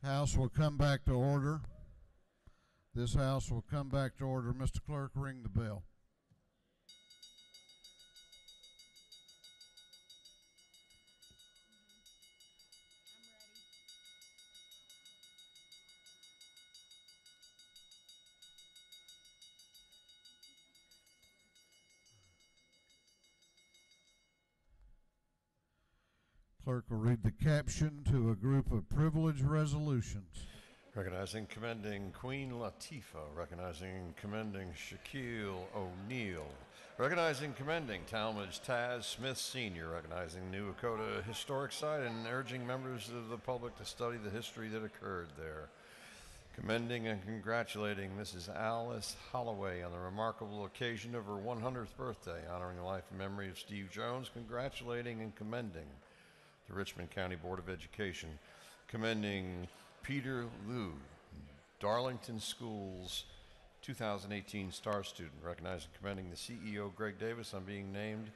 House will come back to order. This House will come back to order. Mr. Clerk, ring the bell. Clerk will read the caption to a group of privilege resolutions. Recognizing and commending Queen Latifah. Recognizing and commending Shaquille O'Neal. Recognizing and commending Talmadge Taz Smith Sr. Recognizing New Dakota Historic Site and urging members of the public to study the history that occurred there. Commending and congratulating Mrs. Alice Holloway on the remarkable occasion of her 100th birthday, honoring the life and memory of Steve Jones. Congratulating and commending the Richmond County Board of Education, commending Peter Liu, Darlington Schools 2018 Star Student, recognizing and commending the CEO Greg Davis on being named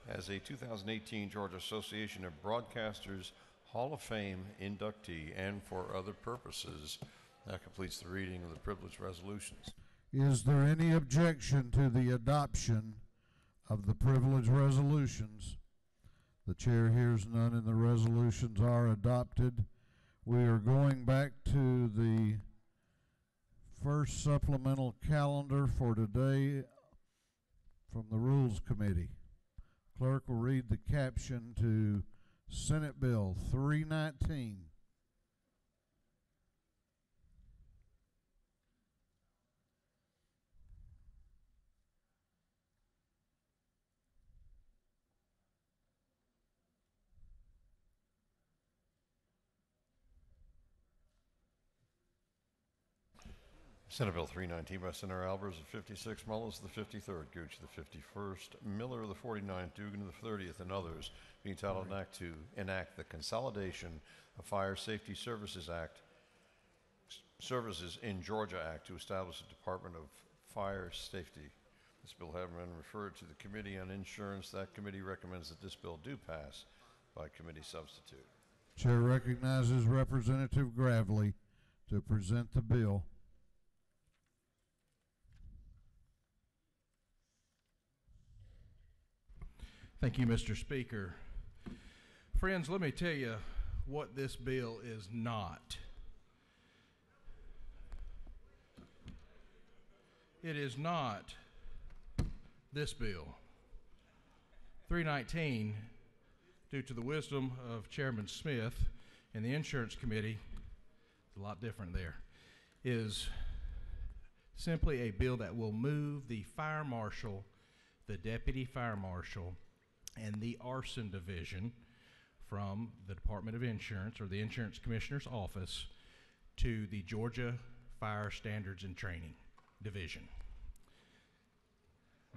as a 2018 Georgia Association of Broadcasters Hall of Fame inductee, and for other purposes. That completes the reading of the privilege resolutions. Is there any objection to the adoption of the privilege resolutions? The chair hears none, and the resolutions are adopted. We are going back to the first supplemental calendar for today from the Rules Committee. Clerk will read the caption to Senate Bill 319. Senate Bill 319 by Senator Albers, the 56th, Mullis, the 53rd, Gooch, the 51st, Miller, the 49th, Dugan, the 30th, and others, being titled an act to enact the Consolidation of Fire Safety Services in Georgia Act to establish a Department of Fire Safety. This bill having been referred to the Committee on Insurance, that committee recommends that this bill do pass by committee substitute. Chair recognizes Representative Gravely to present the bill. Thank you, Mr. Speaker. Friends, let me tell you what this bill is not. It is not this bill. 319, due to the wisdom of Chairman Smith and the Insurance Committee, it's a lot different there, is simply a bill that will move the fire marshal, the deputy fire marshal, and the arson division from the Department of Insurance, or the Insurance Commissioner's Office, to the Georgia Fire Standards and Training Division.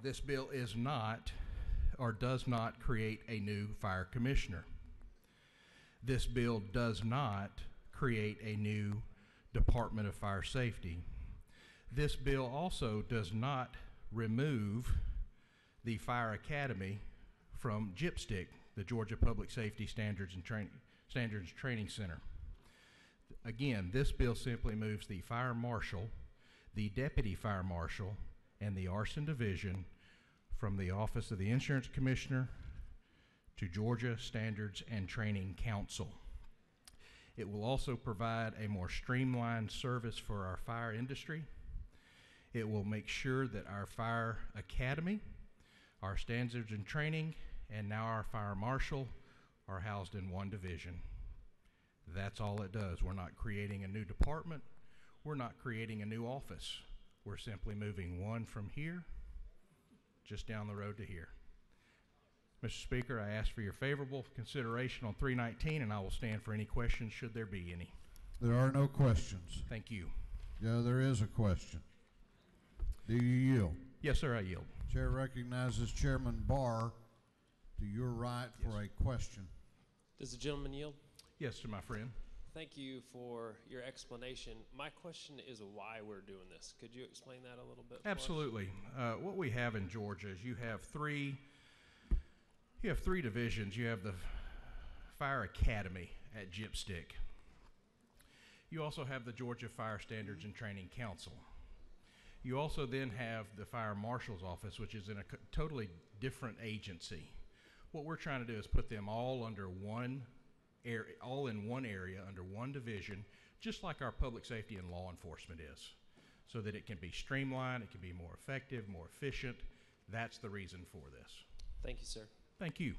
This bill is not, or does not, create a new fire commissioner. This bill does not create a new Department of Fire Safety. This bill also does not remove the Fire Academy from GPSTC, the Georgia Public Safety Standards and Training Center. Again, this bill simply moves the fire marshal, the deputy fire marshal, and the arson division from the Office of the Insurance Commissioner to Georgia Standards and Training Council. It will also provide a more streamlined service for our fire industry. It will make sure that our Fire Academy, our standards and training, and now our fire marshal are housed in one division. That's all it does. We're not creating a new department. We're not creating a new office. We're simply moving one from here just down the road to here. Mr. Speaker, I ask for your favorable consideration on 319, and I will stand for any questions should there be any. There are no questions. Thank you. Yeah, there is a question. Do you yield? Yes, sir, I yield. Chair recognizes Chairman Barr to your right for a question. Does the gentleman yield? Yes, to my friend. Thank you for your explanation. My question is why we're doing this. Could you explain that a little bit? Absolutely. What we have in Georgia is you have three divisions. You have the Fire Academy at GPSTC. You also have the Georgia Fire Standards and Training Council. You also then have the Fire Marshal's Office, which is in a totally different agency. What we're trying to do is put them all under one area, all in one area, under one division, just like our public safety and law enforcement is, so that it can be streamlined, it can be more effective, more efficient. That's the reason for this. Thank you, sir. Thank you.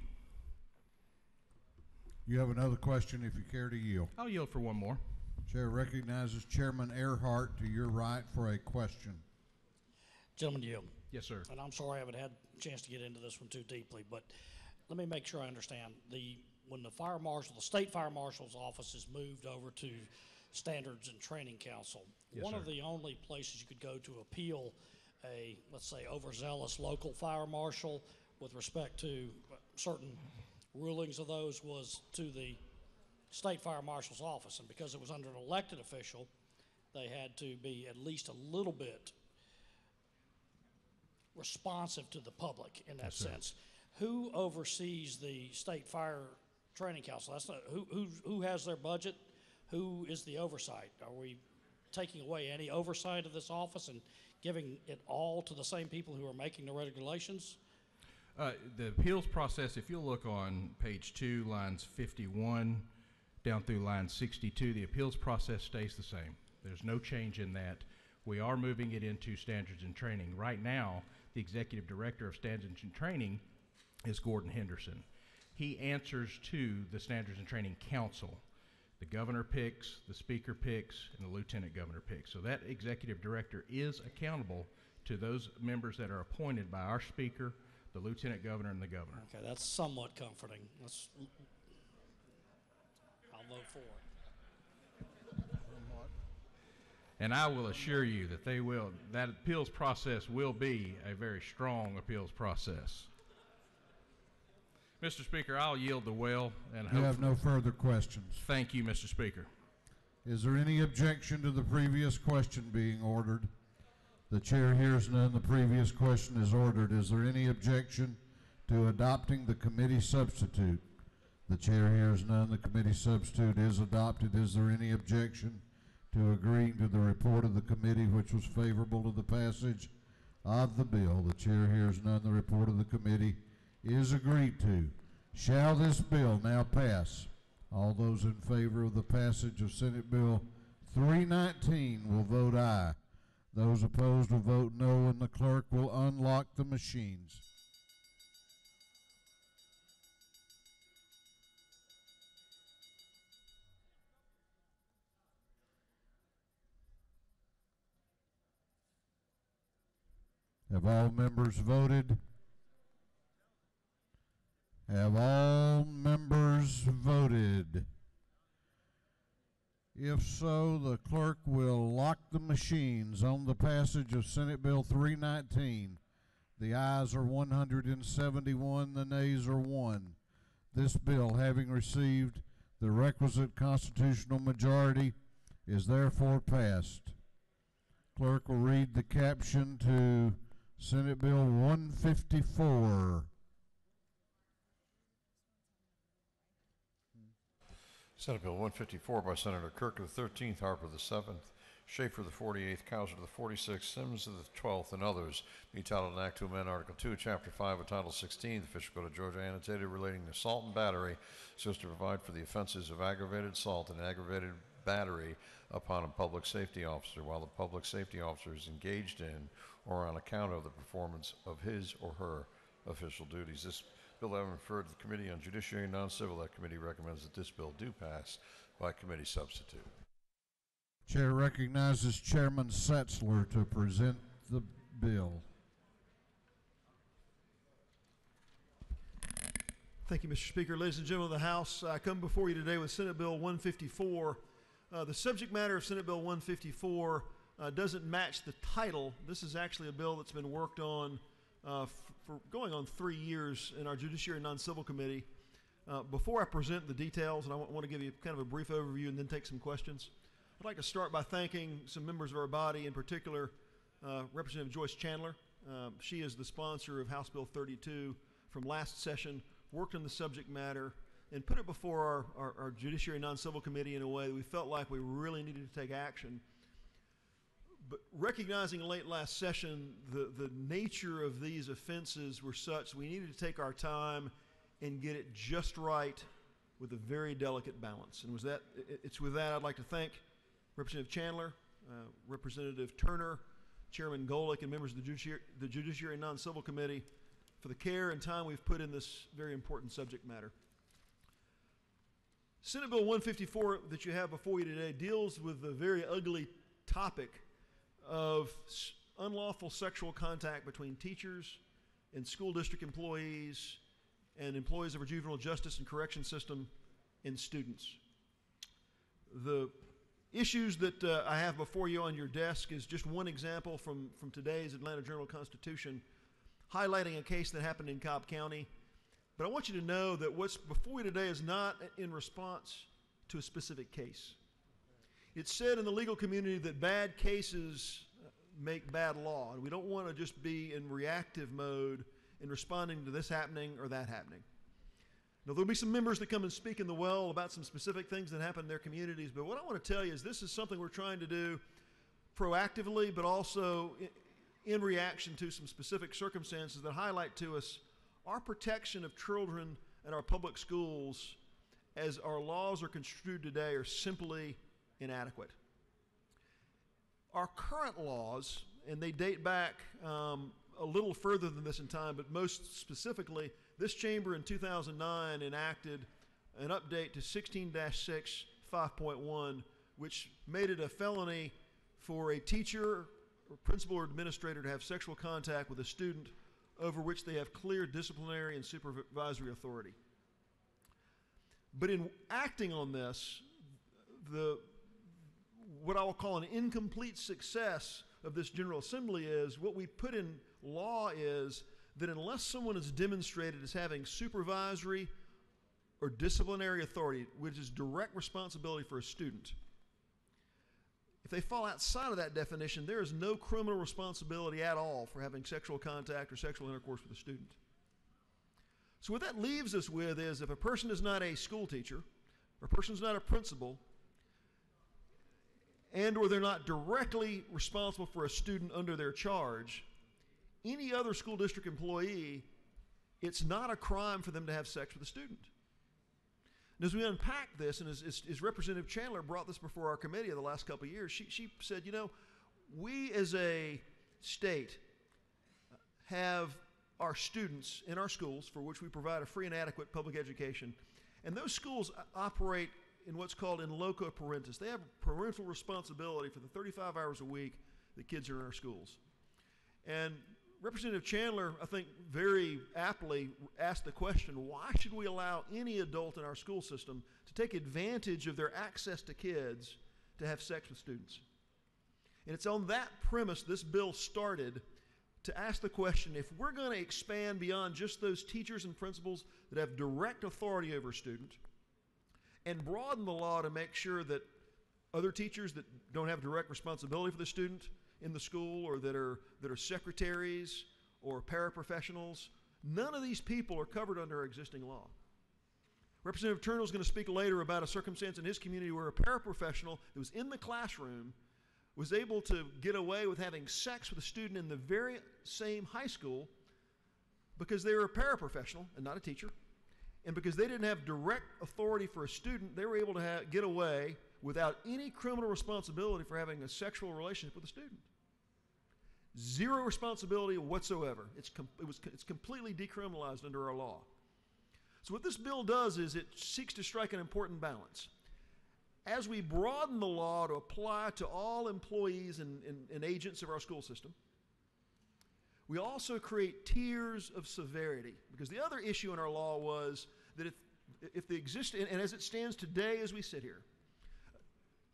You have another question if you care to yield. I'll yield for one more. Chair recognizes Chairman Earhart to your right for a question. Gentleman, yield. Yes, sir. And I'm sorry I haven't had a chance to get into this one too deeply, but let me make sure I understand. When the fire marshal, the state fire marshal's office is moved over to Standards and Training Council, Yes, one sir. of the only places you could go to appeal a, let's say, overzealous local fire marshal with respect to certain rulings of those was to the state fire marshal's office. And because it was under an elected official, they had to be at least a little bit responsive to the public in that Yes, sir. sense. Who oversees the state fire training council? That's not, who has their budget? Who is the oversight? Are we taking away any oversight of this office and giving it all to the same people who are making the regulations? The appeals process, if you'll look on page 2, lines 51 down through line 62, the appeals process stays the same. There's no change in that. We are moving it into standards and training. Right now, the executive director of standards and training is Gordon Henderson. He answers to the Standards and Training Council. The governor picks, the speaker picks, and the lieutenant governor picks. So that executive director is accountable to those members that are appointed by our speaker, the lieutenant governor, and the governor. Okay, that's somewhat comforting. I'll vote for it. And I will assure you that that appeals process will be a very strong appeals process. Mr. Speaker, I'll yield the well and You have no further questions. Thank you, Mr. Speaker. Is there any objection to the previous question being ordered? The chair hears none. The previous question is ordered. Is there any objection to adopting the committee substitute? The chair hears none. The committee substitute is adopted. Is there any objection to agreeing to the report of the committee which was favorable to the passage of the bill? The chair hears none. The report of the committee is agreed to. Shall this bill now pass? All those in favor of the passage of Senate Bill 319 will vote aye. Those opposed will vote no, and the clerk will unlock the machines. Have all members voted? Have all members voted? If so, the clerk will lock the machines on the passage of Senate Bill 319. The ayes are 171, the nays are 1. This bill, having received the requisite constitutional majority, is therefore passed. Clerk will read the caption to Senate Bill 154. Senate Bill 154 by Senator Kirk of the 13th, Harper of the 7th, Schaefer of the 48th, Cowser of the 46th, Sims of the 12th, and others, be titled an act to amend Article 2, Chapter 5 of Title 16, the Official Code of Georgia, annotated relating to assault and battery, so as to provide for the offenses of aggravated assault and aggravated battery upon a public safety officer while the public safety officer is engaged in or on account of the performance of his or her official duties. This bill having referred to the Committee on Judiciary and Non-Civil, that committee recommends that this bill do pass by committee substitute. Chair recognizes Chairman Setzler to present the bill. Thank you, Mr. Speaker. Ladies and gentlemen of the House, I come before you today with Senate Bill 154. The subject matter of Senate Bill 154 doesn't match the title. This is actually a bill that's been worked on for going on 3 years in our Judiciary and Non-Civil Committee. Before I present the details, and I want to give you kind of a brief overview and then take some questions, I'd like to start by thanking some members of our body, in particular Representative Joyce Chandler. She is the sponsor of House Bill 32 from last session, worked on the subject matter, and put it before our Judiciary Non-Civil Committee in a way that we felt like we really needed to take action. But recognizing late last session the nature of these offenses were such we needed to take our time and get it just right with a very delicate balance. And it's with that I'd like to thank Representative Chandler, Representative Turner, Chairman Golick, and members of the Judiciary Non-Civil Committee for the care and time we've put in this very important subject matter. Senate Bill 154 that you have before you today deals with the very ugly topic of unlawful sexual contact between teachers and school district employees and employees of our juvenile justice and correction system and students. The issues that I have before you on your desk is just one example from today's Atlanta Journal-Constitution, highlighting a case that happened in Cobb County. But I want you to know that what's before you today is not in response to a specific case. It's said in the legal community that bad cases make bad law, and we don't want to just be in reactive mode in responding to this happening or that happening. Now, there'll be some members that come and speak in the well about some specific things that happen in their communities, but what I want to tell you is this is something we're trying to do proactively, but also in reaction to some specific circumstances that highlight to us our protection of children in our public schools as our laws are construed today are simply inadequate. Our current laws, and they date back a little further than this in time, but most specifically, this chamber in 2009 enacted an update to 16-6 5.1, which made it a felony for a teacher, or principal, or administrator to have sexual contact with a student over which they have clear disciplinary and supervisory authority. But in acting on this, what I will call an incomplete success of this General Assembly is what we put in law is that unless someone is demonstrated as having supervisory or disciplinary authority, which is direct responsibility for a student, if they fall outside of that definition, there is no criminal responsibility at all for having sexual contact or sexual intercourse with a student. So what that leaves us with is if a person is not a school teacher, or a person is not a principal, and or they're not directly responsible for a student under their charge, any other school district employee, it's not a crime for them to have sex with a student. And as we unpack this, and as Representative Chandler brought this before our committee in the last couple of years, she said, you know, we as a state have our students in our schools for which we provide a free and adequate public education, and those schools operate in what's called in loco parentis. They have parental responsibility for the 35 hours a week that kids are in our schools. And Representative Chandler, I think, very aptly asked the question, why should we allow any adult in our school system to take advantage of their access to kids to have sex with students? And it's on that premise this bill started to ask the question, if we're going to expand beyond just those teachers and principals that have direct authority over a student and broaden the law to make sure that other teachers that don't have direct responsibility for the student in the school or that are secretaries or paraprofessionals, none of these people are covered under our existing law. Representative Turner is going to speak later about a circumstance in his community where a paraprofessional that was in the classroom was able to get away with having sex with a student in the very same high school because they were a paraprofessional and not a teacher, and because they didn't have direct authority for a student, they were able to get away without any criminal responsibility for having a sexual relationship with a student. Zero responsibility whatsoever. It's completely decriminalized under our law. So what this bill does is it seeks to strike an important balance. As we broaden the law to apply to all employees and agents of our school system, we also create tiers of severity. Because the other issue in our law was that if the existing, and as it stands today as we sit here,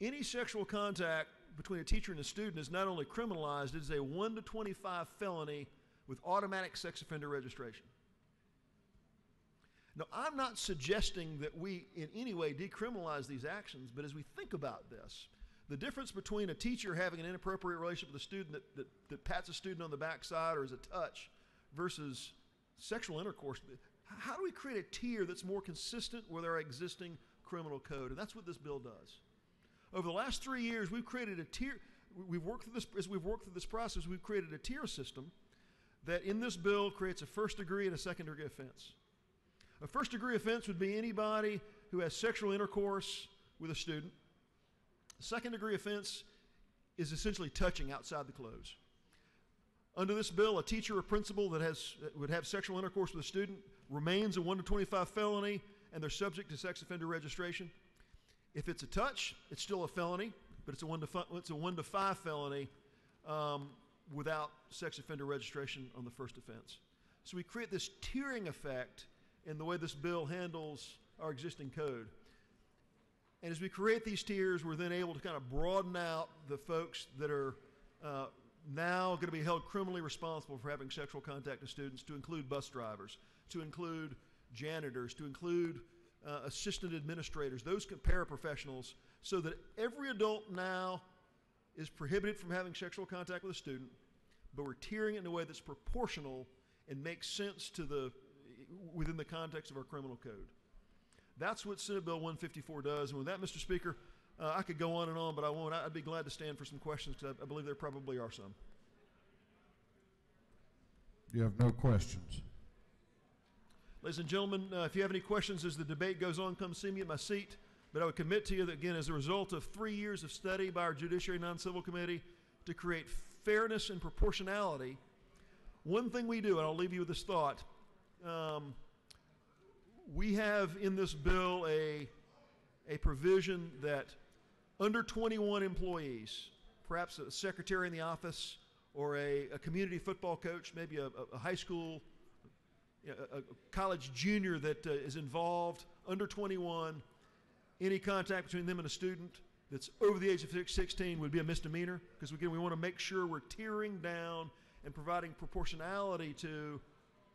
any sexual contact between a teacher and a student is not only criminalized, it is a 1 to 25 felony with automatic sex offender registration. Now, I'm not suggesting that we in any way decriminalize these actions, but as we think about this, the difference between a teacher having an inappropriate relationship with a student that pats a student on the backside or is a touch versus sexual intercourse, how do we create a tier that's more consistent with our existing criminal code? And that's what this bill does. Over the last 3 years, we've created a tier. We've worked through this, as we've worked through this process, we've created a tier system that in this bill creates a first degree and a second degree offense. A first degree offense would be anybody who has sexual intercourse with a student. A second degree offense is essentially touching outside the clothes. Under this bill, a teacher or principal that would have sexual intercourse with a student remains a 1 to 25 felony, and they're subject to sex offender registration. If it's a touch, it's still a felony, but it's a 1 to 5 felony without sex offender registration on the first offense. So we create this tiering effect in the way this bill handles our existing code. And as we create these tiers, we're then able to kind of broaden out the folks that are now going to be held criminally responsible for having sexual contact with students, to include bus drivers, to include janitors, to include assistant administrators, those paraprofessionals, so that every adult now is prohibited from having sexual contact with a student, but we're tiering it in a way that's proportional and makes sense to within the context of our criminal code. That's what Senate Bill 154 does. And with that, Mr. Speaker, I could go on and on, but I won't. I'd be glad to stand for some questions, because I believe there probably are some. You have no questions. Ladies and gentlemen, if you have any questions as the debate goes on, come see me at my seat. But I would commit to you that, again, as a result of 3 years of study by our Judiciary Non-Civil Committee to create fairness and proportionality, one thing we do, and I'll leave you with this thought, we have in this bill a provision that under 21 employees, perhaps a secretary in the office or a community football coach, maybe a high school, a college junior that is involved, under 21, any contact between them and a student that's over the age of 16 would be a misdemeanor, because again, we want to make sure we're tiering down and providing proportionality to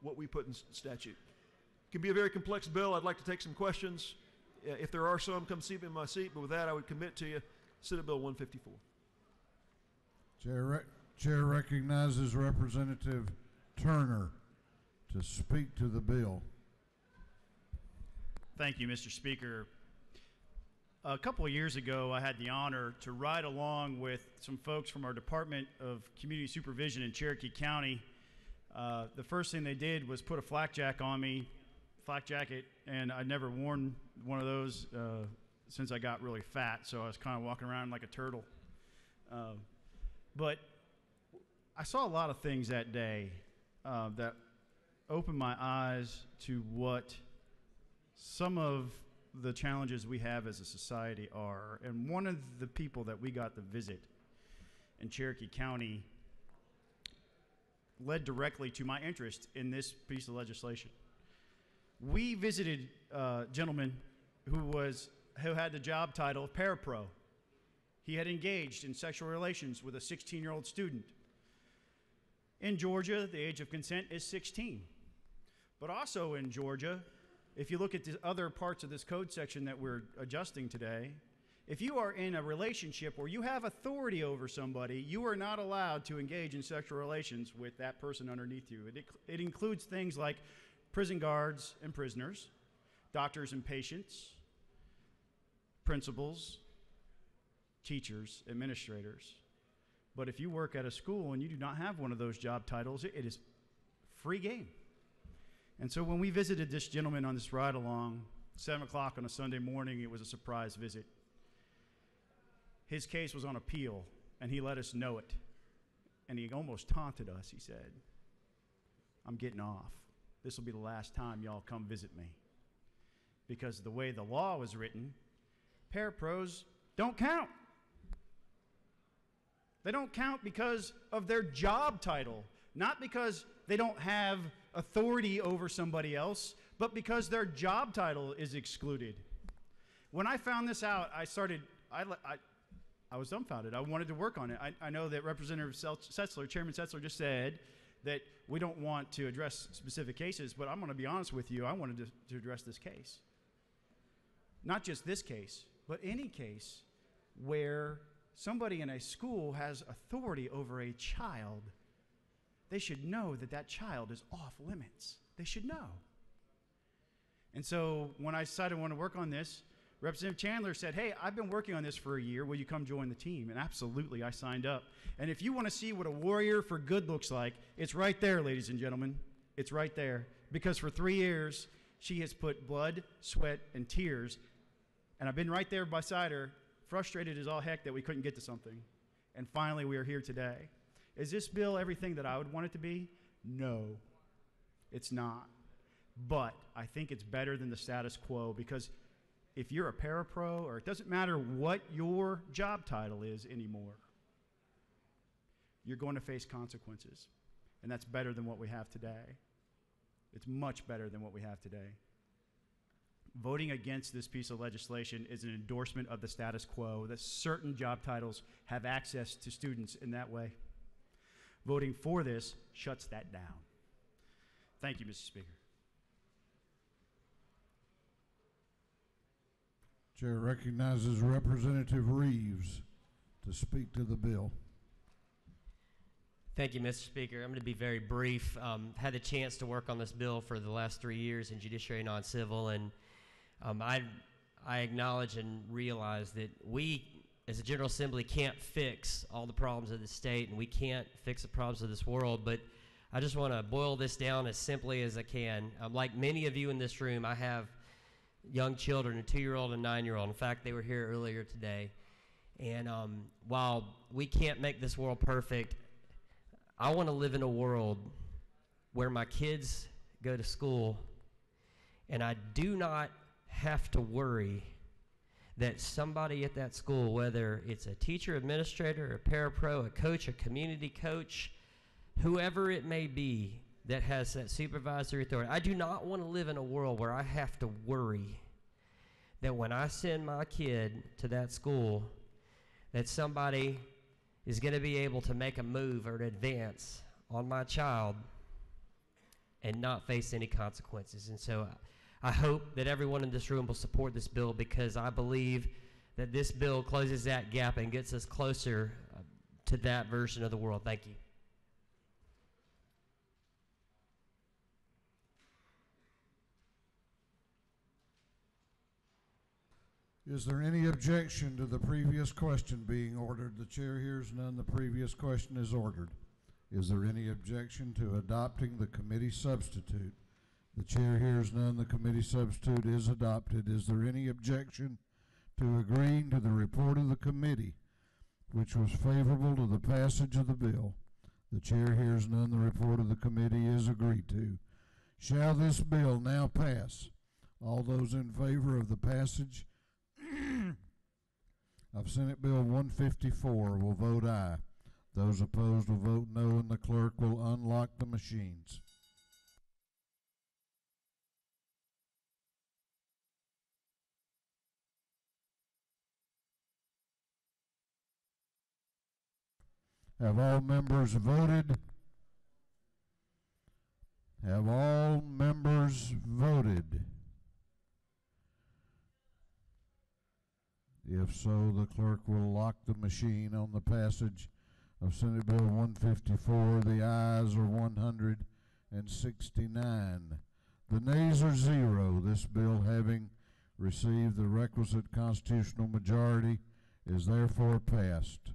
what we put in statute. It can be a very complex bill. I'd like to take some questions. If there are some, come see me in my seat. But with that, I would commit to you Senate Bill 154. Chair recognizes Representative Turner to speak to the bill. Thank you, Mr. Speaker. A couple of years ago, I had the honor to ride along with some folks from our Department of Community Supervision in Cherokee County. The first thing they did was put a flak jacket on me, and I'd never worn one of those since I got really fat, so I was kind of walking around like a turtle. But I saw a lot of things that day that opened my eyes to what some of the challenges we have as a society are. And one of the people that we got to visit in Cherokee County led directly to my interest in this piece of legislation. We visited a gentleman who had the job title of parapro. He had engaged in sexual relations with a 16-year-old student. In Georgia, the age of consent is 16. But also in Georgia, if you look at the other parts of this code section that we're adjusting today, if you are in a relationship where you have authority over somebody, you are not allowed to engage in sexual relations with that person underneath you. It includes things like prison guards and prisoners, doctors and patients, principals, teachers, administrators. But if you work at a school and you do not have one of those job titles, it is free game. And so when we visited this gentleman on this ride along, 7 o'clock on a Sunday morning, it was a surprise visit. His case was on appeal, and he let us know it. And he almost taunted us. He said, "I'm getting off. This will be the last time y'all come visit me." Because the way the law was written, parapros don't count. They don't count because of their job title, not because they don't have authority over somebody else, but because their job title is excluded. When I found this out, I was dumbfounded. I wanted to work on it. I know that Representative Chairman Setzler just said that we don't want to address specific cases, but I'm going to be honest with you, I wanted to address this case. Not just this case, but any case where somebody in a school has authority over a child. They should know that that child is off limits. They should know. And so when I decided I want to work on this, Representative Chandler said, hey, I've been working on this for a year. Will you come join the team? And absolutely, I signed up. And if you want to see what a warrior for good looks like, it's right there, ladies and gentlemen. It's right there. Because for 3 years, she has put blood, sweat, and tears. And I've been right there beside her, frustrated as all heck that we couldn't get to something. And finally, we are here today. Is this bill everything that I would want it to be? No, it's not. But I think it's better than the status quo, because if you're a parapro, or it doesn't matter what your job title is anymore, you're going to face consequences. And that's better than what we have today. It's much better than what we have today. Voting against this piece of legislation is an endorsement of the status quo, that certain job titles have access to students in that way. Voting for this shuts that down. Thank you, Mr. Speaker. Chair recognizes Representative Reeves to speak to the bill. Thank you, Mr. Speaker. I'm going to be very brief. Had the chance to work on this bill for the last 3 years in judiciary non-civil, and I acknowledge and realize that we, as a General Assembly, can't fix all the problems of the state, and we can't fix the problems of this world, but I just want to boil this down as simply as I can. Like many of you in this room, I have young children, a 2-year-old and a 9-year-old. In fact, they were here earlier today. And while we can't make this world perfect, I want to live in a world where my kids go to school and I do not have to worry that somebody at that school, whether it's a teacher, administrator, a parapro, a coach, a community coach, whoever it may be that has that supervisory authority, I do not want to live in a world where I have to worry that when I send my kid to that school, that somebody is going to be able to make a move or an advance on my child and not face any consequences. And so I hope that everyone in this room will support this bill, because I believe that this bill closes that gap and gets us closer to that version of the world. Thank you. Is there any objection to the previous question being ordered? The chair hears none. The previous question is ordered. Is there any objection to adopting the committee substitute? The chair hears none. The committee substitute is adopted. Is there any objection to agreeing to the report of the committee, which was favorable to the passage of the bill? The chair hears none. The report of the committee is agreed to. Shall this bill now pass? All those in favor of the passage of Senate Bill 154 will vote aye. Those opposed will vote no, and the clerk will unlock the machines. Have all members voted? Have all members voted? If so, the clerk will lock the machine on the passage of Senate Bill 154. The ayes are 169. The nays are 0. This bill, having received the requisite constitutional majority, is therefore passed.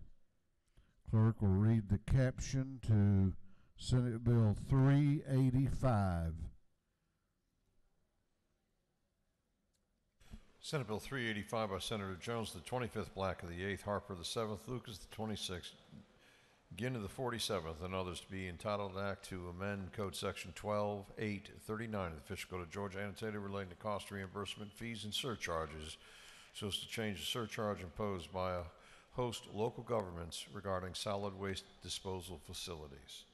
Clerk will read the caption to Senate Bill 385. Senate Bill 385 by Senator Jones, the 25th, Black of the 8th, Harper the 7th, Lucas the 26th, Ginn of the 47th, and others to be entitled Act to amend Code Section 12.839 of the Official Code of Georgia, annotated relating to cost reimbursement, fees, and surcharges, so as to change the surcharge imposed by a host local governments regarding solid waste disposal facilities.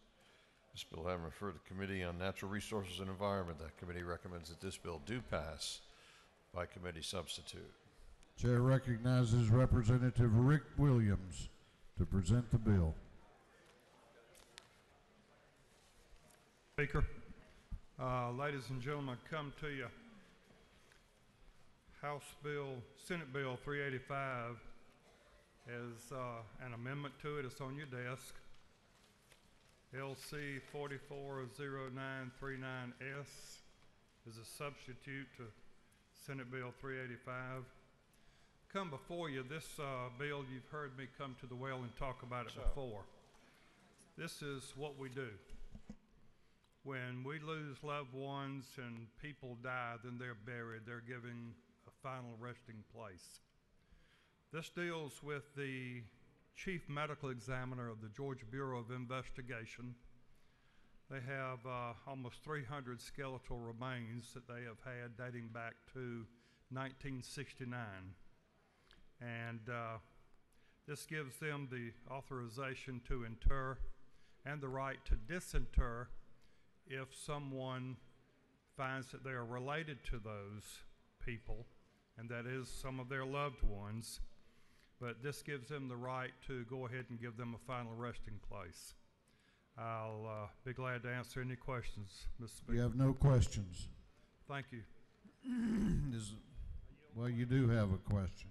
This bill having referred to the Committee on Natural Resources and Environment, that committee recommends that this bill do pass by committee substitute. Chair recognizes Representative Rick Williams to present the bill. Speaker, ladies and gentlemen, I come to you Senate Bill 385 as an amendment to it. It's on your desk. LC 440939S. is a substitute to Senate Bill 385. Come before you, this bill, you've heard me come to the well and talk about it before. This is what we do. When we lose loved ones and people die, then they're buried. They're given a final resting place. This deals with the chief medical examiner of the Georgia Bureau of Investigation. They have almost 300 skeletal remains that they have had dating back to 1969. And this gives them the authorization to inter and the right to disinter if someone finds that they are related to those people, and that is some of their loved ones. But this gives them the right to go ahead and give them a final resting place. I'll be glad to answer any questions, Mr. Speaker. You have no questions. Thank you. Well, you do have a question.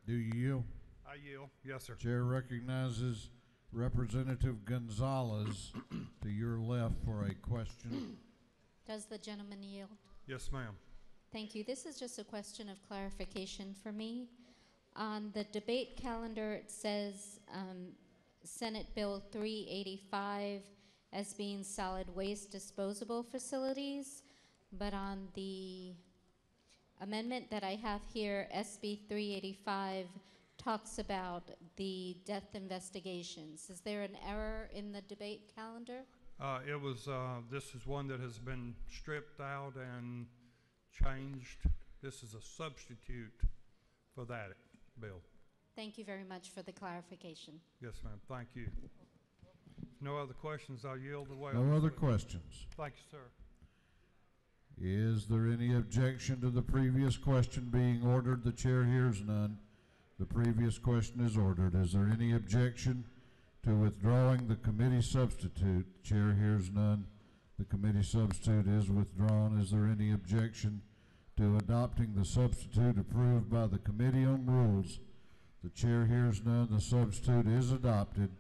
Do you yield? I yield. Yes, sir. Chair recognizes Representative Gonzalez to your left for a question. Does the gentleman yield? Yes, ma'am. Thank you. This is just a question of clarification for me. On the debate calendar, it says Senate Bill 385 as being solid waste disposable facilities, but on the amendment that I have here, SB 385 talks about the death investigations. Is there an error in the debate calendar? It was, this is one that has been stripped out and changed. This is a substitute for that bill. Thank you very much for the clarification. Yes, ma'am. Thank you. If no other questions, I'll yield the way. No other questions. Thank you, sir. Is there any objection to the previous question being ordered? The chair hears none. The previous question is ordered. Is there any objection to withdrawing the committee substitute? The chair hears none. The committee substitute is withdrawn. Is there any objection to adopting the substitute approved by the Committee on Rules? The chair hears none. The substitute is adopted.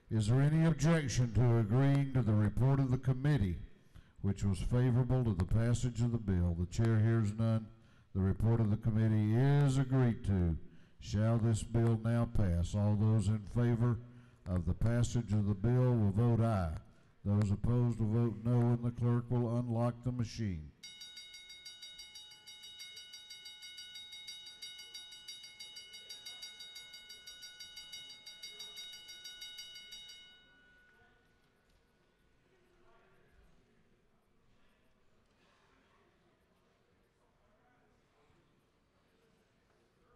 Is there any objection to agreeing to the report of the committee, which was favorable to the passage of the bill? The chair hears none. The report of the committee is agreed to. Shall this bill now pass? All those in favor of the passage of the bill will vote aye. Those opposed will vote no, and the clerk will unlock the machine.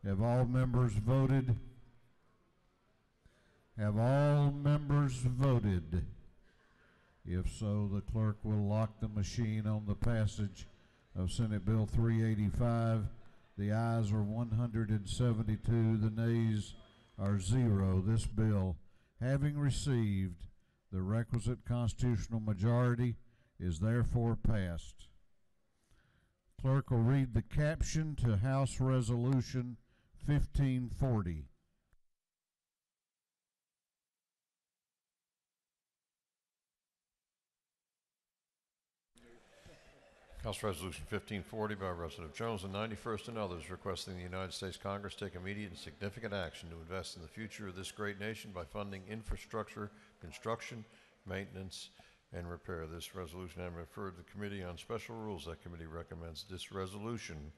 Have all members voted? Have all members voted? If so, the clerk will lock the machine on the passage of Senate Bill 385. The ayes are 172, the nays are 0. This bill, having received the requisite constitutional majority, is therefore passed. Clerk will read the caption to House Resolution 1540. House Resolution 1540 by Representative Jones and 91st and others requesting the United States Congress take immediate and significant action to invest in the future of this great nation by funding infrastructure, construction, maintenance, and repair. This resolution having been referred to the Committee on Special Rules, that committee recommends this resolution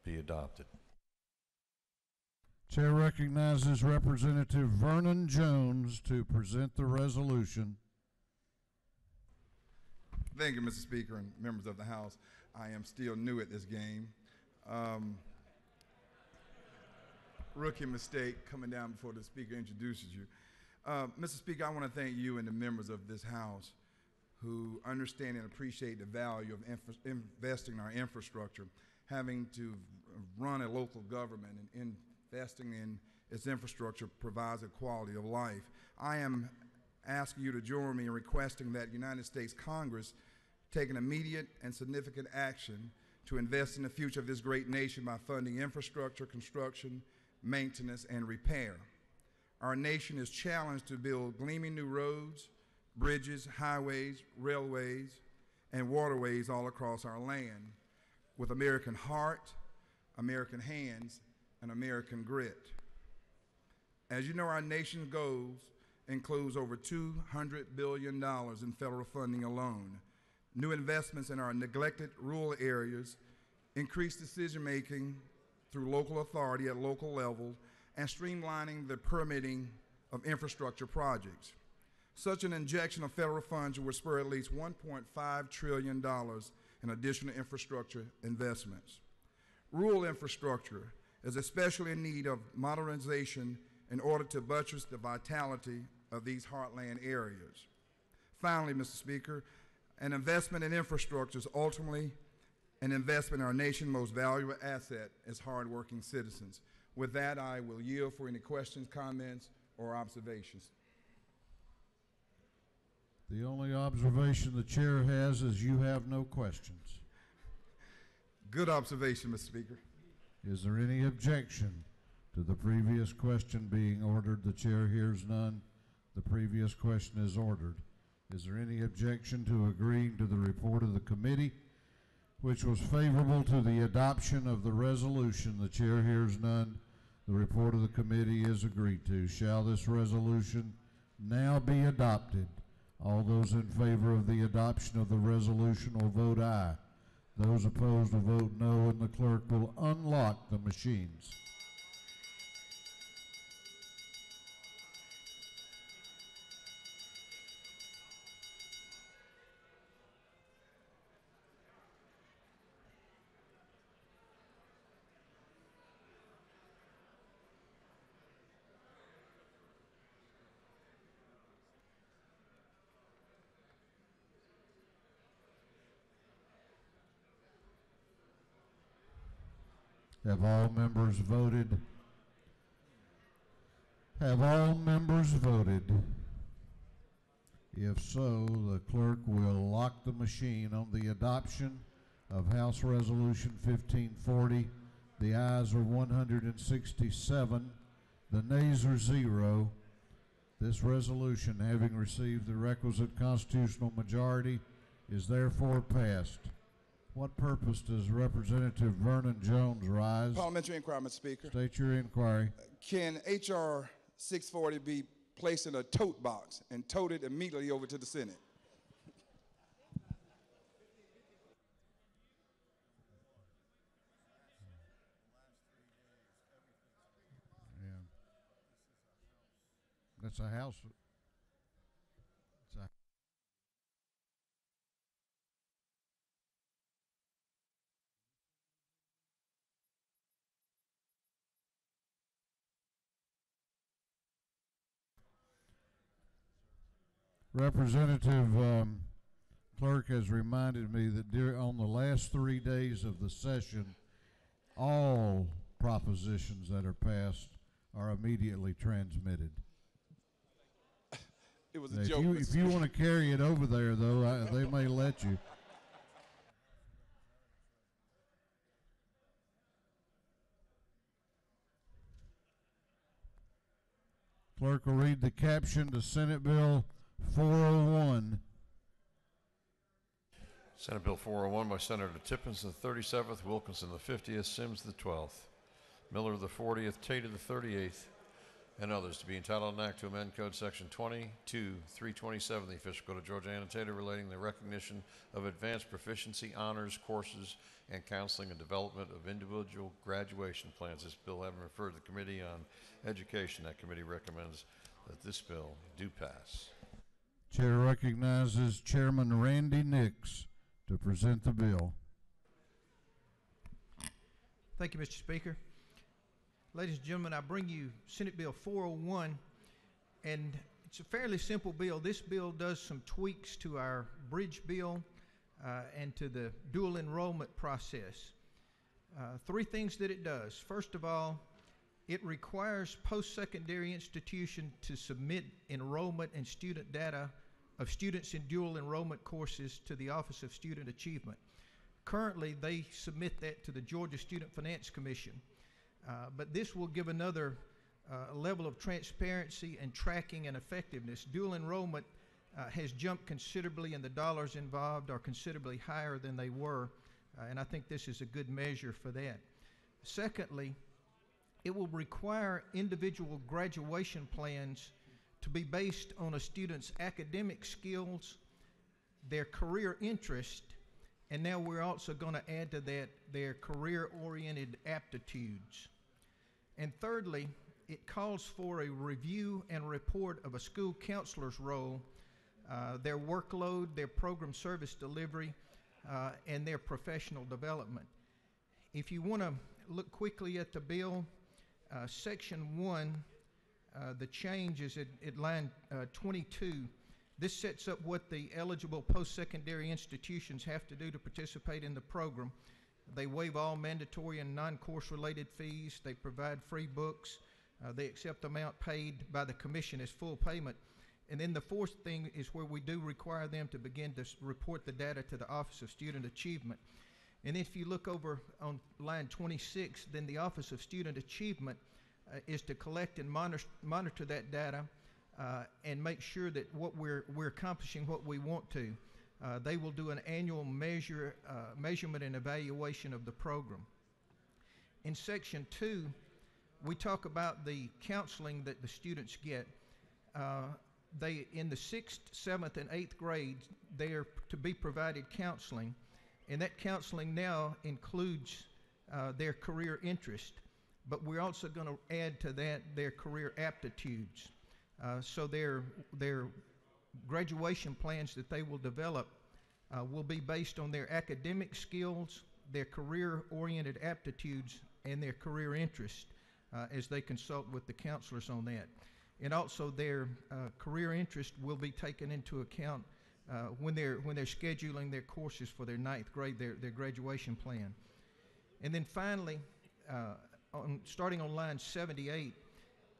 be adopted. Chair recognizes Representative Vernon Jones to present the resolution. Thank you, Mr. Speaker and members of the House. I am still new at this game. Rookie mistake coming down before the Speaker introduces you. Mr. Speaker, I want to thank you and the members of this House who understand and appreciate the value of investing in our infrastructure, having to run a local government and investing in its infrastructure provides a quality of life. I am asking you to join me in requesting that United States Congress take an immediate and significant action to invest in the future of this great nation by funding infrastructure, construction, maintenance, and repair. Our nation is challenged to build gleaming new roads, bridges, highways, railways, and waterways all across our land with American heart, American hands, and American grit. As you know, our nation's goals includes over $200 billion in federal funding alone, new investments in our neglected rural areas, increased decision-making through local authority at local level, and streamlining the permitting of infrastructure projects. Such an injection of federal funds will spur at least $1.5 trillion in additional infrastructure investments. Rural infrastructure is especially in need of modernization in order to buttress the vitality of these heartland areas. Finally, Mr. Speaker, an investment in infrastructure is ultimately an investment in our nation's most valuable asset as hardworking citizens. With that, I will yield for any questions, comments, or observations. The only observation the chair has is you have no questions. Good observation, Mr. Speaker. Is there any objection to the previous question being ordered? The chair hears none. The previous question is ordered. Is there any objection to agreeing to the report of the committee, which was favorable to the adoption of the resolution? The chair hears none. The report of the committee is agreed to. Shall this resolution now be adopted? All those in favor of the adoption of the resolution will vote aye. Those opposed will vote no, and the clerk will unlock the machines. Have all members voted? Have all members voted? If so, the clerk will lock the machine on the adoption of House Resolution 1540. The ayes are 167. The nays are 0. This resolution, having received the requisite constitutional majority, is therefore passed. What purpose does Representative Vernon Jones rise? Parliamentary inquiry, Mr. Speaker. State your inquiry. Can H.R. 640 be placed in a tote box and toted immediately over to the Senate? Yeah. That's a house. It's a Representative Clerk has reminded me that on the last 3 days of the session, all propositions that are passed are immediately transmitted. It was a joke. If you want to carry it over there, though, they may let you. Clerk will read the caption to Senate Bill 401. Senate Bill 401 by Senator Tippins, the 37th, Wilkinson, the 50th, Sims, the 12th, Miller, the 40th, Tate, the 38th, and others, to be entitled an act to amend Code Section 22-327, the official code of Georgia annotated, relating the recognition of advanced proficiency honors courses and counseling and development of individual graduation plans. This bill having referred to the Committee on Education, that committee recommends that this bill do pass. Chair recognizes Chairman Randy Nix to present the bill. Thank you, Mr. Speaker. Ladies and gentlemen, I bring you Senate Bill 401, and it's a fairly simple bill. This bill does some tweaks to our bridge bill and to the dual enrollment process. 3 things that it does. First of all, it requires post-secondary institutions to submit enrollment and student data of students in dual enrollment courses to the Office of Student Achievement. Currently, they submit that to the Georgia Student Finance Commission. But this will give another level of transparency and tracking and effectiveness. Dual enrollment has jumped considerably, and the dollars involved are considerably higher than they were, and I think this is a good measure for that. Secondly, it will require individual graduation plans to be based on a student's academic skills, their career interest, and now we're also going to add to that their career-oriented aptitudes. And thirdly, it calls for a review and report of a school counselor's role, their workload, their program service delivery, and their professional development. If you want to look quickly at the bill, Section 1, the change is at line 22. This sets up what the eligible post-secondary institutions have to do to participate in the program. They waive all mandatory and non-course related fees. They provide free books. They accept the amount paid by the commission as full payment. And then the fourth thing is where we do require them to begin to report the data to the Office of Student Achievement. And if you look over on line 26, then the Office of Student Achievement is to collect and monitor that data and make sure that what we're accomplishing what we want to. They will do an annual measurement and evaluation of the program. In Section 2, we talk about the counseling that the students get. They, in the 6th, 7th, and 8th grades, they are to be provided counseling, and that counseling now includes their career interest, but we're also going to add to that their career aptitudes. So their graduation plans that they will develop will be based on their academic skills, their career-oriented aptitudes, and their career interest as they consult with the counselors on that. And also their career interest will be taken into account when they're scheduling their courses for their 9th grade, their graduation plan. And then finally, starting on line 78,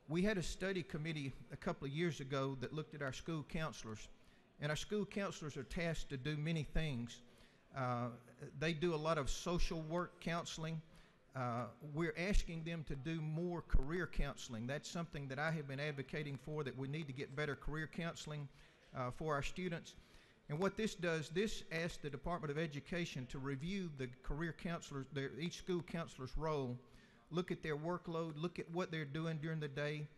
we had a study committee a couple of years ago that looked at our school counselors. And our school counselors are tasked to do many things. They do a lot of social work counseling. We're asking them to do more career counseling. That's something that I have been advocating for, that we need to get better career counseling for our students. And what this does, this asks the Department of Education to review the career counselors, each school counselor's role, look at their workload, look at what they're doing during the day,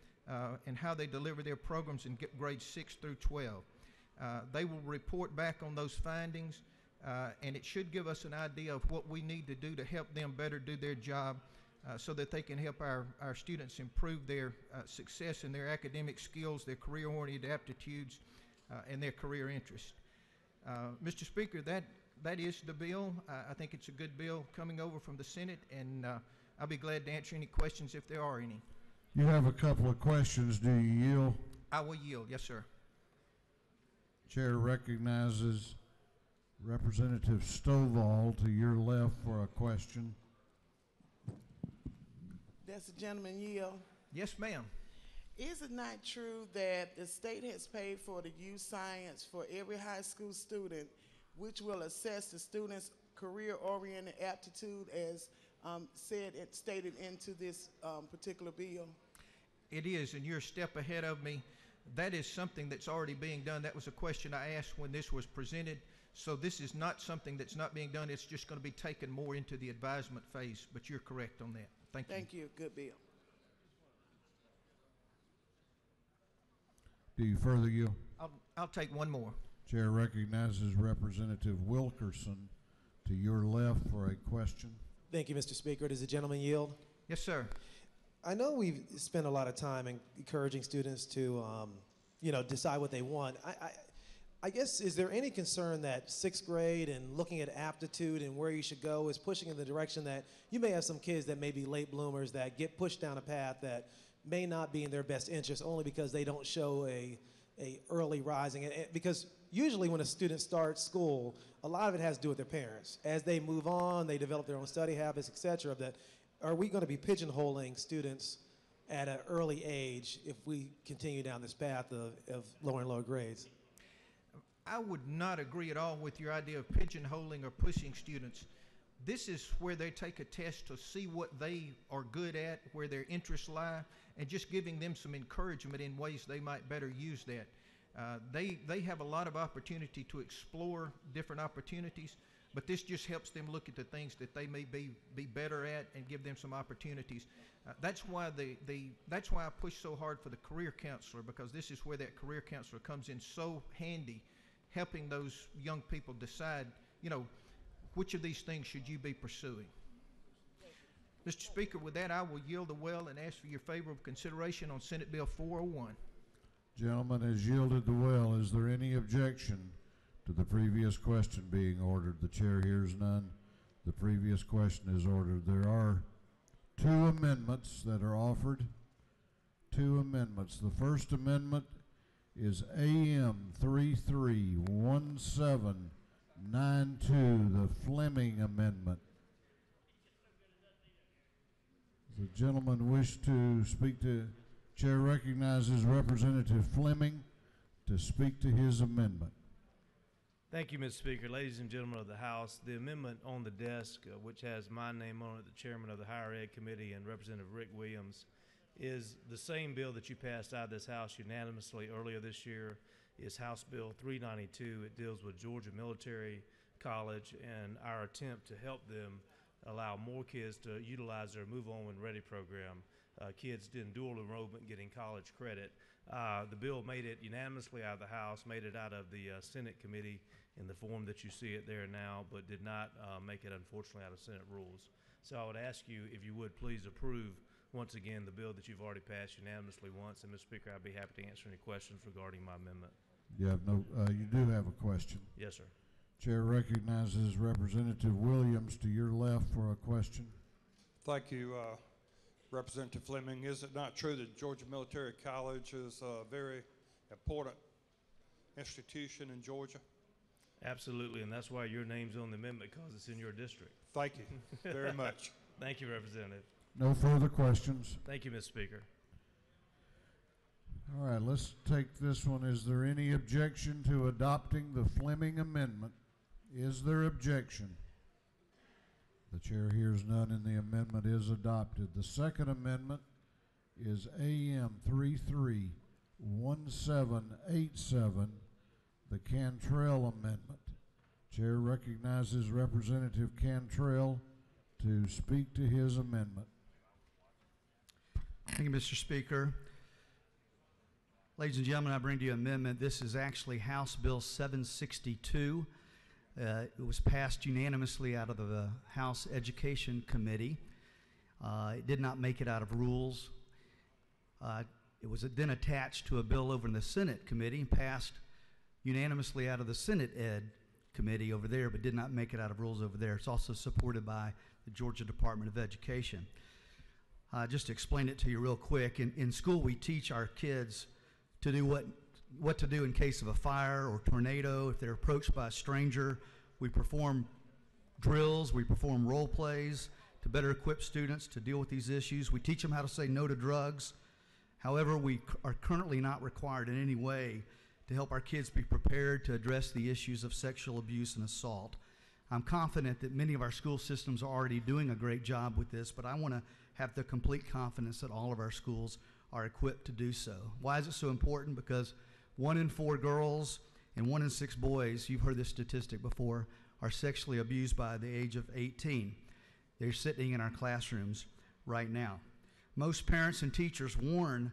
and how they deliver their programs in grades 6 through 12. They will report back on those findings, and it should give us an idea of what we need to do to help them better do their job so that they can help our students improve their success in their academic skills, their career-oriented aptitudes, and their career interest. Mr. Speaker, that is the bill. I think it's a good bill coming over from the Senate, and I'll be glad to answer any questions if there are any. You have a couple of questions. Do you yield? I will yield. Yes, sir. Chair recognizes Representative Stovall to your left for a question. Does the gentleman yield? Yes, ma'am. Is it not true that the state has paid for the youth science for every high school student, which will assess the student's career-oriented aptitude as stated into this particular bill? It is, and you're a step ahead of me. That is something that's already being done. That was a question I asked when this was presented. So this is not something that's not being done. It's just going to be taken more into the advisement phase, but you're correct on that. Thank you. Thank you. Good bill. Do you further yield? I'll take one more. Chair recognizes Representative Wilkerson to your left for a question. Thank you, Mr. Speaker. Does the gentleman yield? Yes, sir. I know we've spent a lot of time encouraging students to, decide what they want. I guess, is there any concern that 6th grade and looking at aptitude and where you should go is pushing in the direction that you may have some kids that may be late bloomers that get pushed down a path that may not be in their best interest only because they don't show a early rising? Because usually when a student starts school, a lot of it has to do with their parents. As they move on, they develop their own study habits, et cetera. Are we going to be pigeonholing students at an early age if we continue down this path of lower and lower grades? I would not agree at all with your idea of pigeonholing or pushing students. This is where they take a test to see what they are good at, where their interests lie, and just giving them some encouragement in ways they might better use that. They have a lot of opportunity to explore different opportunities, but this just helps them look at the things that they may be better at and give them some opportunities. That's why that's why I push so hard for the career counselor, because this is where that career counselor comes in so handy, helping those young people decide, which of these things should you be pursuing. Mr. Speaker, with that, I will yield the well and ask for your favorable consideration on Senate Bill 401. Gentleman has yielded the well. Is there any objection to the previous question being ordered? The chair hears none. The previous question is ordered. There are two amendments that are offered. Two amendments. The first amendment is AM 331792, the Fleming Amendment. The gentleman wish to speak to, Chair recognizes Representative Fleming to speak to his amendment. Thank you, Mr. Speaker. Ladies and gentlemen of the House, the amendment on the desk, which has my name on it, the chairman of the Higher Ed Committee, and Representative Rick Williams, is the same bill that you passed out of this House unanimously earlier this year. Is House Bill 392. It deals with Georgia Military College and our attempt to help them allow more kids to utilize their Move On When Ready program. Kids in dual enrollment getting college credit. The bill made it unanimously out of the House, made it out of the Senate committee in the form that you see it there now, but did not make it, unfortunately, out of Senate rules. So I would ask you, if you would, please approve, once again, the bill that you've already passed unanimously once. And, Mr. Speaker, I'd be happy to answer any questions regarding my amendment. You do have a question. Yes, sir. Chair recognizes Representative Williams to your left for a question. Thank you, Representative Fleming. Is it not true that Georgia Military College is a very important institution in Georgia? Absolutely, and that's why your name's on the amendment, because it's in your district. Thank you very much. Thank you, Representative. No further questions. Thank you, Mr. Speaker. All right, let's take this one. Is there any objection to adopting the Fleming Amendment? Is there objection? The chair hears none, and the amendment is adopted. The second amendment is AM 331787, the Cantrell Amendment. Chair recognizes Representative Cantrell to speak to his amendment. Thank you, Mr. Speaker. Ladies and gentlemen, I bring to you an amendment. This is actually House Bill 762. It was passed unanimously out of the House Education Committee. It did not make it out of rules. It was then attached to a bill over in the Senate Committee and passed unanimously out of the Senate Ed Committee over there, but did not make it out of rules over there. It's also supported by the Georgia Department of Education. Just to explain it to you real quick, in school we teach our kids to do what to do in case of a fire or tornado. If they're approached by a stranger, we perform drills, we perform role plays to better equip students to deal with these issues. We teach them how to say no to drugs. However, we are currently not required in any way to help our kids be prepared to address the issues of sexual abuse and assault. I'm confident that many of our school systems are already doing a great job with this, but I want to have the complete confidence that all of our schools are equipped to do so. Why is it so important? Because 1 in 4 girls and 1 in 6 boys, you've heard this statistic before, are sexually abused by the age of 18. They're sitting in our classrooms right now. Most parents and teachers warn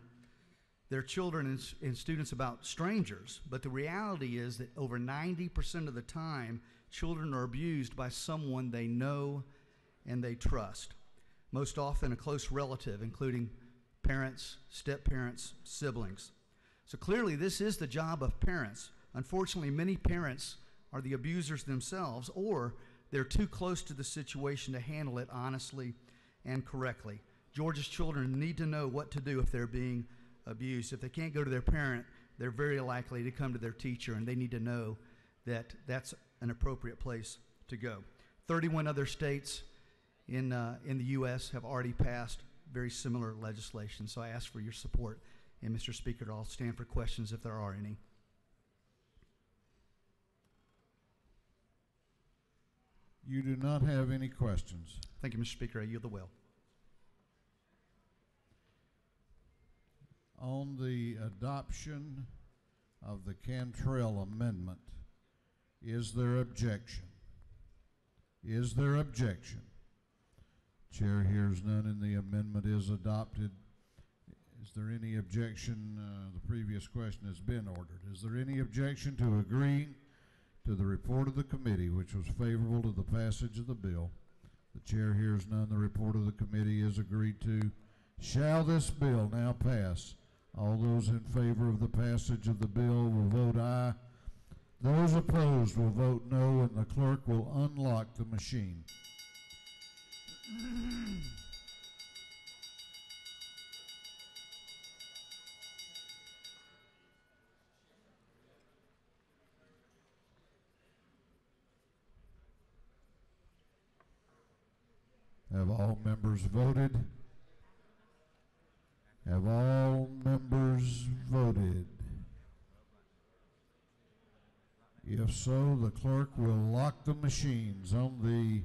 their children and students about strangers, but the reality is that over 90% of the time, children are abused by someone they know and they trust. Most often a close relative, including parents, step-parents, siblings. So clearly this is the job of parents. Unfortunately, many parents are the abusers themselves, or they're too close to the situation to handle it honestly and correctly. Georgia's children need to know what to do if they're being abused. If they can't go to their parent, they're very likely to come to their teacher, and they need to know that that's an appropriate place to go. 31 other states in the U.S. have already passed very similar legislation, so I ask for your support. And Mr. Speaker, I'll stand for questions if there are any. You do not have any questions. Thank you, Mr. Speaker. I yield the will. On the adoption of the Cantrell amendment. Is there objection? Is there objection? Chair hears none and the amendment is adopted. Is there any objection? The previous question has been ordered. Is there any objection to agreeing to the report of the committee, which was favorable to the passage of the bill? The chair hears none. The report of the committee is agreed to. Shall this bill now pass? All those in favor of the passage of the bill will vote aye. Those opposed will vote no, and the clerk will unlock the machine. Have all members voted? Have all members voted? If so, the clerk will lock the machines on the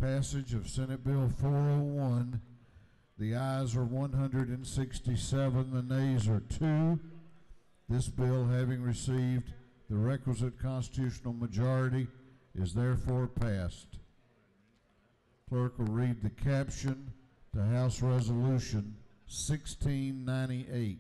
passage of Senate Bill 401. The ayes are 167, the nays are 2. This bill, having received the requisite constitutional majority, is therefore passed. Clerk will read the caption to House Resolution 1698.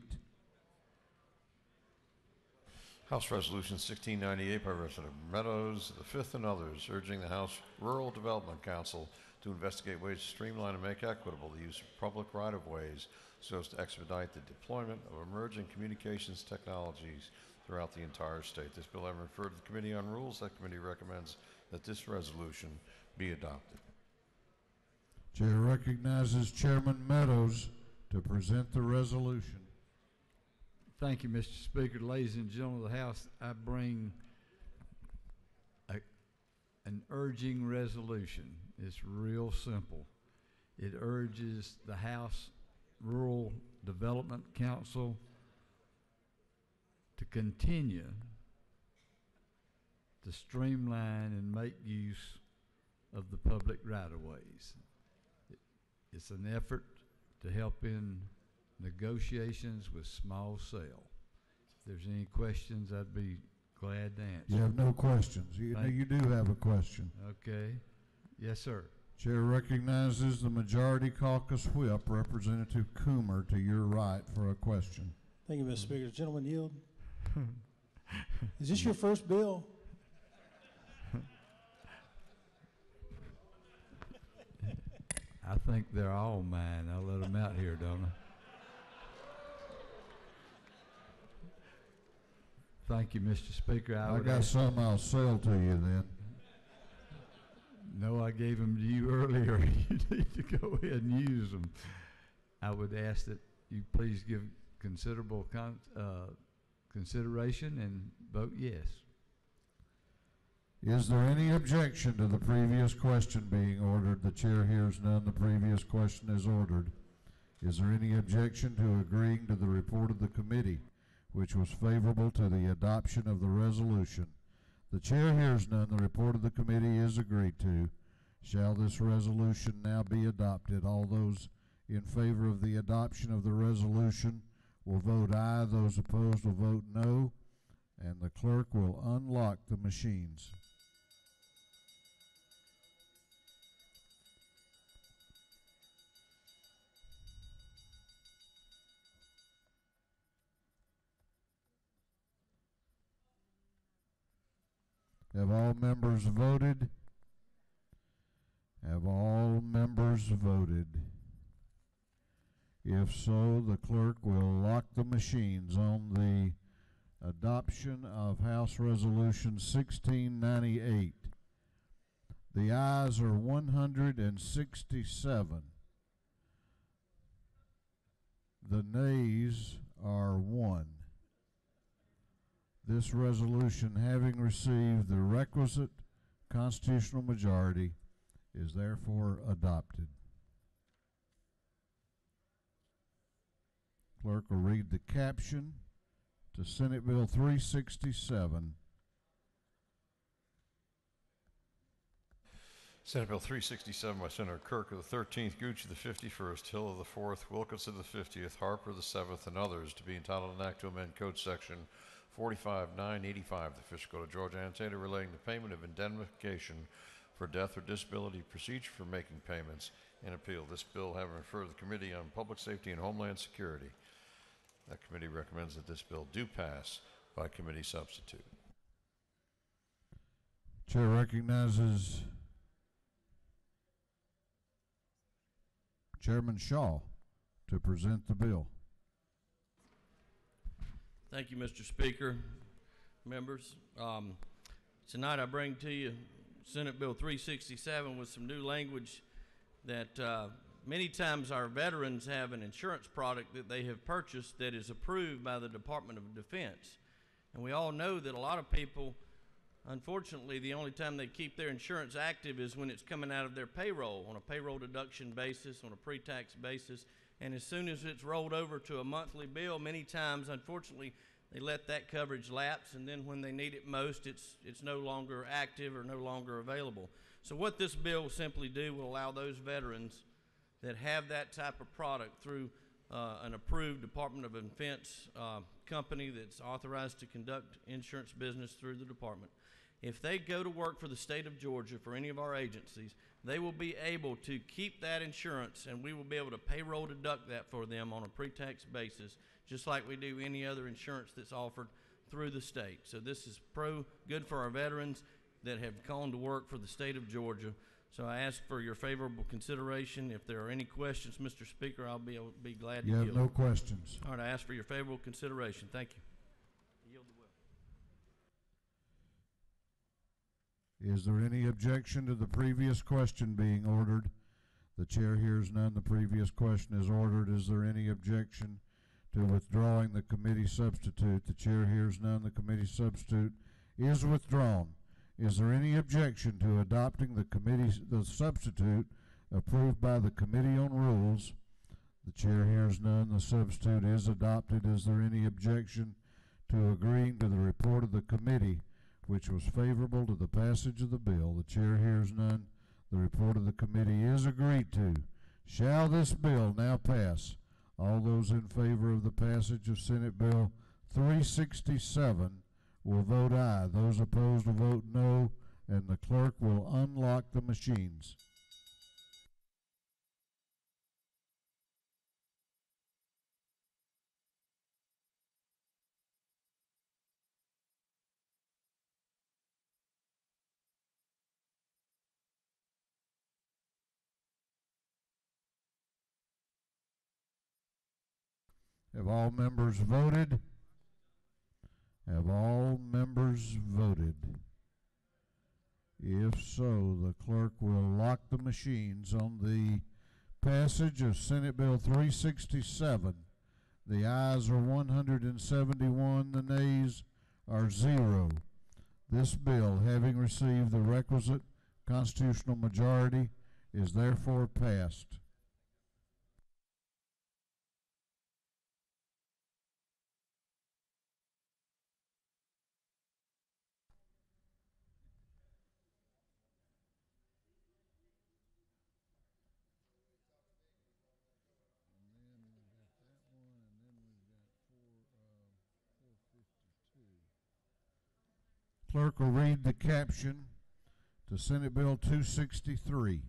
House Resolution 1698 by Representative Meadows, the fifth and others, urging the House Rural Development Council to investigate ways to streamline and make equitable the use of public right-of-ways so as to expedite the deployment of emerging communications technologies throughout the entire state. This bill having referred to the Committee on Rules, that committee recommends that this resolution be adopted. Chair recognizes Chairman Meadows to present the resolution. Thank you, Mr. Speaker. Ladies and gentlemen of the House, I bring an urging resolution. It's real simple. It urges the House Rural Development Council to continue to streamline and make use of the public right-of-ways. It's an effort to help in negotiations with small cell. If there's any questions, I'd be glad to answer. You have no questions. You do have a question. Okay. Yes, sir. Chair recognizes the Majority Caucus Whip, Representative Coomer, to your right for a question. Thank you, Mr. Speaker. Gentlemen, yield. Is this your first bill? I think they're all mine. I'll let them out here, don't I? Thank you, Mr. Speaker. I got some I'll sell to you then. No, I gave them to you earlier. You need to go ahead and use them. I would ask that you please give considerable consideration and vote yes. Is there any objection to the previous question being ordered? The chair hears none. The previous question is ordered. Is there any objection to agreeing to the report of the committee, which was favorable to the adoption of the resolution? The chair hears none. The report of the committee is agreed to. Shall this resolution now be adopted? All those in favor of the adoption of the resolution will vote aye. Those opposed will vote no. And the clerk will unlock the machines. Have all members voted? Have all members voted? If so, the clerk will lock the machines on the adoption of House Resolution 1698. The ayes are 167. The nays are 1. This resolution, having received the requisite constitutional majority, is therefore adopted. Clerk will read the caption to Senate Bill 367. Senate Bill 367 by Senator Kirk of the 13th, Gooch of the 51st, Hill of the 4th, Wilkins of the 50th, Harper of the 7th, and others, to be entitled an act to amend Code Section 45-985, the Fiscal Code of Georgia annotated relating to payment of indemnification for death or disability, procedure for making payments, and appeal. This bill having referred to the Committee on Public Safety and Homeland Security. That committee recommends that this bill do pass by committee substitute. Chair recognizes Chairman Shaw to present the bill. Thank you, Mr. Speaker. Members, tonight I bring to you Senate Bill 367 with some new language that many times our veterans have an insurance product that they have purchased that is approved by the Department of Defense. And we all know that a lot of people, unfortunately, the only time they keep their insurance active is when it's coming out of their payroll on a payroll deduction basis, on a pre-tax basis. And as soon as it's rolled over to a monthly bill, many times, unfortunately, they let that coverage lapse, and then when they need it most, it's no longer active or no longer available. So what this bill will simply do will allow those veterans that have that type of product through an approved Department of Defense company that's authorized to conduct insurance business through the department. If they go to work for the state of Georgia, for any of our agencies, they will be able to keep that insurance, and we will be able to payroll deduct that for them on a pre-tax basis, just like we do any other insurance that's offered through the state. So this is good for our veterans that have gone to work for the state of Georgia. So I ask for your favorable consideration. If there are any questions, Mr. Speaker, I'll be glad to yield. You have no questions. All right, I ask for your favorable consideration. Thank you. Is there any objection to the previous question being ordered? The chair hears none. The previous question is ordered. Is there any objection to withdrawing the committee substitute? The chair hears none. The committee substitute is withdrawn. Is there any objection to adopting the substitute approved by the Committee on Rules? The chair hears none. The substitute is adopted. Is there any objection to agreeing to the report of the committee, which was favorable to the passage of the bill? The chair hears none. The report of the committee is agreed to. Shall this bill now pass? All those in favor of the passage of Senate Bill 367 will vote aye. Those opposed will vote no, and the clerk will unlock the machines. Have all members voted? Have all members voted? If so, the clerk will lock the machines on the passage of Senate Bill 367. The ayes are 171, the nays are 0. This bill, having received the requisite constitutional majority, is therefore passed. Clerk will read the caption to Senate Bill 263.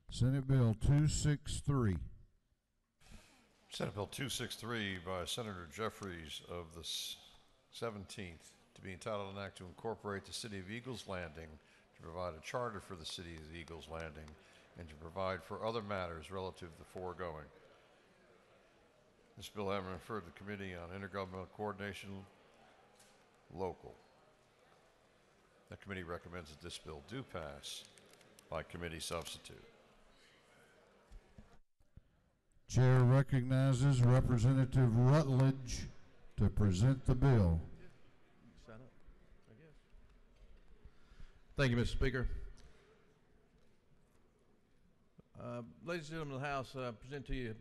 Senate Bill 263. Senate Bill 263 by Senator Jeffries of the 17th, to be entitled an act to incorporate the City of Eagles Landing, to provide a charter for the City of Eagles Landing, and to provide for other matters relative to the foregoing. This bill having referred to the Committee on Intergovernmental Coordination, Local. The committee recommends that this bill do pass by committee substitute. Chair recognizes Representative Rutledge to present the bill. Thank you, Mr. Speaker. Ladies and gentlemen of the House, I present to you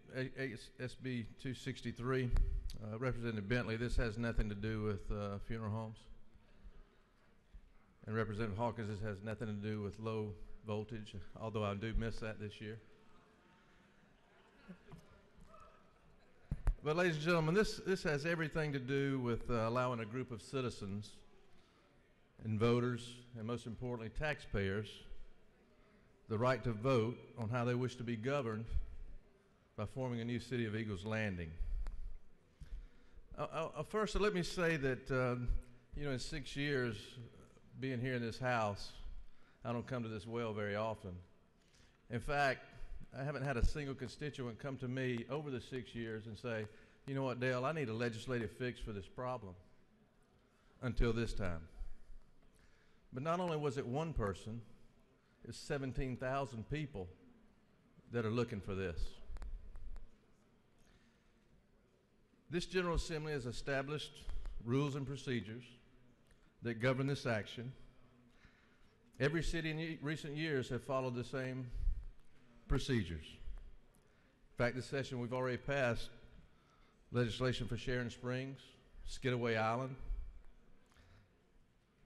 SB 263. Representative Bentley, this has nothing to do with funeral homes. And Representative Hawkins, this has nothing to do with low voltage, although I do miss that this year. But ladies and gentlemen, this has everything to do with allowing a group of citizens and voters, and most importantly taxpayers, the right to vote on how they wish to be governed by forming a new city of Eagles Landing. First, let me say that, in 6 years being here in this house, I don't come to this well very often. In fact, I haven't had a single constituent come to me over the 6 years and say, you know what, Dale, I need a legislative fix for this problem, until this time. But not only was it one person, it's 17,000 people that are looking for this. This General Assembly has established rules and procedures that govern this action. Every city in recent years have followed the same procedures. In fact, this session we've already passed legislation for Sharon Springs, Skidaway Island.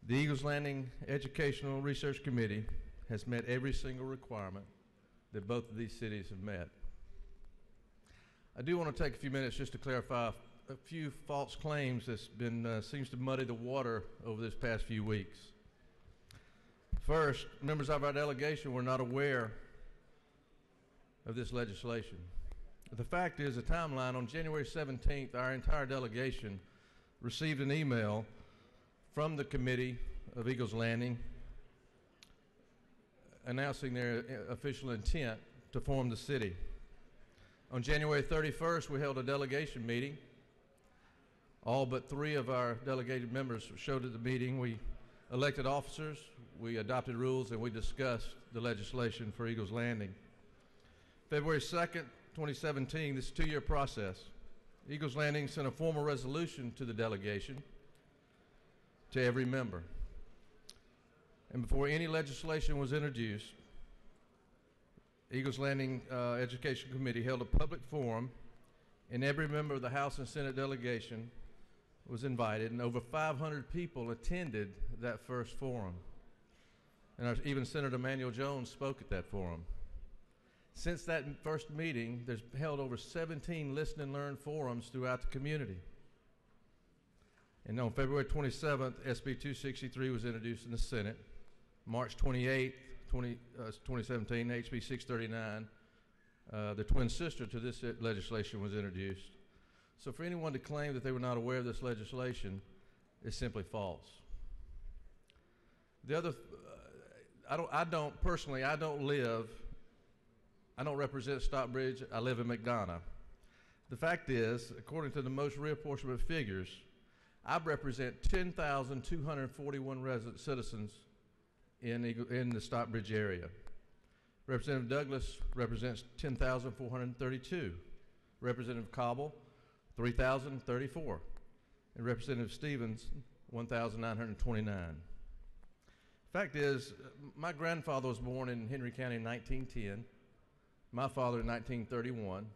The Eagles Landing Educational Research Committee has met every single requirement that both of these cities have met. I do want to take a few minutes just to clarify a few false claims that's been seems to muddy the water over this past few weeks. First, members of our delegation were not aware of this legislation. The fact is, the timeline on January 17th, our entire delegation received an email from the Committee of Eagles Landing announcing their official intent to form the city. On January 31st, we held a delegation meeting. All but 3 of our delegated members showed at the meeting. We elected officers, we adopted rules, and we discussed the legislation for Eagles Landing. February 2nd, 2017, this is a 2-year process. Eagles Landing sent a formal resolution to the delegation, to every member. And before any legislation was introduced, Eagles Landing Education Committee held a public forum, and every member of the House and Senate delegation was invited, and over 500 people attended that first forum. And even Senator Emanuel Jones spoke at that forum. Since that first meeting, there's held over 17 listen and learn forums throughout the community. And on February 27th, SB 263 was introduced in the Senate. March 28th, 2017, HB 639, the twin sister to this legislation, was introduced. So for anyone to claim that they were not aware of this legislation is simply false. The other, I don't represent Stockbridge, I live in McDonough. The fact is, according to the most reapportionment figures, I represent 10,241 citizens in the Stockbridge area. Representative Douglas represents 10,432. Representative Cobble, 3,034. And Representative Stevens, 1,929. Fact is, my grandfather was born in Henry County in 1910. My father in 1931.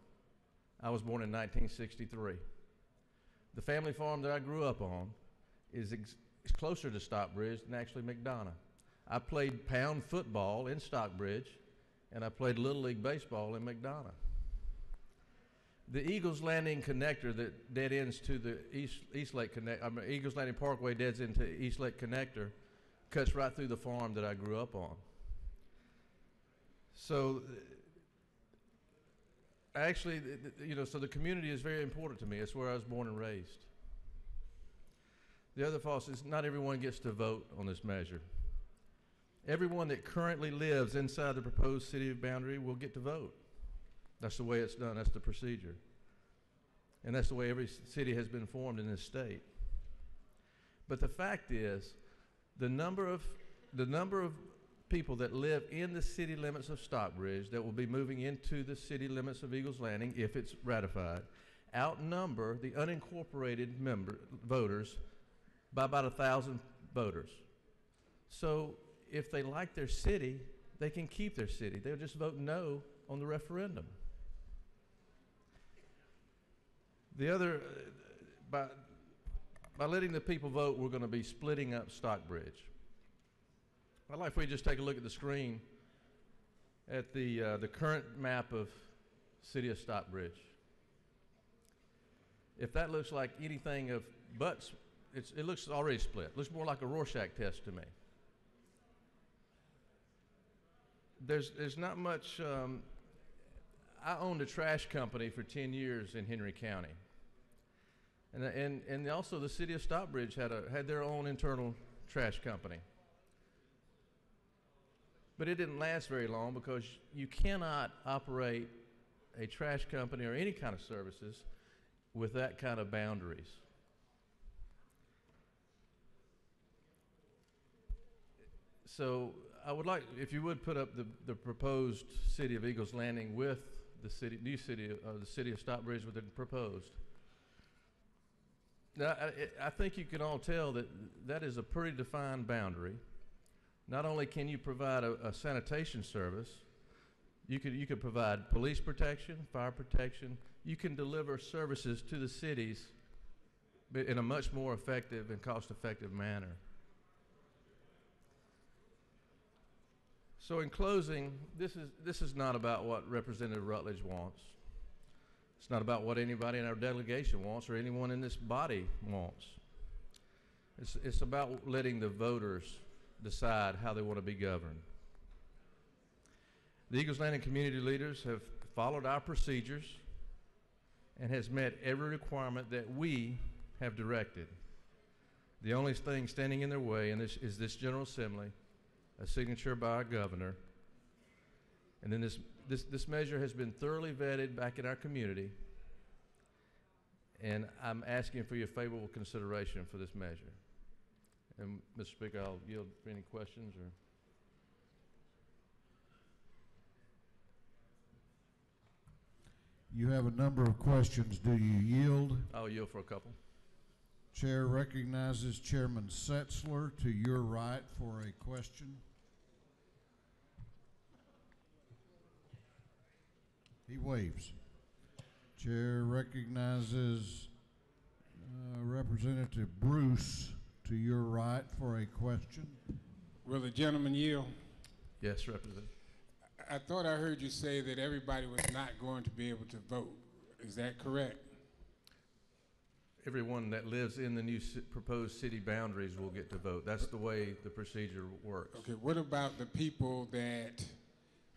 I was born in 1963. The family farm that I grew up on is closer to Stockbridge than actually McDonough. I played pound football in Stockbridge, and I played Little League Baseball in McDonough. The Eagles Landing connector that dead ends to the East Lake Eagles Landing Parkway deads into East Lake Connector cuts right through the farm that I grew up on. So actually, so the community is very important to me. It's where I was born and raised. The other false is not everyone gets to vote on this measure. Everyone that currently lives inside the proposed city boundary will get to vote. That's the way it's done. That's the procedure. And that's the way every city has been formed in this state. But the fact is, the number of people that live in the city limits of Stockbridge that will be moving into the city limits of Eagles Landing, if it's ratified, outnumber the unincorporated voters by about 1,000 voters. So if they like their city, they can keep their city. They'll just vote no on the referendum. The other, by letting the people vote, we're going to be splitting up Stockbridge. I'd like for you to just take a look at the screen at the current map of City of Stockbridge. if that looks like anything of butts, it looks already split. It looks more like a Rorschach test to me. There's not much. I owned a trash company for 10 years in Henry County, and also the city of Stockbridge had their own internal trash company. But it didn't last very long because you cannot operate a trash company or any kind of services with that kind of boundaries. So I would like, if you would put up the proposed city of Eagles Landing with the new city, the city of Stockbridge with it proposed. Now, I think you can all tell that that is a pretty defined boundary. Not only can you provide a sanitation service, you could provide police protection, fire protection. You can deliver services to the cities in a much more effective and cost-effective manner. So in closing, this is not about what Representative Rutledge wants. It's not about what anybody in our delegation wants or anyone in this body wants. It's about letting the voters decide how they want to be governed. The Eagles Landing community leaders have followed our procedures and has met every requirement that we have directed. The only thing standing in their way is this General Assembly, a signature by our governor, and then this measure has been thoroughly vetted back in our community, and I'm asking for your favorable consideration for this measure. And Mr. Speaker, I'll yield for any questions or. You have a number of questions. Do you yield? I'll yield for a couple. Chair recognizes Chairman Setzler to your right for a question. He waves. Chair recognizes Representative Bruce to your right for a question. Will the gentleman yield? Yes, Representative. I thought I heard you say that everybody was not going to be able to vote. Is that correct? Everyone that lives in the new proposed city boundaries will get to vote. That's the way the procedure works. Okay, what about the people that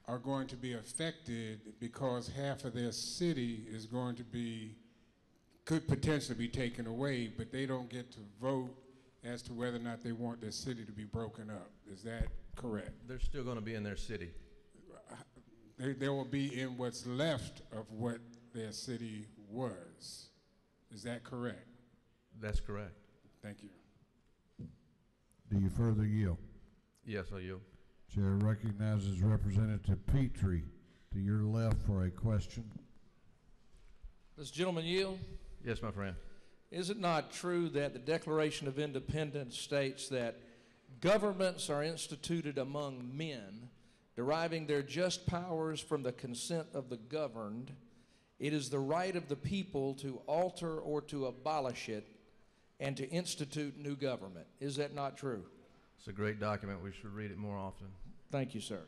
are going to be affected because half of their city is going to could potentially be taken away, but they don't get to vote as to whether or not they want their city to be broken up? Is that correct? They're still going to be in their city. They will be in what's left of what their city was. Is that correct? That's correct. Thank you. Do you further yield? Yes, I yield. Chair recognizes Representative Petrie to your left for a question. Does the gentleman yield? Yes, my friend. Is it not true that the Declaration of Independence states that governments are instituted among men, deriving their just powers from the consent of the governed? It is the right of the people to alter or to abolish it and to institute new government. Is that not true? It's a great document. We should read it more often. Thank you, sir.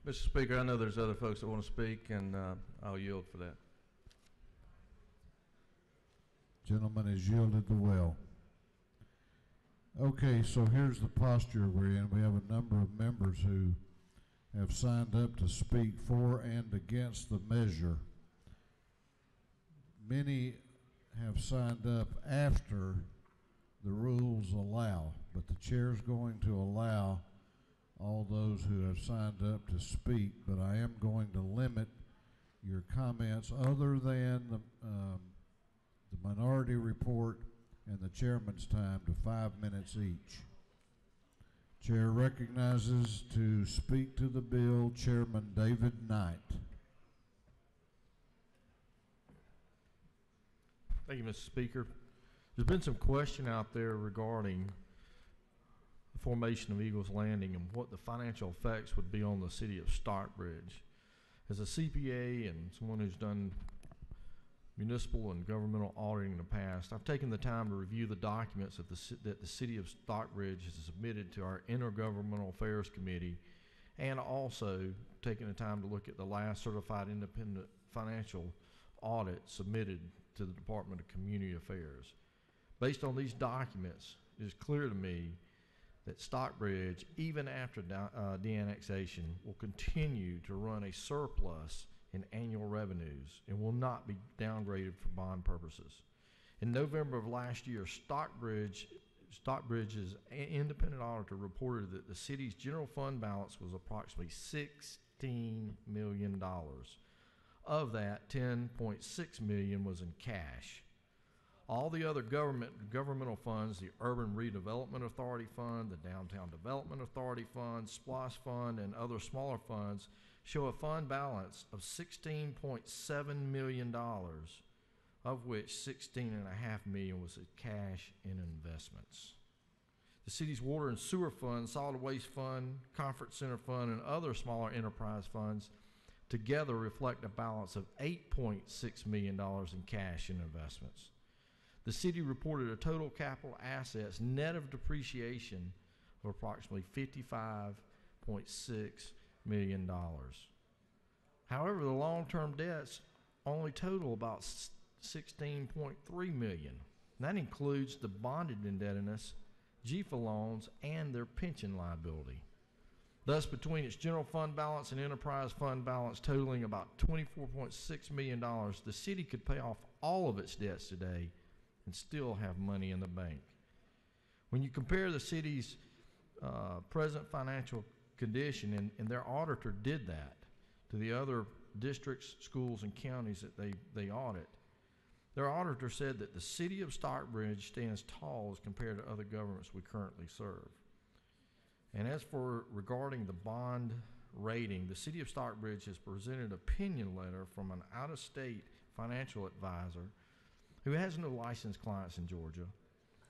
Mr. Speaker, I know there's other folks that want to speak, and I'll yield for that. Gentleman has yielded the well. Okay, so here's the posture we're in. We have a number of members who have signed up to speak for and against the measure. Many have signed up after the rules allow, but the chair's going to allow all those who have signed up to speak, but I am going to limit your comments other than the minority report and the chairman's time to 5 minutes each. Chair recognizes to speak to the bill Chairman David Knight. Thank you, Mr. Speaker. There's been some question out there regarding the formation of Eagles Landing and what the financial effects would be on the city of Stockbridge. As a CPA and someone who's done municipal and governmental auditing in the past, I've taken the time to review the documents that the city of Stockbridge has submitted to our Intergovernmental Affairs Committee, and also taking the time to look at the last certified independent financial audit submitted to the Department of Community Affairs. Based on these documents, it is clear to me that Stockbridge, even after de-annexation, will continue to run a surplus in annual revenues and will not be downgraded for bond purposes. In November of last year, Stockbridge's independent auditor reported that the city's general fund balance was approximately $16 million. Of that, $10.6 million was in cash. All the other governmental funds, the Urban Redevelopment Authority Fund, the Downtown Development Authority Fund, SPLOST Fund, and other smaller funds, show a fund balance of $16.7 million, of which $16.5 million was in cash and investments. The city's water and sewer fund, solid waste fund, conference center fund, and other smaller enterprise funds together reflect a balance of $8.6 million in cash and investments. The city reported a total capital assets net of depreciation of approximately $55.6 million. However, the long-term debts only total about $16.3 million. And that includes the bonded indebtedness, GFA loans, and their pension liability. Thus, between its general fund balance and enterprise fund balance totaling about $24.6 million, the city could pay off all of its debts today and still have money in the bank. When you compare the city's present financial condition, and their auditor did that, to the other districts, schools, and counties that they audit, their auditor said that the city of Stockbridge stands tall as compared to other governments we currently serve. And as for regarding the bond rating, the city of Stockbridge has presented an opinion letter from an out-of-state financial advisor who has no licensed clients in Georgia.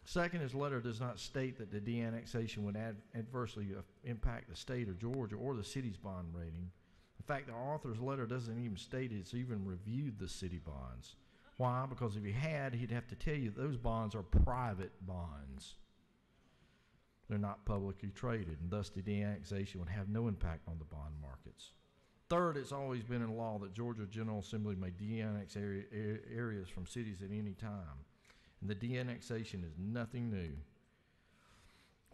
Second, his letter does not state that the de-annexation would adversely impact the state of Georgia or the city's bond rating. In fact, the author's letter doesn't even state it's even reviewed the city bonds. Why? Because if he had, he'd have to tell you those bonds are private bonds. They're not publicly traded, and thus the de-annexation would have no impact on the bond markets. Third, it's always been in law that Georgia General Assembly may de-annex areas from cities at any time, and the de-annexation is nothing new.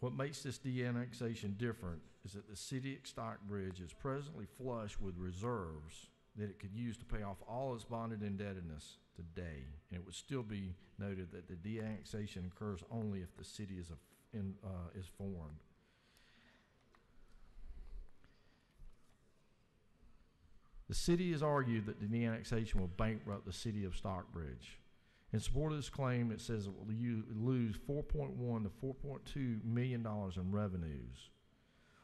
What makes this de-annexation different is that the city of Stockbridge is presently flush with reserves that it could use to pay off all its bonded indebtedness today, and it would still be noted that the de-annexation occurs only if the city is formed. The city has argued that the de-annexation will bankrupt the city of Stockbridge. In support of this claim, it says it will lose $4.1 to $4.2 million in revenues.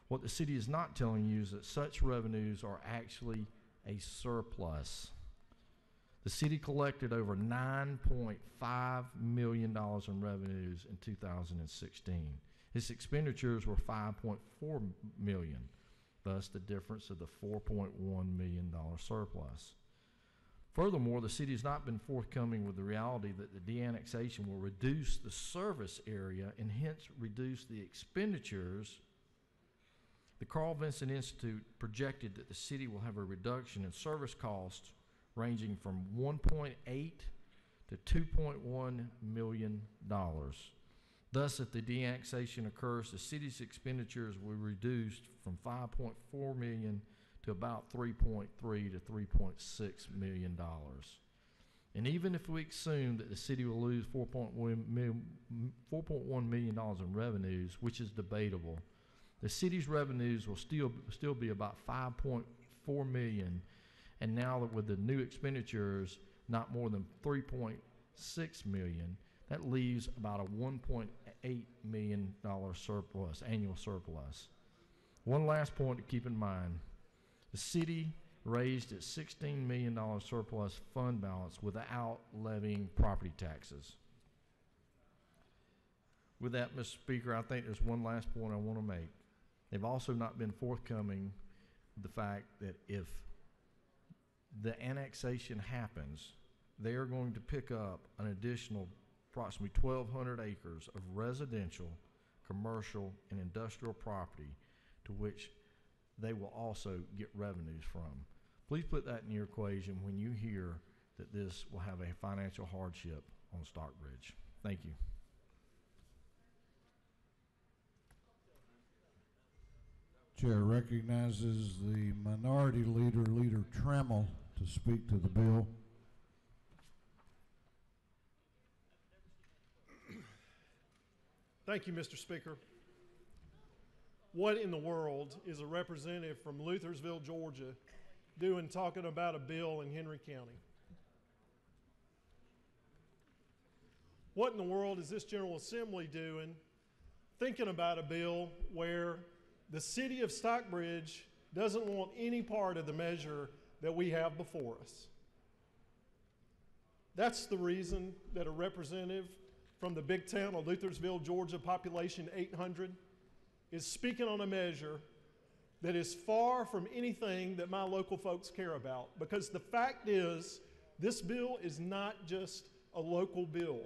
What the city is not telling you is that such revenues are actually a surplus. The city collected over $9.5 million in revenues in 2016. Its expenditures were $5.4 million, thus the difference of the $4.1 million surplus. Furthermore, the city has not been forthcoming with the reality that the de-annexation will reduce the service area and hence reduce the expenditures. The Carl Vinson Institute projected that the city will have a reduction in service costs ranging from $1.8 to $2.1 million. Thus, if the de-annexation occurs, the city's expenditures will be reduced from $5.4 million to about $3.3 to $3.6 million. And even if we assume that the city will lose $4.1 million in revenues, which is debatable, the city's revenues will still be about $5.4 million, and now that with the new expenditures, not more than $3.6 million, that leaves about a $1.8 million surplus, annual surplus. One last point to keep in mind. The city raised its $16 million surplus fund balance without levying property taxes. With that, Mr. Speaker, I think there's one last point I want to make. They've also not been forthcoming with the fact that if the annexation happens, they are going to pick up an additional approximately 1,200 acres of residential, commercial, and industrial property to which they will also get revenues from. Please put that in your equation when you hear that this will have a financial hardship on Stockbridge. Thank you. Chair recognizes the minority leader, Leader Trammell, to speak to the bill. Thank you, Mr. Speaker. What in the world is a representative from Luthersville, Georgia, doing talking about a bill in Henry County? What in the world is this General Assembly doing thinking about a bill where the city of Stockbridge doesn't want any part of the measure that we have before us? That's the reason that a representative from the big town of Luthersville, Georgia, population 800, is speaking on a measure that is far from anything that my local folks care about. Because the fact is, this bill is not just a local bill.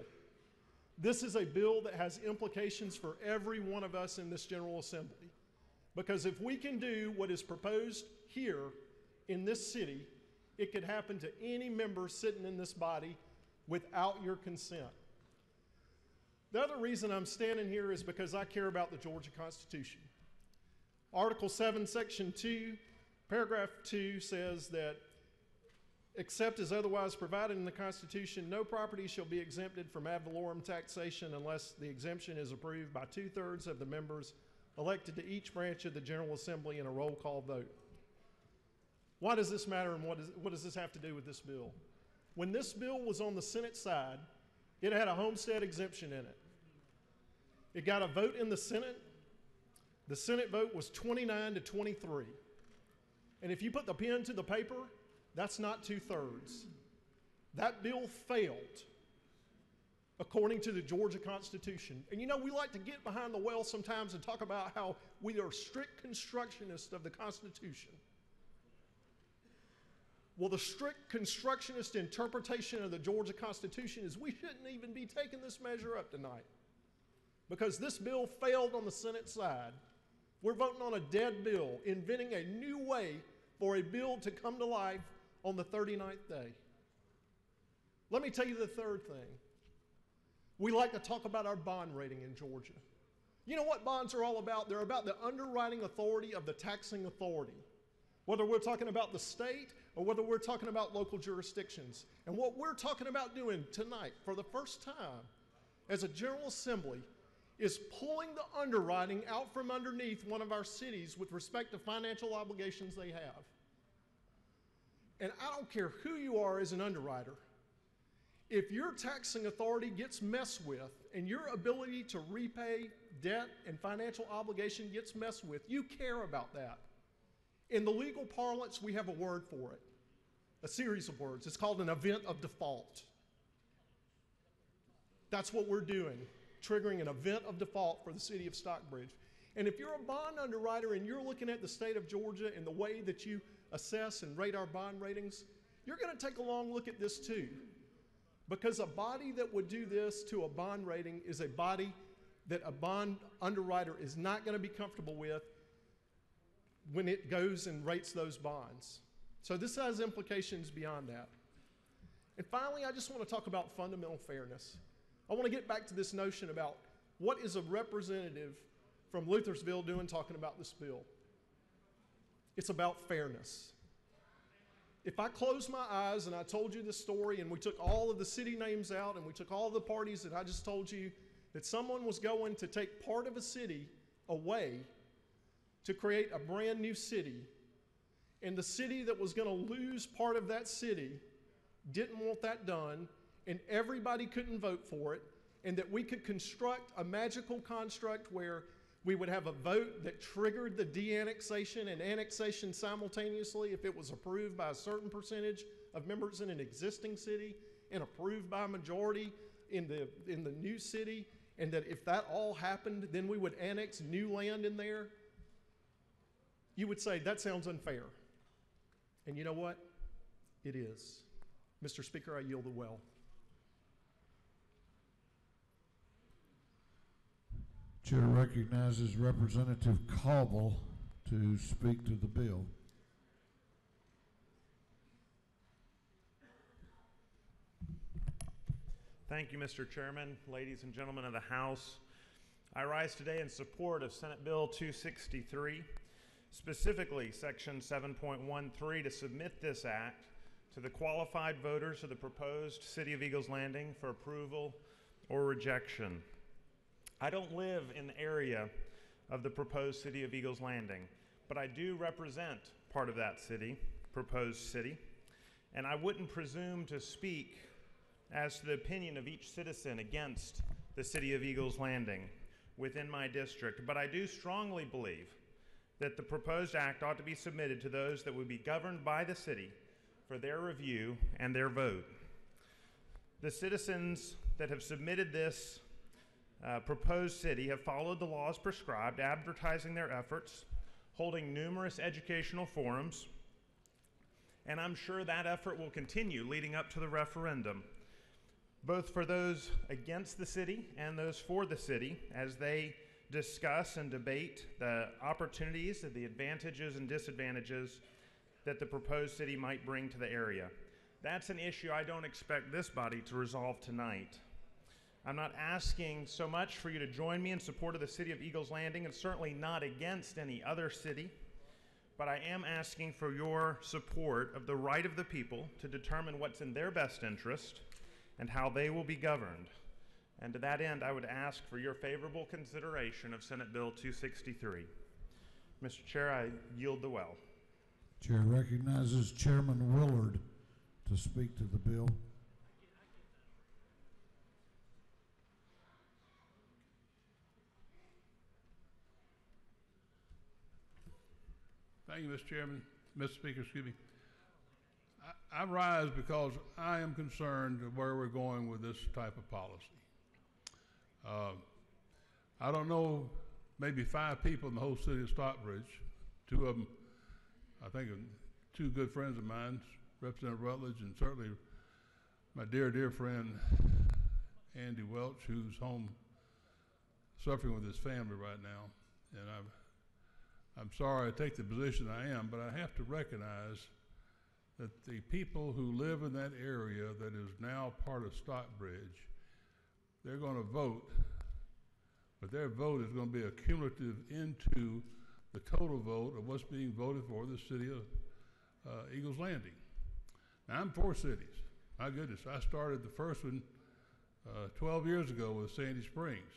This is a bill that has implications for every one of us in this General Assembly. Because if we can do what is proposed here in this city, it could happen to any member sitting in this body without your consent. The other reason I'm standing here is because I care about the Georgia Constitution. Article 7, Section 2, Paragraph 2 says that, except as otherwise provided in the Constitution, no property shall be exempted from ad valorem taxation unless the exemption is approved by 2/3 of the members elected to each branch of the General Assembly in a roll call vote. Why does this matter, and what does this have to do with this bill? When this bill was on the Senate side, it had a homestead exemption in it. It got a vote in the Senate. The Senate vote was 29 to 23. And if you put the pen to the paper, that's not 2/3. That bill failed according to the Georgia Constitution. And you know, we like to get behind the well sometimes and talk about how we are strict constructionists of the Constitution. Well, the strict constructionist interpretation of the Georgia Constitution is we shouldn't even be taking this measure up tonight. Because this bill failed on the Senate side. We're voting on a dead bill, inventing a new way for a bill to come to life on the 39th day. Let me tell you the third thing. We like to talk about our bond rating in Georgia. You know what bonds are all about? They're about the underwriting authority of the taxing authority. Whether we're talking about the state or whether we're talking about local jurisdictions. And what we're talking about doing tonight for the first time as a General Assembly is pulling the underwriting out from underneath one of our cities with respect to financial obligations they have. And I don't care who you are as an underwriter. If your taxing authority gets messed with and your ability to repay debt and financial obligation gets messed with, you care about that. In the legal parlance, we have a word for it, a series of words. It's called an event of default. That's what we're doing, triggering an event of default for the city of Stockbridge. And if you're a bond underwriter and you're looking at the state of Georgia and the way that you assess and rate our bond ratings, you're going to take a long look at this too. Because a body that would do this to a bond rating is a body that a bond underwriter is not going to be comfortable with when it goes and rates those bonds. So this has implications beyond that. And finally, I just want to talk about fundamental fairness. I want to get back to this notion about what is a representative from Luthersville doing talking about this bill. It's about fairness. If I closed my eyes and I told you this story and we took all of the city names out and we took all the parties that I just told you, that someone was going to take part of a city away to create a brand new city, and the city that was going to lose part of that city didn't want that done, and everybody couldn't vote for it, and that we could construct a magical construct where we would have a vote that triggered the de-annexation and annexation simultaneously if it was approved by a certain percentage of members in an existing city and approved by a majority in the new city, and that if that all happened, then we would annex new land in there. You would say, that sounds unfair. And you know what? It is. Mr. Speaker, I yield the well. Chair recognizes Representative Cauble to speak to the bill. Thank you, Mr. Chairman, ladies and gentlemen of the House. I rise today in support of Senate Bill 263, specifically Section 7.13, to submit this act to the qualified voters of the proposed City of Eagles Landing for approval or rejection. I don't live in the area of the proposed City of Eagles Landing, but I do represent part of that city, proposed city, and I wouldn't presume to speak as to the opinion of each citizen against the City of Eagles Landing within my district, but I do strongly believe that the proposed act ought to be submitted to those that would be governed by the city for their review and their vote. The citizens that have submitted this proposed city have followed the laws prescribed, advertising their efforts, holding numerous educational forums, and I'm sure that effort will continue leading up to the referendum, both for those against the city and those for the city, as they discuss and debate the opportunities and the advantages and disadvantages that the proposed city might bring to the area. That's an issue I don't expect this body to resolve tonight. I'm not asking so much for you to join me in support of the City of Eagles Landing, and certainly not against any other city, but I am asking for your support of the right of the people to determine what's in their best interest and how they will be governed. And to that end, I would ask for your favorable consideration of Senate Bill 263. Mr. Chair, I yield the well. Chair recognizes Chairman Willard to speak to the bill. Thank you, Mr. Chairman, Mr. Speaker, excuse me. I rise because I am concerned of where we're going with this type of policy. I don't know, maybe 5 people in the whole city of Stockbridge. 2 of them, I think, are 2 good friends of mine, Representative Rutledge, and certainly my dear, dear friend, Andy Welch, who's home suffering with his family right now. And I'm sorry I take the position I am, but I have to recognize that the people who live in that area that is now part of Stockbridge, they're going to vote, but their vote is going to be a cumulative into the total vote of what's being voted for the city of Eagles Landing. Now, I'm for cities. My goodness, I started the first one 12 years ago with Sandy Springs,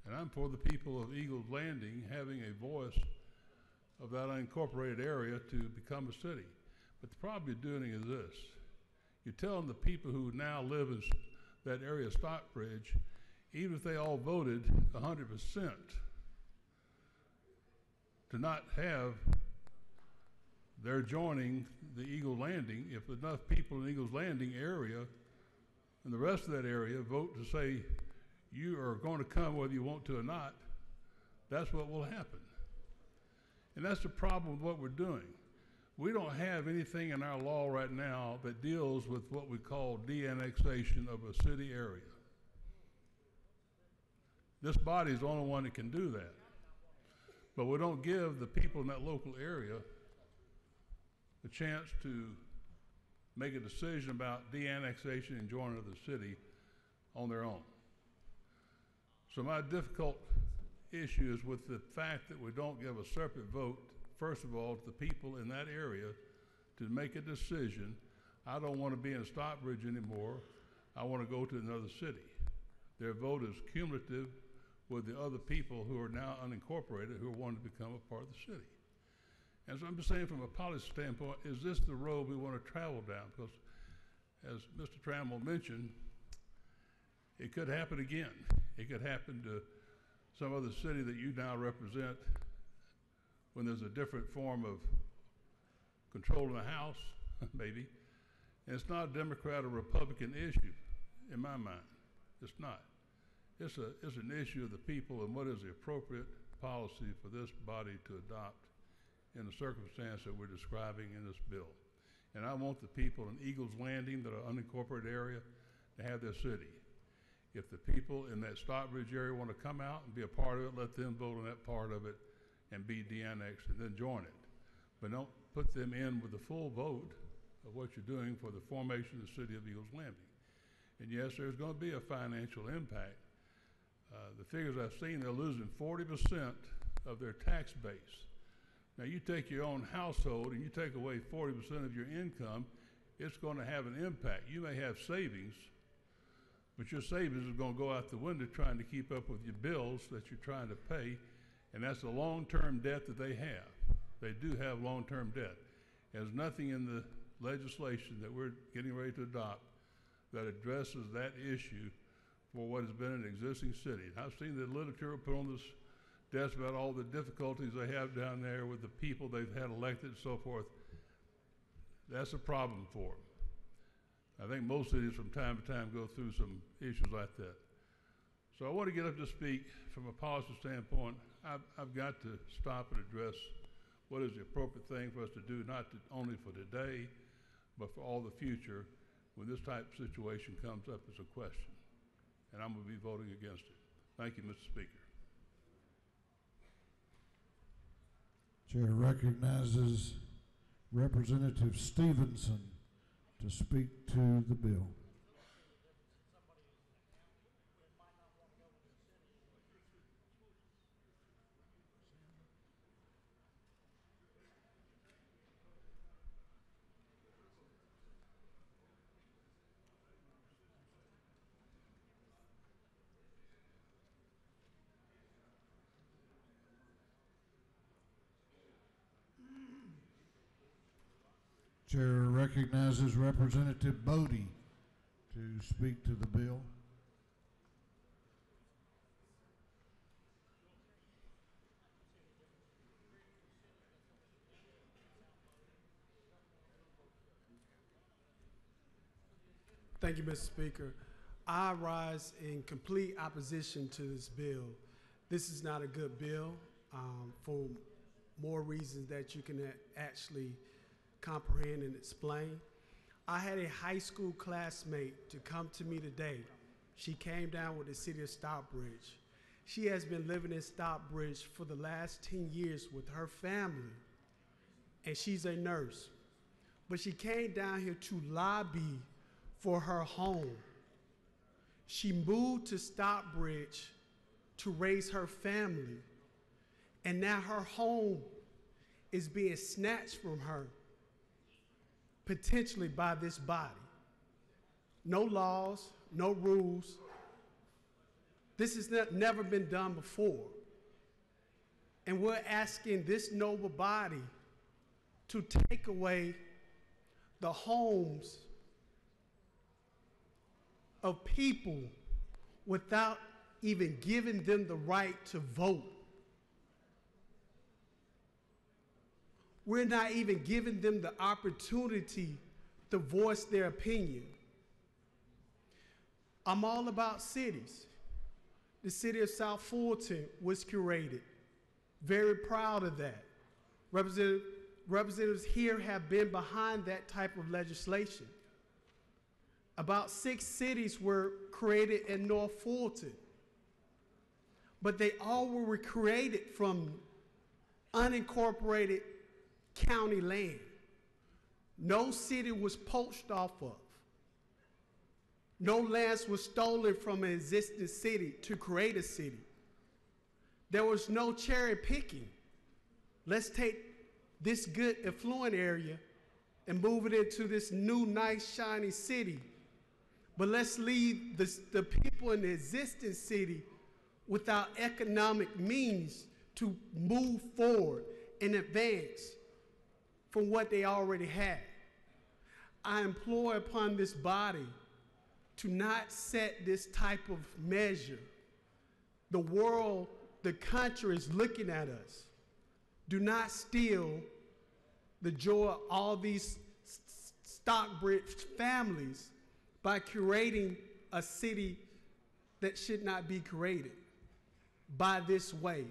and I'm for the people of Eagles Landing having a voice of that unincorporated area to become a city. But the problem you're doing is this. You're telling the people who now live in that area of Stockbridge, even if they all voted 100%, to not have their joining the Eagle Landing, if enough people in the Eagles Landing area and the rest of that area vote to say you are going to come whether you want to or not, that's what will happen. And that's the problem with what we're doing. We don't have anything in our law right now that deals with what we call de-annexation of a city area. This body is the only one that can do that. But we don't give the people in that local area the chance to make a decision about de-annexation and joining of the city on their own. So my difficult issue is with the fact that we don't give a separate vote, first of all, to the people in that area to make a decision. I don't want to be in Stockbridge anymore. I want to go to another city. Their vote is cumulative with the other people who are now unincorporated who want to become a part of the city. And so I'm just saying from a policy standpoint, is this the road we want to travel down? Because as Mr. Trammell mentioned, it could happen again. It could happen to some other city that you now represent when there's a different form of control in the House, maybe. And it's not a Democrat or Republican issue, in my mind. It's not. It's an issue of the people and what is the appropriate policy for this body to adopt in the circumstance that we're describing in this bill. And I want the people in Eagles Landing, that are unincorporated area, to have their city. If the people in that Stockbridge area want to come out and be a part of it, let them vote on that part of it and be de-annexed and then join it. But don't put them in with the full vote of what you're doing for the formation of the city of Eagles Landing. And yes, there's going to be a financial impact. The figures I've seen, they're losing 40% of their tax base. Now, you take your own household and you take away 40% of your income, it's going to have an impact. You may have savings, but your savings is going to go out the window trying to keep up with your bills that you're trying to pay, and that's a long-term debt that they have. They do have long-term debt. There's nothing in the legislation that we're getting ready to adopt that addresses that issue for what has been an existing city. And I've seen the literature put on this desk about all the difficulties they have down there with the people they've had elected and so forth. That's a problem for them. I think most cities from time to time go through some issues like that. So I want to get up to speak from a policy standpoint. I've got to stop and address what is the appropriate thing for us to do, not only for today, but for all the future when this type of situation comes up as a question. And I'm going to be voting against it. Thank you, Mr. Speaker. Chair recognizes Representative Stevenson to speak to the bill. Chair recognizes Representative Bodie to speak to the bill. Thank you, Mr. Speaker. I rise in complete opposition to this bill. This is not a good bill for more reasons that you can actually comprehend and explain. I had a high school classmate to come to me today. She came down with the city of Stockbridge. She has been living in Stockbridge for the last 10 years with her family, and she's a nurse. But she came down here to lobby for her home. She moved to Stockbridge to raise her family, and now her home is being snatched from her, potentially by this body. No laws, no rules. This has never been done before. And we're asking this noble body to take away the homes of people without even giving them the right to vote. We're not even giving them the opportunity to voice their opinion. I'm all about cities. The city of South Fulton was curated. Very proud of that. Representatives here have been behind that type of legislation. About 6 cities were created in North Fulton, but they all were created from unincorporated county land. No city was poached off of. No lands were stolen from an existing city to create a city. There was no cherry picking. Let's take this good affluent area and move it into this new, nice, shiny city. But let's leave the people in the existing city without economic means to move forward and advance from what they already had. I implore upon this body to not set this type of measure. The world, the country is looking at us. Do not steal the joy of all these Stockbridge families by curating a city that should not be created by this way.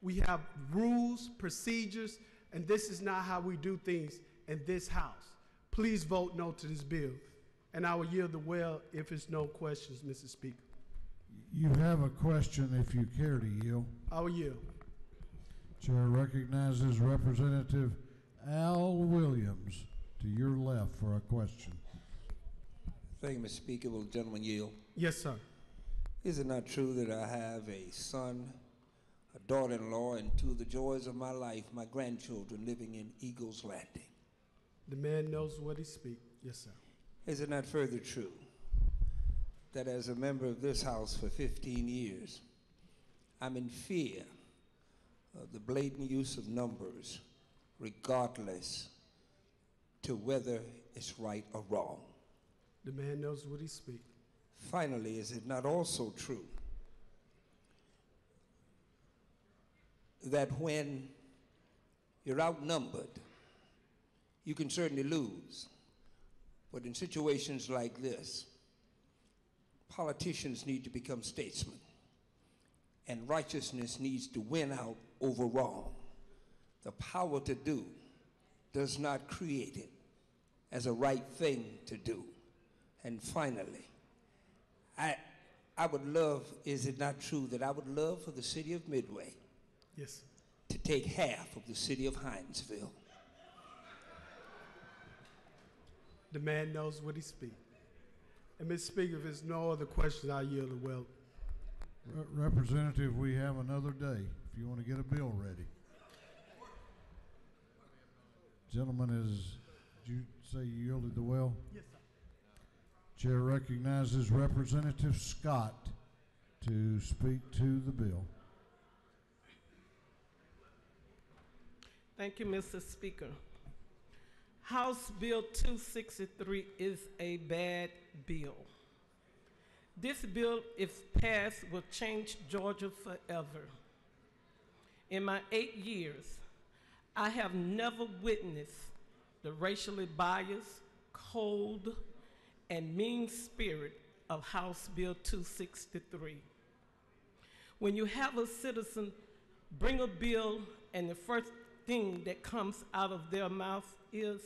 We have rules, procedures, and this is not how we do things in this house. Please vote no to this bill. And I will yield the well if there's no questions, Mr. Speaker. You have a question if you care to yield. I will yield. Chair recognizes Representative Al Williams to your left for a question. Thank you, Mr. Speaker. Will the gentleman yield? Yes, sir. Is it not true that I have a son, a daughter-in-law, and two of the joys of my life, my grandchildren, living in Eagles Landing? The man knows what he speaks. Yes, sir. Is it not further true that as a member of this House for 15 years, I'm in fear of the blatant use of numbers, regardless to whether it's right or wrong? The man knows what he speaks. Finally, is it not also true that when you're outnumbered, you can certainly lose, but in situations like this, politicians need to become statesmen, and righteousness needs to win out over wrong. The power to do does not create it as a right thing to do. And finally, I would love, is it not true that I would love for the city of Midway Yes. to take half of the city of Hinesville? The man knows what he speaks. And Mr. Speaker, if there's no other questions, I yield the well. Representative, we have another day if you want to get a bill ready. Gentleman, did you say you yielded the well? Yes, sir. Chair recognizes Representative Scott to speak to the bill. Thank you, Mr. Speaker. House Bill 263 is a bad bill. This bill, if passed, will change Georgia forever. In my 8 years, I have never witnessed the racially biased, cold, and mean spirit of House Bill 263. When you have a citizen bring a bill and the first thing that comes out of their mouth is,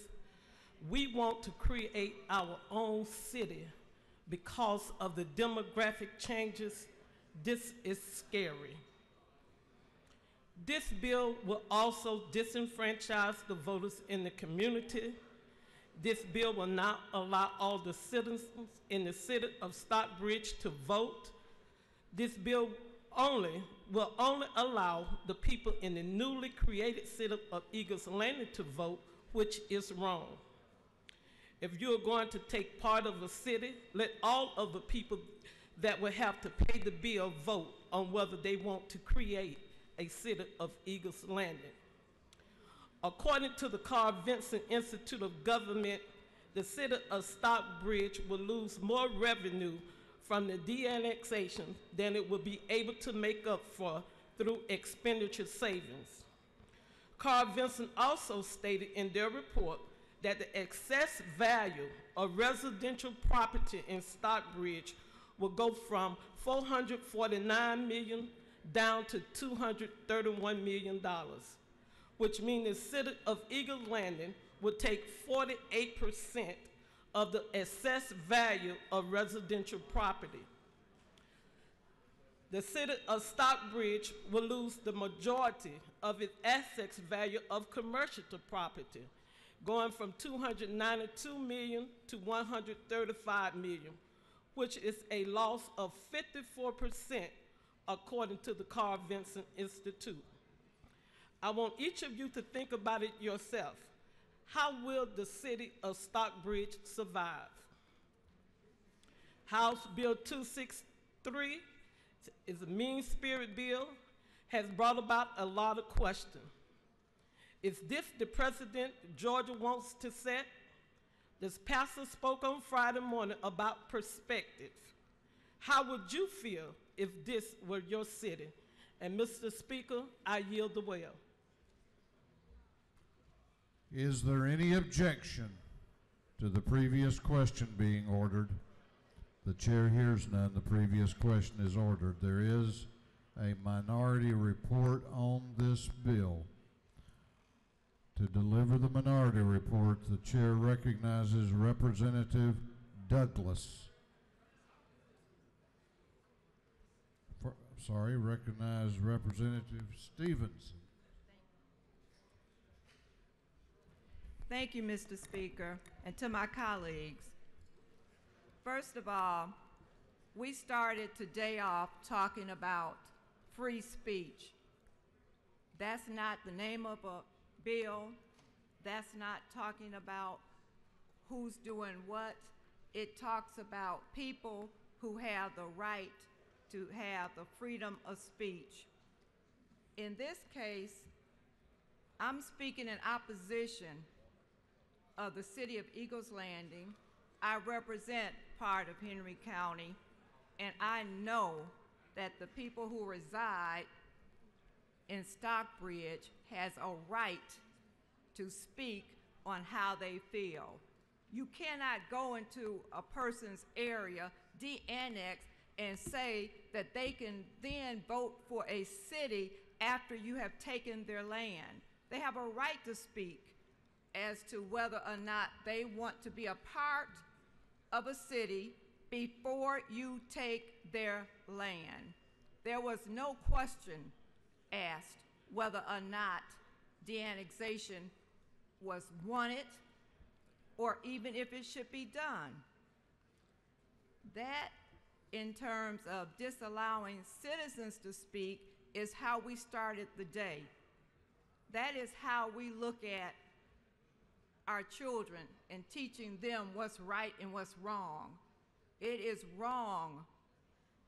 we want to create our own city because of the demographic changes, this is scary. This bill will also disenfranchise the voters in the community. This bill will not allow all the citizens in the city of Stockbridge to vote. This bill will only allow the people in the newly created city of Eagles Landing to vote, which is wrong. If you are going to take part of a city, let all of the people that will have to pay the bill vote on whether they want to create a city of Eagles Landing. According to the Carl Vinson Institute of Government, the city of Stockbridge will lose more revenue from the de-annexation than it will be able to make up for through expenditure savings. Carl Vinson also stated in their report that the excess value of residential property in Stockbridge will go from $449 million down to $231 million, which means the city of Eagle Landing would take 48% of the excess value of residential property. The city of Stockbridge will lose the majority of its assets value of commercial property, going from $292 million to $135 million, which is a loss of 54% according to the Carl Vinson Institute. I want each of you to think about it yourself. How will the city of Stockbridge survive? House Bill 263 is a mean-spirit bill, has brought about a lot of questions. Is this the precedent Georgia wants to set? This pastor spoke on Friday morning about perspective. How would you feel if this were your city? And Mr. Speaker, I yield the well. Is there any objection to the previous question being ordered? The chair hears none. The previous question is ordered. There is a minority report on this bill. To deliver the minority report, the chair recognizes Representative Douglas. Recognize Representative Stevenson. Thank you, Mr. Speaker. And to my colleagues, First of all, we started today off talking about free speech. That's not the name of a bill. That's not talking about who's doing what. It talks about people who have the right to have the freedom of speech. In this case, I'm speaking in opposition of the city of Eagles Landing. I represent part of Henry County, and I know that the people who reside in Stockbridge has a right to speak on how they feel. You cannot go into a person's area, de-annex, and say that they can then vote for a city after you have taken their land. They have a right to speak as to whether or not they want to be a part of a city before you take their land. There was no question asked whether or not de-annexation was wanted or even if it should be done. That, in terms of disallowing citizens to speak, is how we started the day. That is how we look at our children and teaching them what's right and what's wrong. It is wrong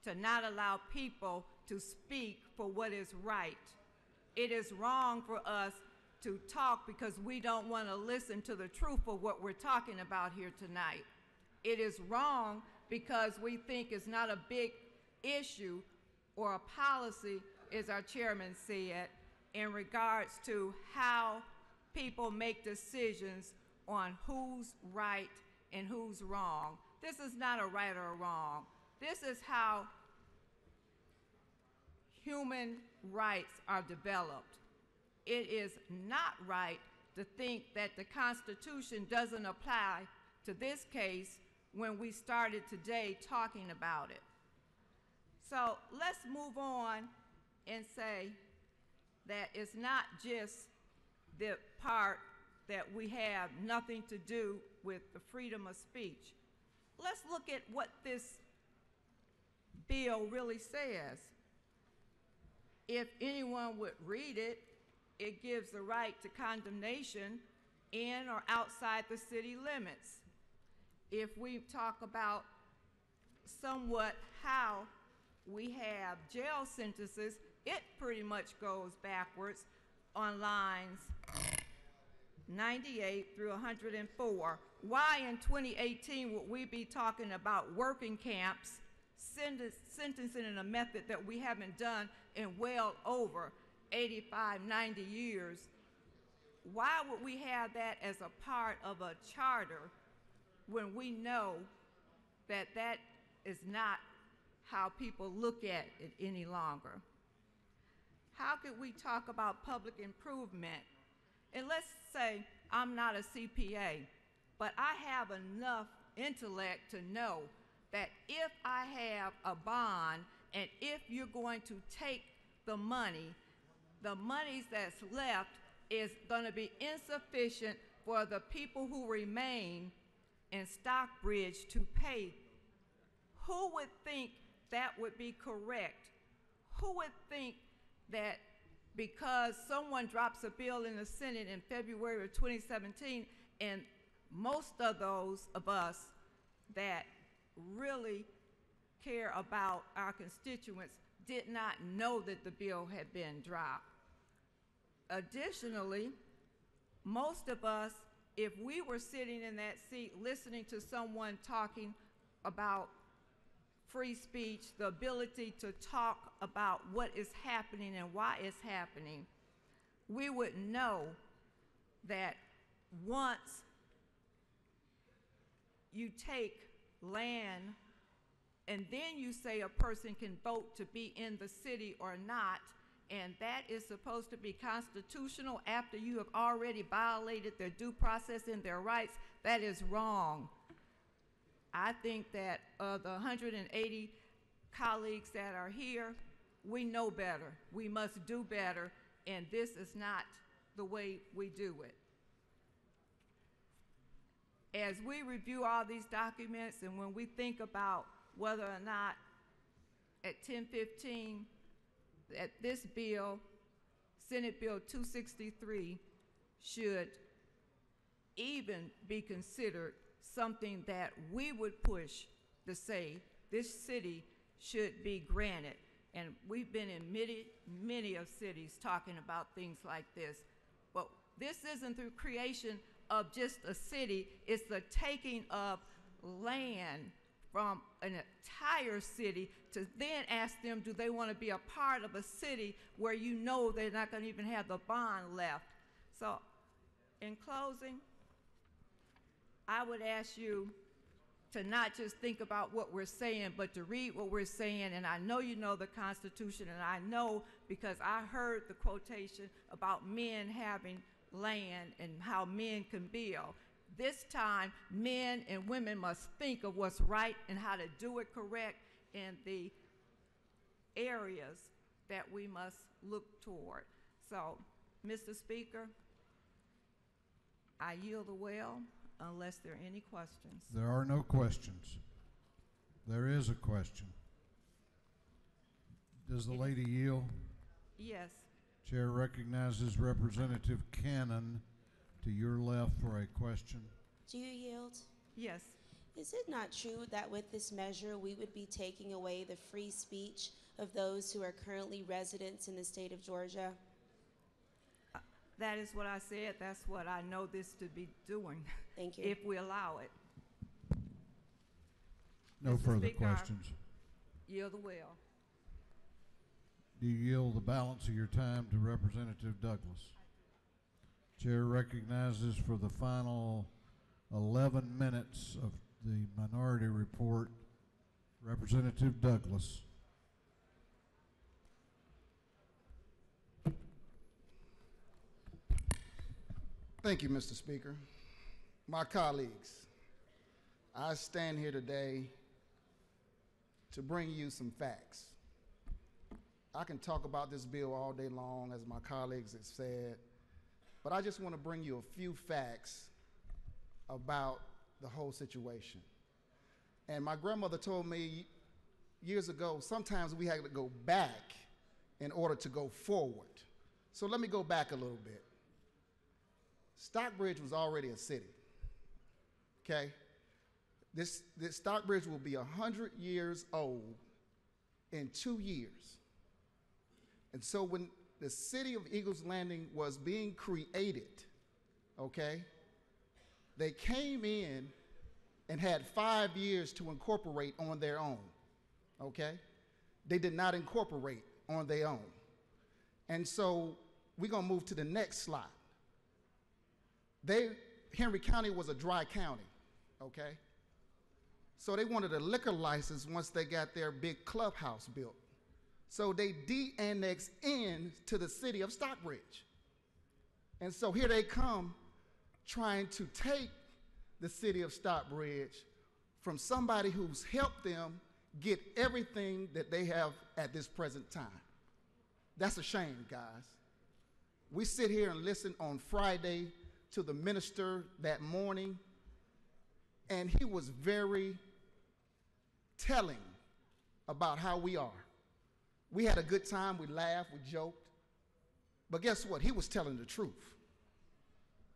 to not allow people to speak for what is right. It is wrong for us to talk because we don't want to listen to the truth of what we're talking about here tonight. It is wrong because we think it's not a big issue or a policy, as our chairman said, in regards to how people make decisions on who's right and who's wrong. This is not a right or a wrong. This is how human rights are developed. It is not right to think that the Constitution doesn't apply to this case when we started today talking about it. So let's move on and say that it's not just the part that we have nothing to do with the freedom of speech. Let's look at what this bill really says. If anyone would read it, it gives the right to condemnation in or outside the city limits. If we talk about somewhat how we have jail sentences, it pretty much goes backwards on lines 98 through 104. Why in 2018 would we be talking about working camps, sentencing in a method that we haven't done in well over 85, 90 years? Why would we have that as a part of a charter when we know that that is not how people look at it any longer? How could we talk about public improvement? And let's say I'm not a CPA, but I have enough intellect to know that if I have a bond and if you're going to take the monies that's left is going to be insufficient for the people who remain in Stockbridge to pay. Who would think that would be correct? Who would think that because someone drops a bill in the Senate in February of 2017, and most of those of us that really care about our constituents did not know that the bill had been dropped. Additionally, most of us, if we were sitting in that seat listening to someone talking about free speech, the ability to talk about what is happening and why it's happening, we would know that once you take land and then you say a person can vote to be in the city or not, and that is supposed to be constitutional after you have already violated their due process and their rights, that is wrong. I think that the 180 colleagues that are here, we know better. We must do better, and this is not the way we do it. as we review all these documents and when we think about whether or not at 10:15 that this bill, Senate Bill 263, should even be considered something that we would push to say this city should be granted. And we've been in many of cities talking about things like this. But this isn't through creation of just a city, it's the taking of land from an entire city to then ask them, do they want to be a part of a city where you know they're not going to even have the bond left. So in closing, I would ask you to not just think about what we're saying, but to read what we're saying. And I know you know the Constitution, and I know because I heard the quotation about men having land and how men can build. This time, men and women must think of what's right and how to do it correct in the areas that we must look toward. So, Mr. Speaker, I yield the well unless there are any questions. There are no questions. There is a question. Does the lady yield? Yes. Chair recognizes Representative Cannon to your left for a question. Do you yield? Yes. Is it not true that with this measure we would be taking away the free speech of those who are currently residents in the state of Georgia? That is what I said. That's what I know this to be doing. Thank you. If we allow it. No Mr. further Speaker, questions. Yield the will. Do you yield the balance of your time to Representative Douglas? Chair recognizes for the final 11 minutes of the minority report, Representative Douglas. Thank you, Mr. Speaker. My colleagues, I stand here today to bring you some facts. I can talk about this bill all day long, as my colleagues have said, but I just want to bring you a few facts about the whole situation. And my grandmother told me years ago, sometimes we have to go back in order to go forward. So let me go back a little bit. Stockbridge was already a city, okay? This Stockbridge will be 100 years old in 2 years. And so when the city of Eagles Landing was being created, okay, they came in and had 5 years to incorporate on their own, okay? They did not incorporate on their own. And so we're gonna move to the next slide. Henry County was a dry county, okay? So they wanted a liquor license once they got their big clubhouse built. So they de-annexed in to the city of Stockbridge. And so here they come trying to take the city of Stockbridge from somebody who's helped them get everything that they have at this present time. That's a shame, guys. We sit here and listen on Friday to the minister that morning, and he was very telling about how we are. We had a good time, we laughed, we joked, but guess what? He was telling the truth.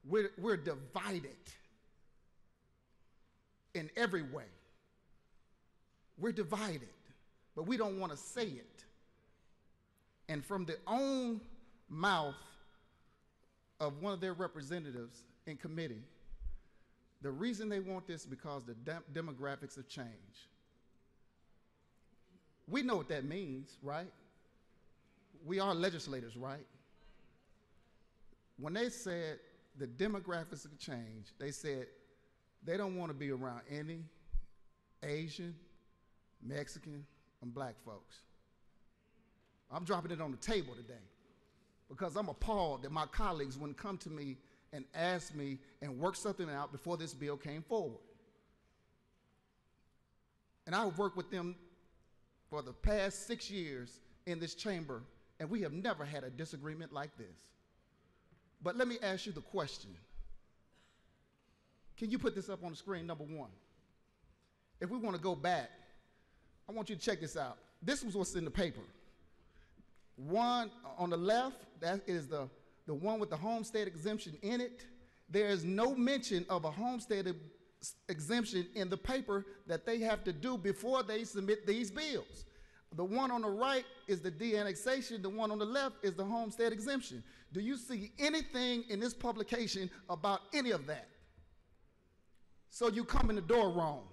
We're divided in every way. We're divided, but we don't want to say it. And from the own mouth of one of their representatives in committee, the reason they want this is because the demographics have changed. We know what that means, right? We are legislators, right? When they said the demographics have changed, they said they don't want to be around any Asian, Mexican, and black folks. I'm dropping it on the table today because I'm appalled that my colleagues wouldn't come to me and ask me and work something out before this bill came forward. And I've worked with them for the past 6 years in this chamber, and we have never had a disagreement like this. But let me ask you the question. Can you put this up on the screen, number one? If we want to go back, I want you to check this out. This was what's in the paper. One on the left, that is the one with the homestead exemption in it. There is no mention of a homestead exemption in the paper that they have to do before they submit these bills. The one on the right is the de-annexation. The one on the left is the homestead exemption. Do you see anything in this publication about any of that? So you come in the door wrong.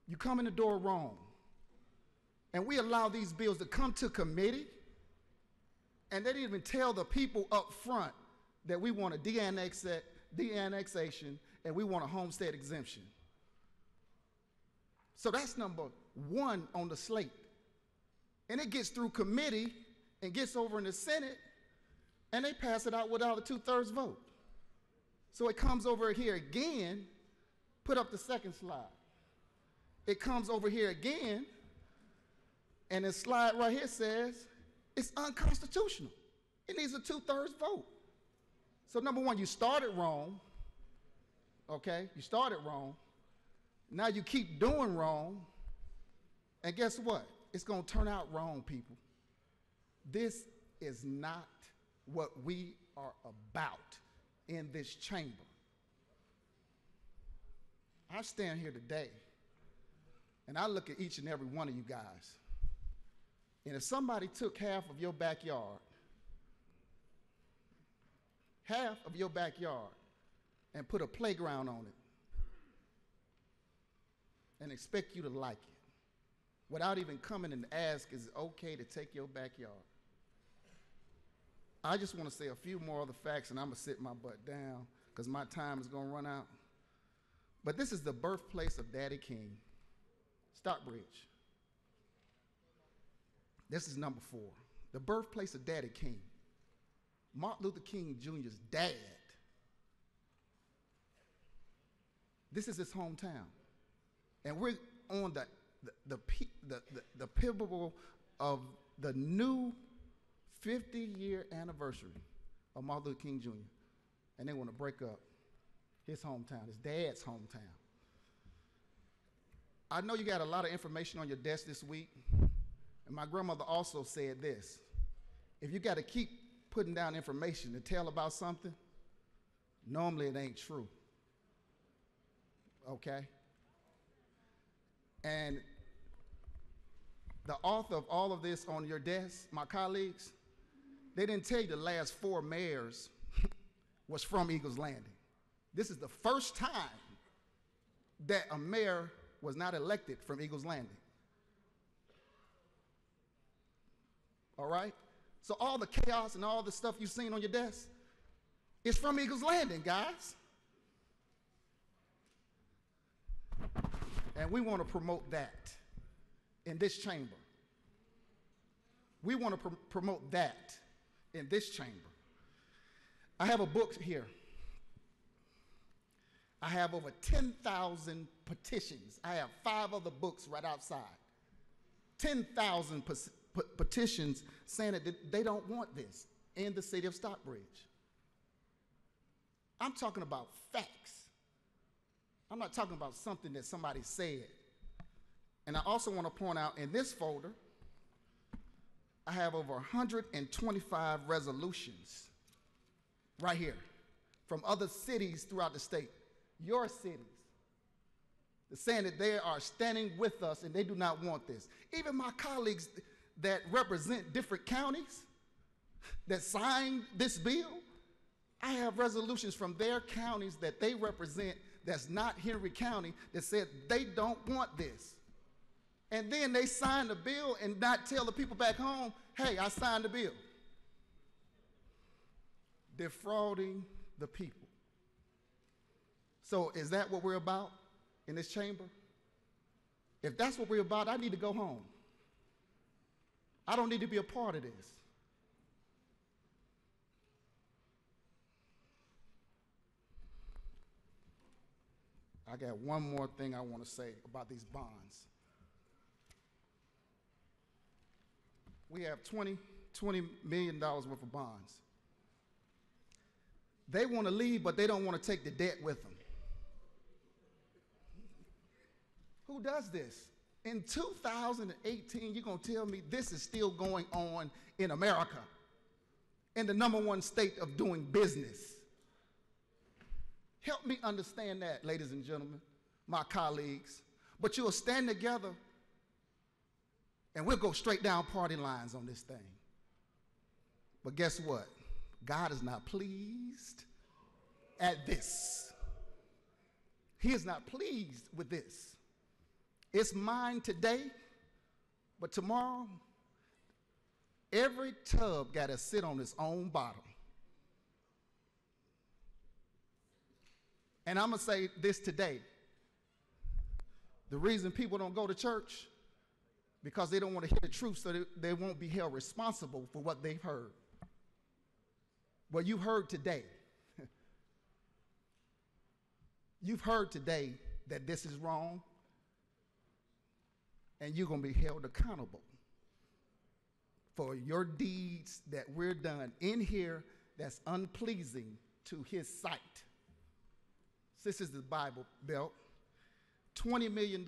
You come in the door wrong. And we allow these bills to come to committee, and they didn't even tell the people up front that we want a de-annexation and we want a homestead exemption. So that's number one on the slate. And it gets through committee and gets over in the Senate, and they pass it out without a 2/3 vote. So it comes over here again. Put up the second slide. It comes over here again, and the slide right here says it's unconstitutional. It needs a 2/3 vote. So number one, you started wrong, okay? You started wrong. Now you keep doing wrong, and guess what? It's gonna turn out wrong, people. This is not what we are about in this chamber. I stand here today, and I look at each and every one of you guys, and if somebody took half of your backyard, and put a playground on it, and expect you to like it, without even coming and ask, is it okay to take your backyard? I just want to say a few more other facts, and I'm going to sit my butt down because my time is going to run out. But this is the birthplace of Daddy King, Stockbridge. This is number 4, the birthplace of Daddy King, Martin Luther King Jr.'s dad. This is his hometown. And we're on the pivotal of the new 50-year anniversary of Martin Luther King Jr. And they want to break up his hometown, his dad's hometown. I know you got a lot of information on your desk this week, and my grandmother also said this: if you got to keep putting down information to tell about something, normally it ain't true, okay? And the author of all of this on your desk, my colleagues, they didn't tell you the last 4 mayors was from Eagles Landing. This is the first time that a mayor was not elected from Eagles Landing. All right? So all the chaos and all the stuff you've seen on your desk is from Eagles Landing, guys. And we want to promote that in this chamber. We want to promote that in this chamber. I have a book here. I have over 10,000 petitions. I have 5 other books right outside. 10,000 petitions saying that they don't want this in the city of Stockbridge. I'm talking about facts. I'm not talking about something that somebody said. And I also want to point out in this folder, I have over 125 resolutions right here from other cities throughout the state, your cities, saying that they are standing with us and they do not want this. Even my colleagues that represent different counties that signed this bill, I have resolutions from their counties that they represent that's not Henry County that said they don't want this. And then they sign the bill and not tell the people back home, hey, I signed the bill. Defrauding the people. So is that what we're about in this chamber? If that's what we're about, I need to go home. I don't need to be a part of this. I got one more thing I want to say about these bonds. We have $20 million worth of bonds. They want to leave, but they don't want to take the debt with them. Who does this? In 2018, you're going to tell me this is still going on in America, in the #1 state of doing business. Help me understand that, ladies and gentlemen, my colleagues. But you'll stand together and we'll go straight down party lines on this thing. But guess what? God is not pleased at this. He is not pleased with this. It's mine today, but tomorrow, every tub got to sit on its own bottom. And I'm going to say this today. The reason people don't go to church, because they don't want to hear the truth, so they won't be held responsible for what they've heard. Well, you heard today. You've heard today that this is wrong, and you're going to be held accountable for your deeds that we're done in here that's unpleasing to his sight. This is the Bible Belt. $20 million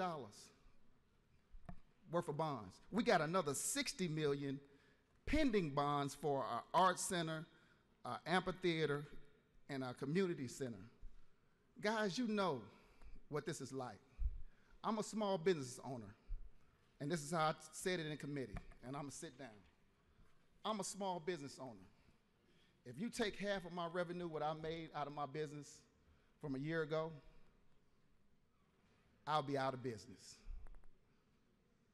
worth of bonds. We got another $60 million pending bonds for our art center, our amphitheater, and our community center. Guys, you know what this is like. I'm a small business owner, and this is how I said it in committee, and I'm gonna sit down. I'm a small business owner. If you take half of my revenue, what I made out of my business from a year ago, I'll be out of business.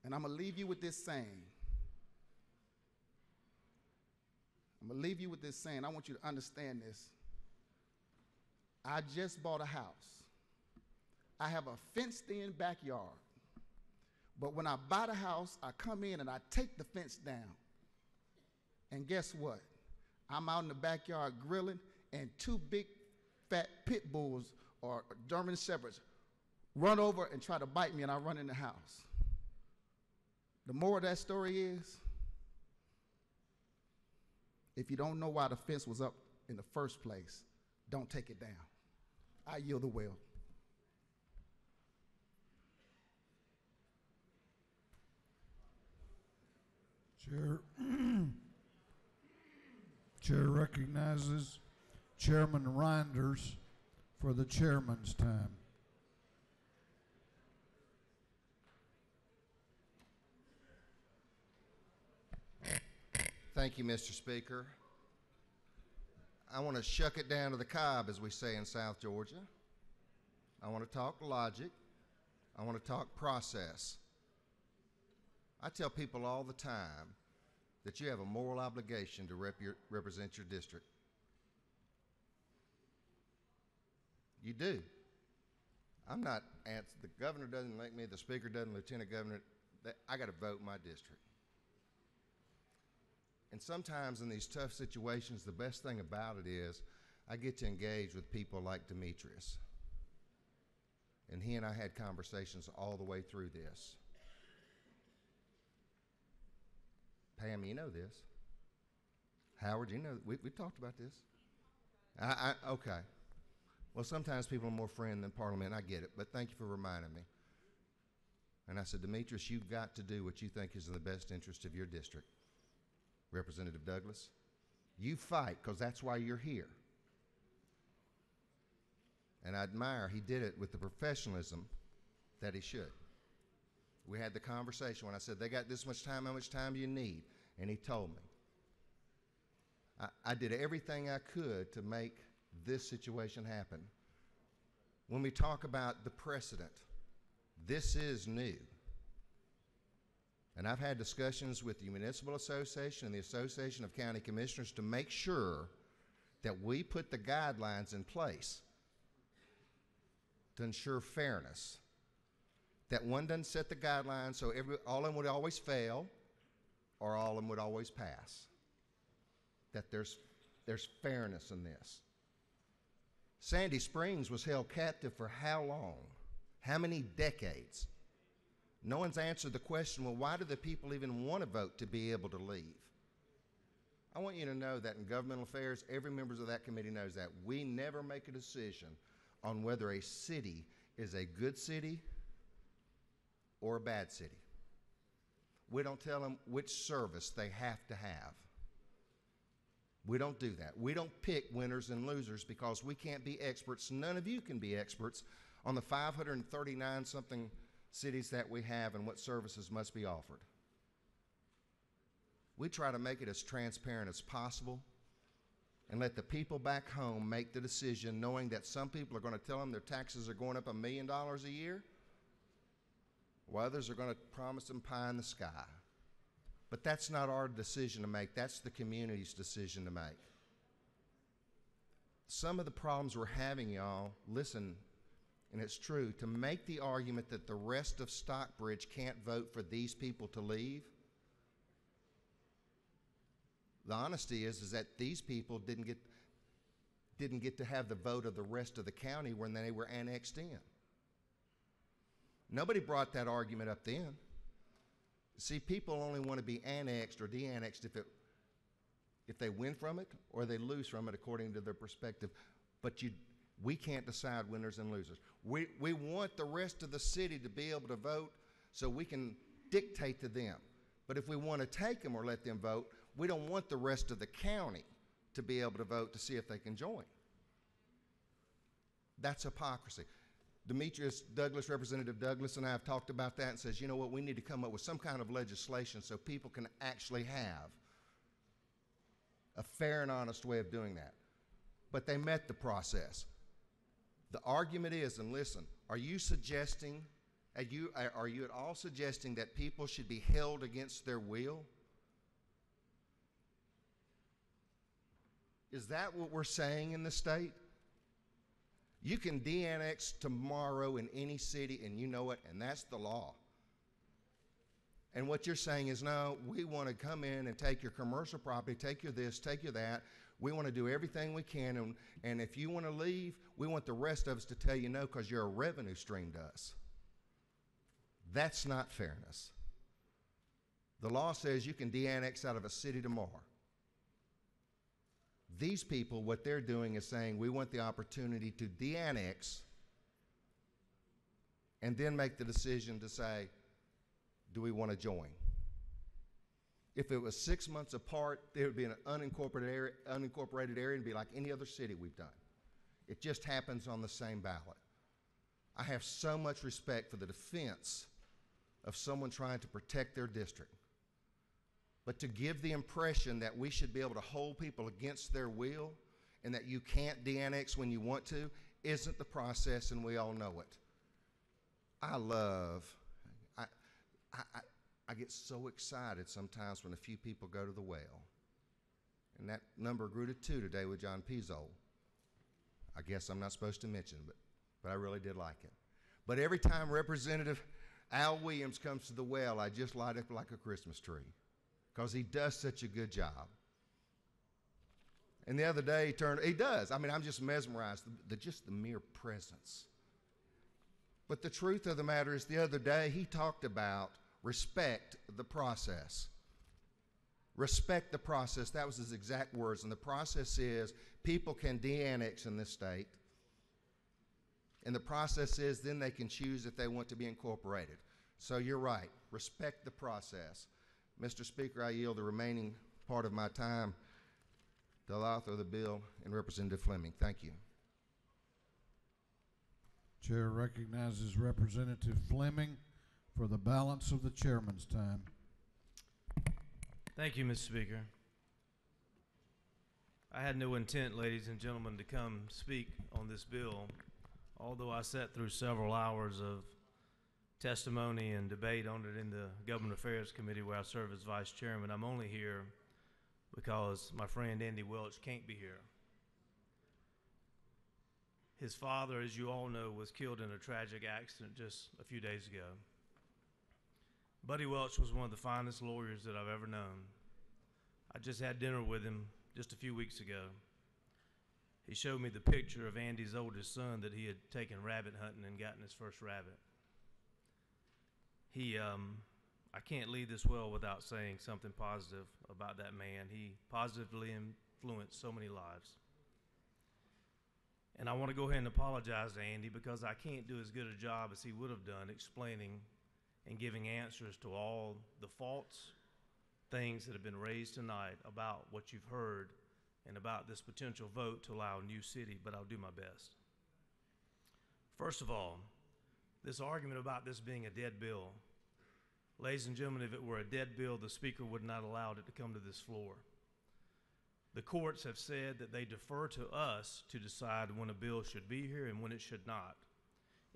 And I'm gonna leave you with this saying. I'm gonna leave you with this saying. I want you to understand this. I just bought a house. I have a fenced-in backyard. But when I buy the house, I come in and I take the fence down. And guess what? I'm out in the backyard grilling, and 2 big fat pit bulls or German shepherds run over and try to bite me, and I run in the house. The moral of that story is, if you don't know why the fence was up in the first place, don't take it down. I yield the will. Chair recognizes Chairman Reinders for the chairman's time. Thank you, Mr. Speaker. I want to shuck it down to the cob, as we say in South Georgia. I want to talk logic. I want to talk process. I tell people all the time that you have a moral obligation to represent your district. You do. I'm not, the governor doesn't elect me, the speaker doesn't, lieutenant governor, I got to vote my district. And sometimes in these tough situations, the best thing about it is I get to engage with people like Demetrius. And he and I had conversations all the way through this. Pam, you know this. Howard, you know, we talked about this. Okay. Well, sometimes people are more friend than parliament. I get it, but thank you for reminding me. And I said, Demetrius, you've got to do what you think is in the best interest of your district. Representative Douglas, you fight because that's why you're here. And I admire he did it with the professionalism that he should. We had the conversation when I said, they got this much time, how much time do you need? And he told me. I did everything I could to make this situation happen. When we talk about the precedent, this is new. And I've had discussions with the Municipal Association and the Association of County Commissioners to make sure that we put the guidelines in place to ensure fairness. That one doesn't set the guidelines so all of them would always fail or all of them would always pass. That there's fairness in this. Sandy Springs was held captive for how long? How many decades? No one's answered the question, well, why do the people even want to vote to be able to leave? I want you to know that in governmental affairs, every member of that committee knows that. We never make a decision on whether a city is a good city or a bad city. We don't tell them which service they have to have. We don't do that. We don't pick winners and losers because we can't be experts. None of you can be experts on the 539-something cities that we have and what services must be offered. We try to make it as transparent as possible and let the people back home make the decision, knowing that some people are going to tell them their taxes are going up $1 million a year, while others are going to promise them pie in the sky. But that's not our decision to make. That's the community's decision to make. Some of the problems we're having, y'all, listen, and it's true, to make the argument that the rest of Stockbridge can't vote for these people to leave, the honesty is that these people didn't get to have the vote of the rest of the county when they were annexed in. Nobody brought that argument up then. See, people only want to be annexed or de-annexed if they win from it or they lose from it according to their perspective. But we can't decide winners and losers. We want the rest of the city to be able to vote so we can dictate to them. But if we want to take them or let them vote, we don't want the rest of the county to be able to vote to see if they can join. That's hypocrisy. Demetrius Douglas, Representative Douglas, and I have talked about that and says, you know what, we need to come up with some kind of legislation so people can actually have a fair and honest way of doing that. But they met the process. The argument is, and listen, are you at all suggesting that people should be held against their will? Is that what we're saying in the state? You can de-annex tomorrow in any city, and you know it, and that's the law. And what you're saying is, no, we want to come in and take your commercial property, take your this, take your that. We want to do everything we can, and if you want to leave, we want the rest of us to tell you no because you're a revenue stream to us. That's not fairness. The law says you can de-annex out of a city tomorrow. These people, what they're doing is saying we want the opportunity to de-annex and then make the decision to say, do we want to join? If it was 6 months apart, there would be an unincorporated area and be like any other city we've done. It just happens on the same ballot. I have so much respect for the defense of someone trying to protect their district. But to give the impression that we should be able to hold people against their will and that you can't de-annex when you want to isn't the process, and we all know it. I get so excited sometimes when a few people go to the well. And that number grew to 2 today with John Pizzo. I guess I'm not supposed to mention it, but I really did like it. But every time Representative Al Williams comes to the well, I just light up like a Christmas tree because he does such a good job. And the other day he does. I mean, I'm just mesmerized, just the mere presence. But the truth of the matter is, the other day he talked about respect the process. Respect the process. That was his exact words. And the process is people can de-annex in this state. And the process is then they can choose if they want to be incorporated. So you're right. Respect the process. Mr. Speaker, I yield the remaining part of my time to the author of the bill and Representative Fleming. Thank you. Chair recognizes Representative Fleming for the balance of the chairman's time. Thank you, Mr. Speaker. I had no intent, ladies and gentlemen, to come speak on this bill, although I sat through several hours of testimony and debate on it in the Government Affairs Committee where I serve as Vice Chairman. I'm only here because my friend Andy Welch can't be here. His father, as you all know, was killed in a tragic accident just a few days ago. Buddy Welch was one of the finest lawyers that I've ever known. I just had dinner with him just a few weeks ago. He showed me the picture of Andy's oldest son that he had taken rabbit hunting and gotten his first rabbit. I can't leave this well without saying something positive about that man. He positively influenced so many lives. And I want to go ahead and apologize to Andy because I can't do as good a job as he would have done explaining and giving answers to all the false things that have been raised tonight about what you've heard and about this potential vote to allow a new city, but I'll do my best. First of all, this argument about this being a dead bill. Ladies and gentlemen, if it were a dead bill, the Speaker would not allow it to come to this floor. The courts have said that they defer to us to decide when a bill should be here and when it should not.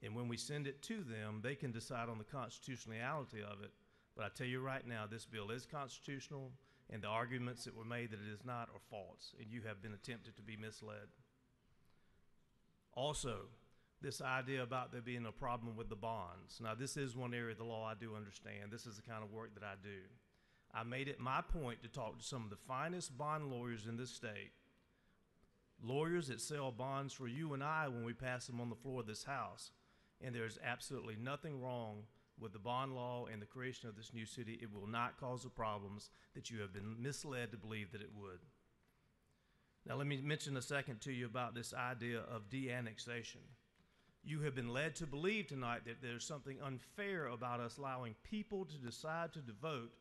And when we send it to them, they can decide on the constitutionality of it. But I tell you right now, this bill is constitutional, and the arguments that were made that it is not are false, and you have been attempted to be misled. Also, this idea about there being a problem with the bonds. Now, this is one area of the law I do understand. This is the kind of work that I do. I made it my point to talk to some of the finest bond lawyers in this state, lawyers that sell bonds for you and I when we pass them on the floor of this House. And there's absolutely nothing wrong with the bond law and the creation of this new city. It will not cause the problems that you have been misled to believe that it would. Now, let me mention a second to you about this idea of de-annexation. You have been led to believe tonight that there's something unfair about us allowing people to decide to vote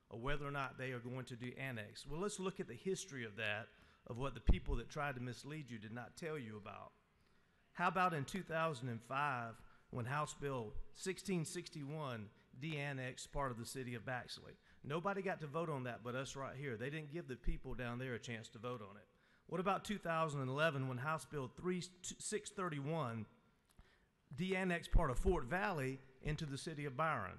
or whether or not they are going to de-annex. Well, let's look at the history of that, of what the people that tried to mislead you did not tell you about. How about in 2005, when House Bill 1661 de-annexed part of the city of Baxley? Nobody got to vote on that but us right here. They didn't give the people down there a chance to vote on it. What about 2011, when House Bill 631 de-annexed part of Fort Valley into the city of Byron?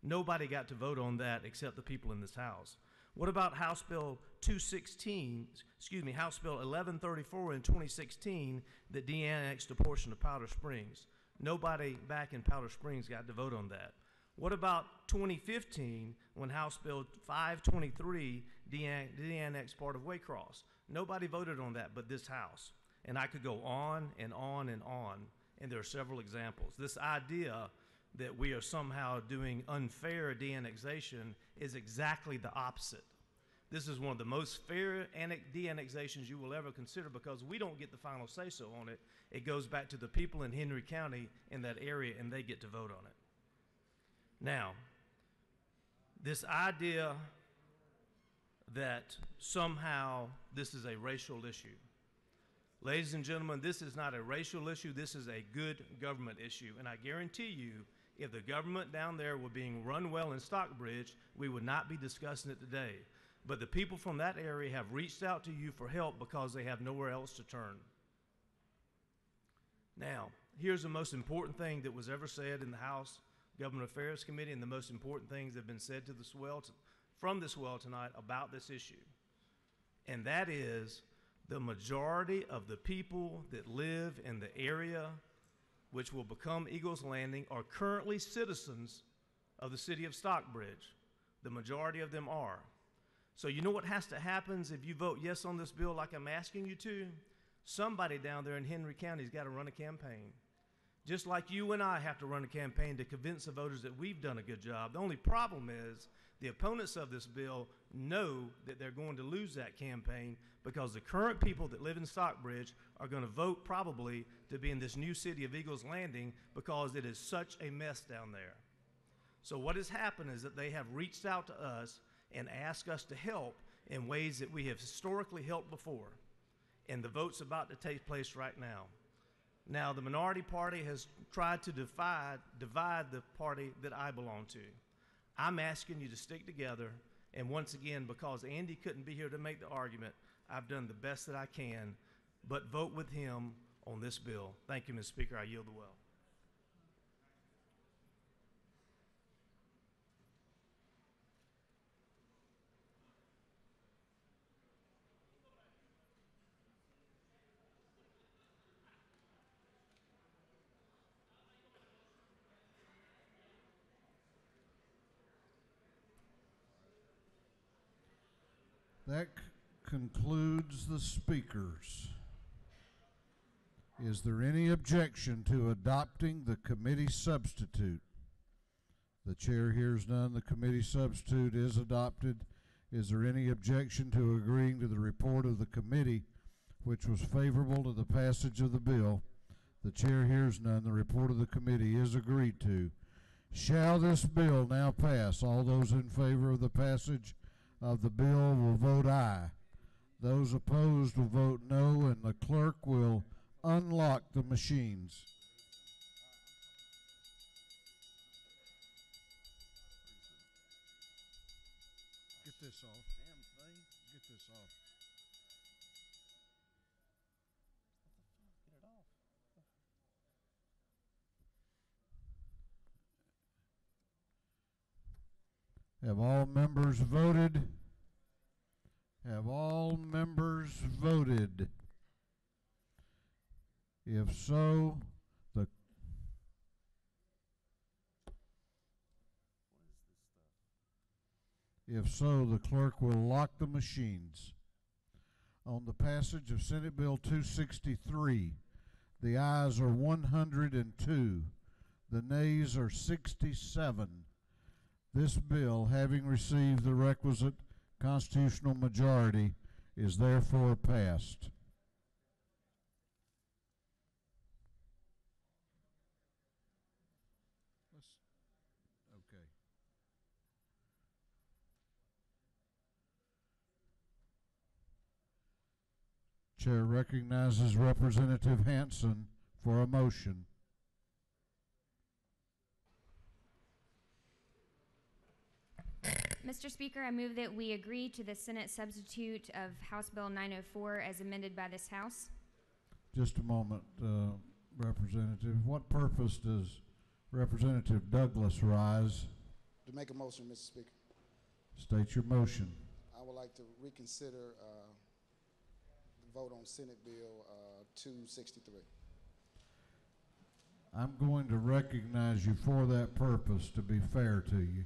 Nobody got to vote on that except the people in this House. What about House Bill 1134 in 2016 that de-annexed a portion of Powder Springs? Nobody back in Powder Springs got to vote on that. What about 2015 when House Bill 523 de-annexed part of Waycross? Nobody voted on that but this House. And I could go on and on and on, and there are several examples. This idea that we are somehow doing unfair de-annexation is exactly the opposite. This is one of the most fair de-annexations you will ever consider, because we don't get the final say-so on it. It goes back to the people in Henry County in that area, and they get to vote on it. Now, this idea that somehow this is a racial issue. Ladies and gentlemen, this is not a racial issue. This is a good government issue, and I guarantee you, if the government down there were being run well in Stockbridge, we would not be discussing it today. But the people from that area have reached out to you for help because they have nowhere else to turn. Now, here's the most important thing that was ever said in the House Government Affairs Committee, and the most important things that have been said to the from this well tonight about this issue. And that is, the majority of the people that live in the area which will become Eagles Landing are currently citizens of the city of Stockbridge. The majority of them are. So you know what has to happen if you vote yes on this bill like I'm asking you to? Somebody down there in Henry County has got to run a campaign. Just like you and I have to run a campaign to convince the voters that we've done a good job. The only problem is the opponents of this bill know that they're going to lose that campaign, because the current people that live in Stockbridge are going to vote probably to be in this new city of Eagles Landing, because it is such a mess down there. So what has happened is that they have reached out to us and asked us to help in ways that we have historically helped before. And the vote's about to take place right now. Now, the minority party has tried to divide the party that I belong to. I'm asking you to stick together, and once again, because Andy couldn't be here to make the argument, I've done the best that I can, but vote with him on this bill. Thank you, Mr. Speaker. I yield the well. That concludes the speakers. Is there any objection to adopting the committee substitute? The chair hears none. The committee substitute is adopted. Is there any objection to agreeing to the report of the committee, which was favorable to the passage of the bill? The chair hears none. The report of the committee is agreed to. Shall this bill now pass? All those in favor of the passage of the bill will vote aye. Those opposed will vote no, and the clerk will unlock the machines. Get this off. Damn thing. Get this off. Get it off. Have all members voted? Have all members voted? If so, the clerk will lock the machines. On the passage of Senate Bill 263, the ayes are 102, the nays are 67. This bill, having received the requisite constitutional majority, is therefore passed. Okay. Chair recognizes Representative Hanson for a motion. Mr. Speaker, I move that we agree to the Senate substitute of House Bill 904 as amended by this House. Just a moment, Representative. What purpose does Representative Douglas rise? To make a motion, Mr. Speaker. State your motion. I would like to reconsider the vote on Senate Bill 263. I'm going to recognize you for that purpose, to be fair to you.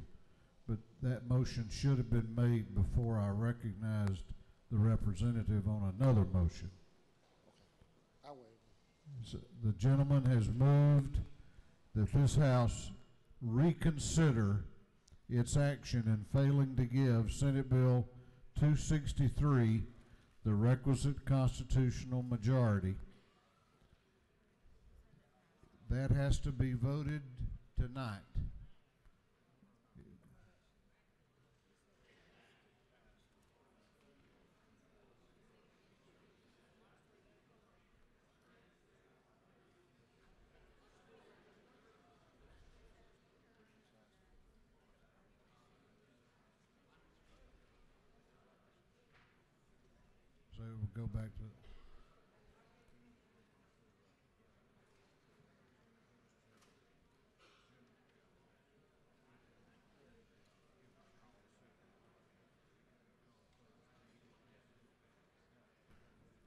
But that motion should have been made before I recognized the representative on another motion. Okay. I'll wait. So the gentleman has moved that this House reconsider its action in failing to give Senate Bill 263 the requisite constitutional majority. That has to be voted tonight. So we'll go back to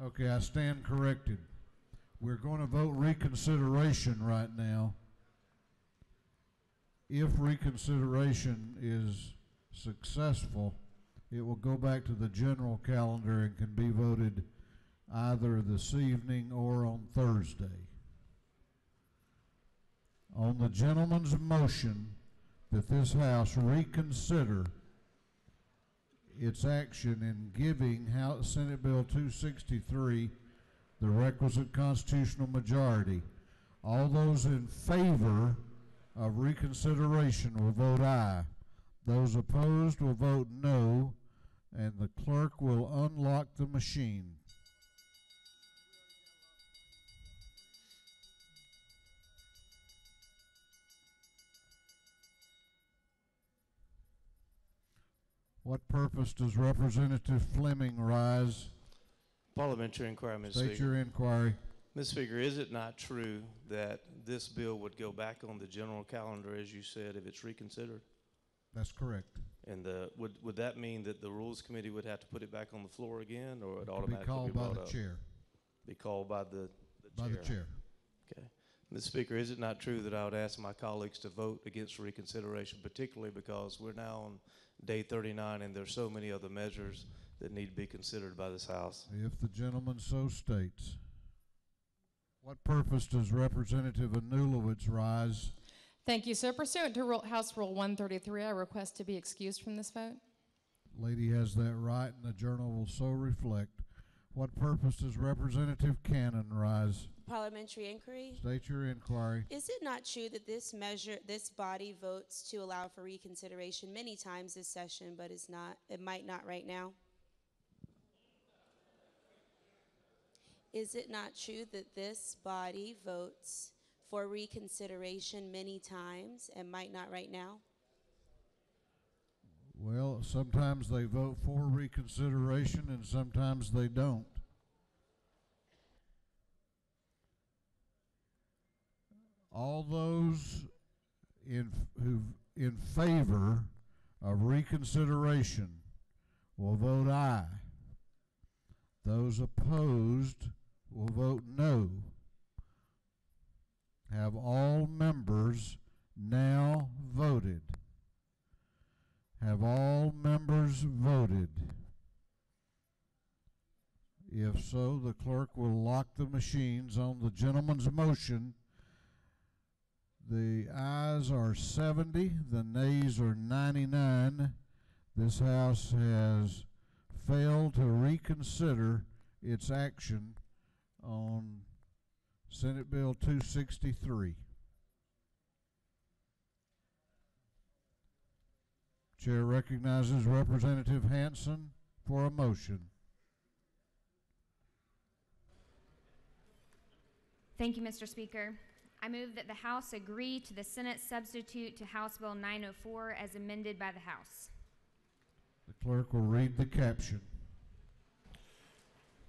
Okay, I stand corrected. We're going to vote reconsideration right now. If reconsideration is successful, it will go back to the general calendar and can be voted either this evening or on Thursday. On the gentleman's motion that this House reconsider its action in giving Senate Bill 263 the requisite constitutional majority, all those in favor of reconsideration will vote aye. Those opposed will vote no, and the clerk will unlock the machine. What purpose does Representative Fleming rise? Parliamentary inquiry, Mr. State Speaker. your inquiry. Mr. Speaker, is it not true that this bill would go back on the general calendar, as you said, if it's reconsidered? That's correct. And would that mean that the Rules Committee would have to put it back on the floor again, or it Be automatically called be by brought the up? chair. Be called by the By chair. the chair. Okay. Mr. Speaker, is it not true that I would ask my colleagues to vote against reconsideration, particularly because we're now on day 39 and there's so many other measures that need to be considered by this House? If the gentleman so states. What purpose does Representative Anulowicz rise? Thank you, sir. Pursuant to House Rule 133, I request to be excused from this vote. Lady has that right, and the journal will so reflect. What purpose does Representative Cannon rise? Parliamentary inquiry. State your inquiry. Is it not true that this body votes to allow for reconsideration many times this session, but it might not right now? Is it not true that this body votes for reconsideration many times and might not right now? Well, sometimes they vote for reconsideration and sometimes they don't. All those in favor of reconsideration will vote aye. Those opposed will vote no. Have all members now voted? Have all members voted? If so, the clerk will lock the machines on the gentleman's motion. The ayes are 70, the nays are 99. This House has failed to reconsider its action on Senate Bill 263. Chair recognizes Representative Hanson for a motion. Thank you, Mr. Speaker. I move that the House agree to the Senate substitute to House Bill 904 as amended by the House. The clerk will read the caption.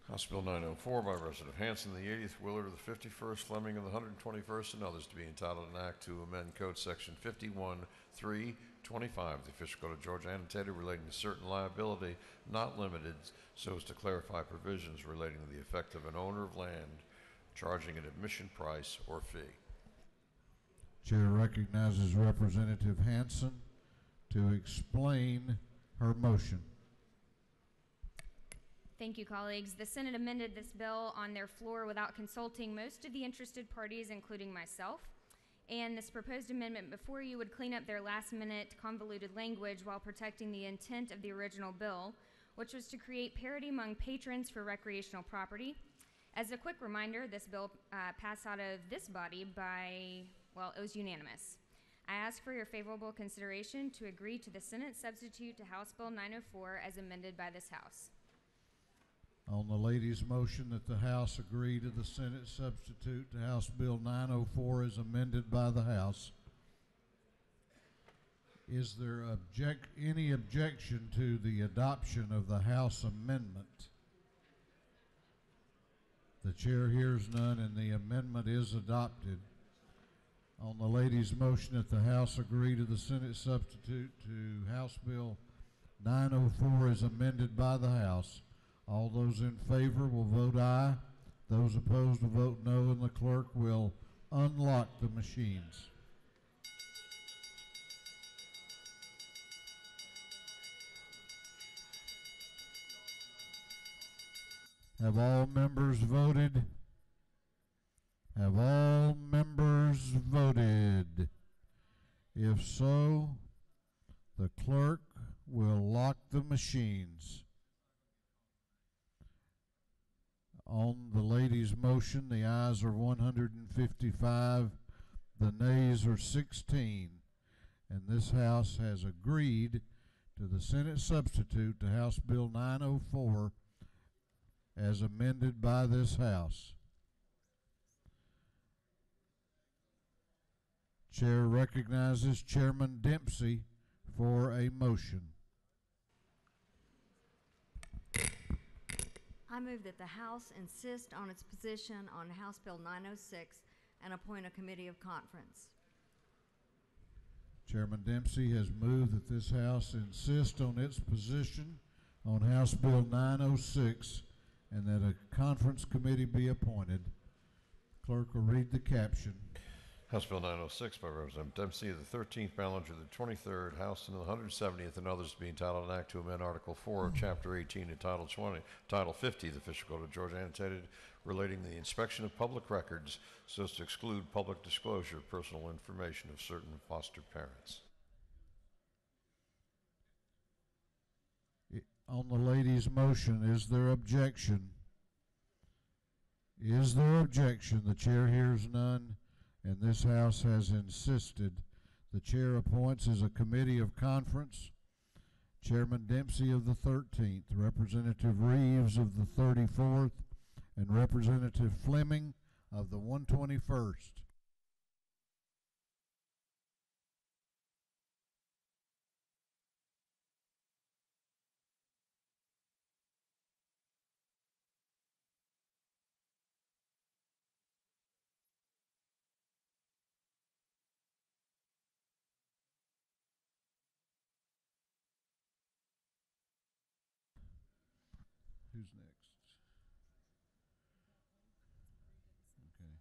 House Bill 904 by Representative Hanson, the 80th, Willard of the 51st, Fleming of the 121st, and others to be entitled an act to amend Code Section 51.325, the official code of Georgia, annotated relating to certain liability, not limited, so as to clarify provisions relating to the effect of an owner of land charging an admission price or fee. Chair recognizes Representative Hanson to explain her motion. Thank you, colleagues. The Senate amended this bill on their floor without consulting most of the interested parties, including myself. And this proposed amendment before you would clean up their last-minute convoluted language while protecting the intent of the original bill, which was to create parity among patrons for recreational property. As a quick reminder, this bill passed out of this body by, well, it was unanimous. I ask for your favorable consideration to agree to the Senate substitute to House Bill 904 as amended by this House. On the lady's motion that the House agree to the Senate substitute to House Bill 904 as amended by the House, is there any objection to the adoption of the House amendment? The chair hears none and the amendment is adopted. On the lady's motion that the House agree to the Senate substitute to House Bill 904 as amended by the House, all those in favor will vote aye. Those opposed will vote no, and the clerk will unlock the machines. Have all members voted? Have all members voted? If so, the clerk will lock the machines. On the lady's motion, the ayes are 155, the nays are 16, and this House has agreed to the Senate substitute to House Bill 904 as amended by this House. Chair recognizes Chairman Dempsey for a motion. I move that the House insist on its position on House Bill 906 and appoint a committee of conference. Chairman Dempsey has moved that this House insist on its position on House Bill 906 and that a conference committee be appointed. Clerk will read the caption. House Bill 906 by Representative Dempsey of the 13th, Ballinger of the 23rd, House and the 170th, and others to be entitled an act to amend Article 4 of Chapter 18 and Title 50 of the Official Code of Georgia, annotated, relating to the inspection of public records so as to exclude public disclosure of personal information of certain foster parents. On the lady's motion, is there objection? Is there objection? The chair hears none, and this House has insisted. The chair appoints as a committee of conference Chairman Dempsey of the 13th, Representative Reeves of the 34th, and Representative Fleming of the 121st. Who's next? Okay.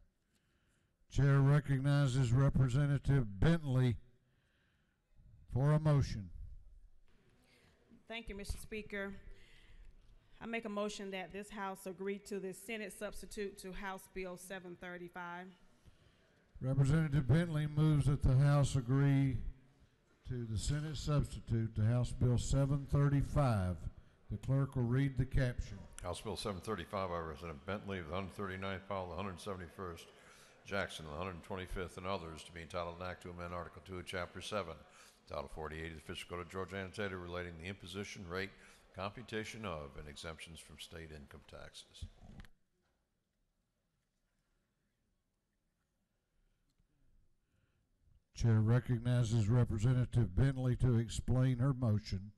Chair recognizes Representative Bentley for a motion. Thank you, Mr. Speaker. I make a motion that this House agree to the Senate substitute to House Bill 735. Representative Bentley moves that the House agree to the Senate substitute to House Bill 735. The clerk will read the caption. House Bill 735 by Representative Bentley of the 139th Powell, the 171st, Jackson, the 125th, and others to be entitled an act to amend Article 2 of Chapter 7, Title 48 of the Official Code of Georgia Annotated relating the imposition rate, computation of, and exemptions from state income taxes. Chair recognizes Representative Bentley to explain her motion.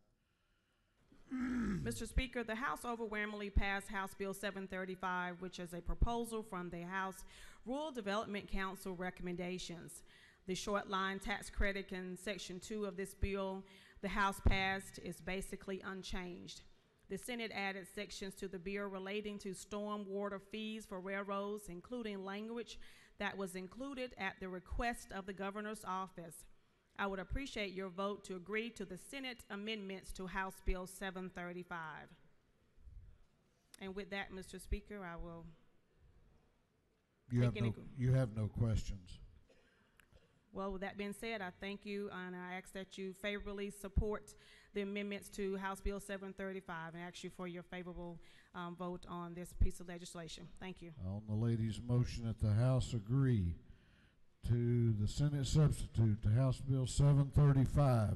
Mr. Speaker, the House overwhelmingly passed House Bill 735, which is a proposal from the House Rural Development Council recommendations. The short line tax credit in Section 2 of this bill the House passed is basically unchanged. The Senate added sections to the bill relating to storm water fees for railroads, including language that was included at the request of the governor's office. I would appreciate your vote to agree to the Senate amendments to House Bill 735. And with that, Mr. Speaker, I will You have no questions. Well, with that being said, I thank you, and I ask that you favorably support the amendments to House Bill 735 and ask you for your favorable vote on this piece of legislation. Thank you. On the lady's motion that the House agree to the Senate substitute to House Bill 735.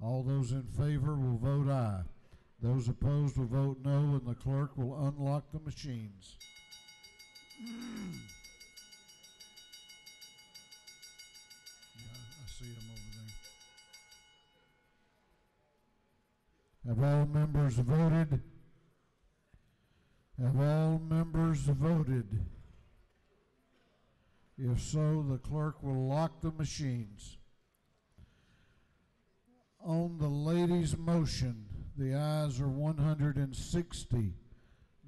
All those in favor will vote aye. Those opposed will vote no, and the clerk will unlock the machines. I see them over there. Have all members voted? Have all members voted? If so, the clerk will lock the machines. On the lady's motion, the ayes are 160.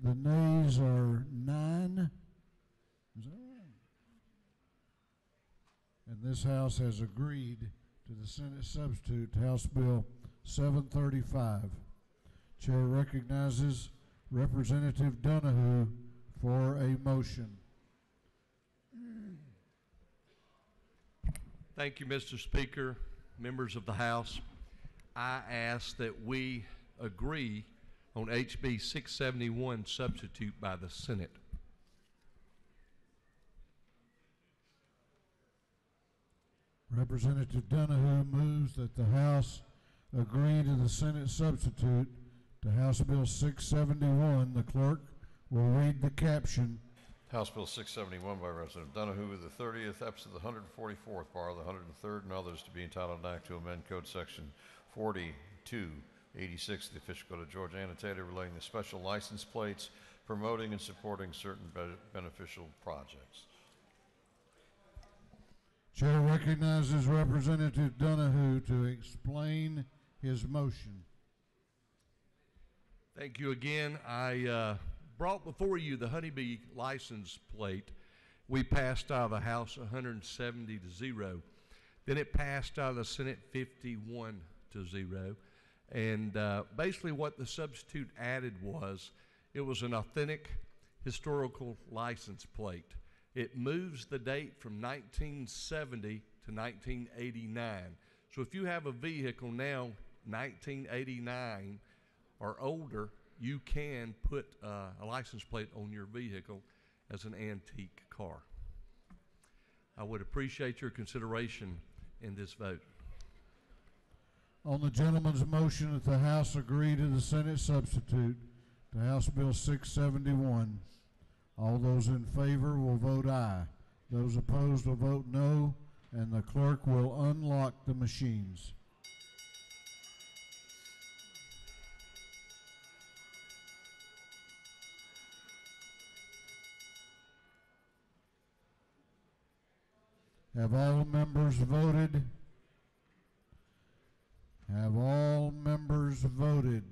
The nays are 9. Is that right? And this House has agreed to the Senate substitute to House Bill 735. Chair recognizes Representative Donahue for a motion. Thank you, Mr. Speaker, members of the House. I ask that we agree on HB 671 substitute by the Senate. Representative Donahue moves that the House agree to the Senate substitute to House Bill 671. The clerk will read the caption. House Bill 671 by Representative Donahue of the 30th, EPS of the 144th, bar of the 103rd, and others to be entitled an act to amend Code Section 4286 of the Official Code of Georgia Annotated relating to special license plates, promoting and supporting certain beneficial projects. Chair recognizes Representative Donahue to explain his motion. Thank you again. I brought before you the honeybee license plate. We passed out of the House 170 to 0. Then it passed out of the Senate 51 to 0. And basically what the substitute added was, it was an authentic historical license plate. It moves the date from 1970 to 1989. So if you have a vehicle now, 1989 or older, you can put a license plate on your vehicle, as an antique car. I would appreciate your consideration in this vote. On the gentleman's motion that the House agree to the Senate substitute to House Bill 671, all those in favor will vote aye. Those opposed will vote no, and the clerk will unlock the machines. Have all members voted? Have all members voted?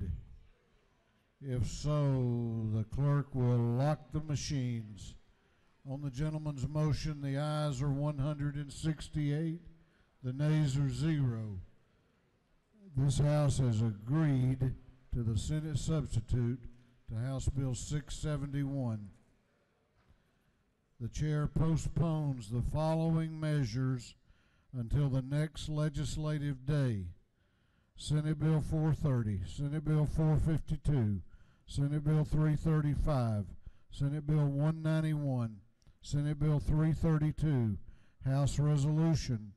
If so, the clerk will lock the machines. On the gentleman's motion, the ayes are 168, the nays are 0. This House has agreed to the Senate substitute to House Bill 671. The chair postpones the following measures until the next legislative day: Senate Bill 430, Senate Bill 452, Senate Bill 335, Senate Bill 191, Senate Bill 332, House Resolution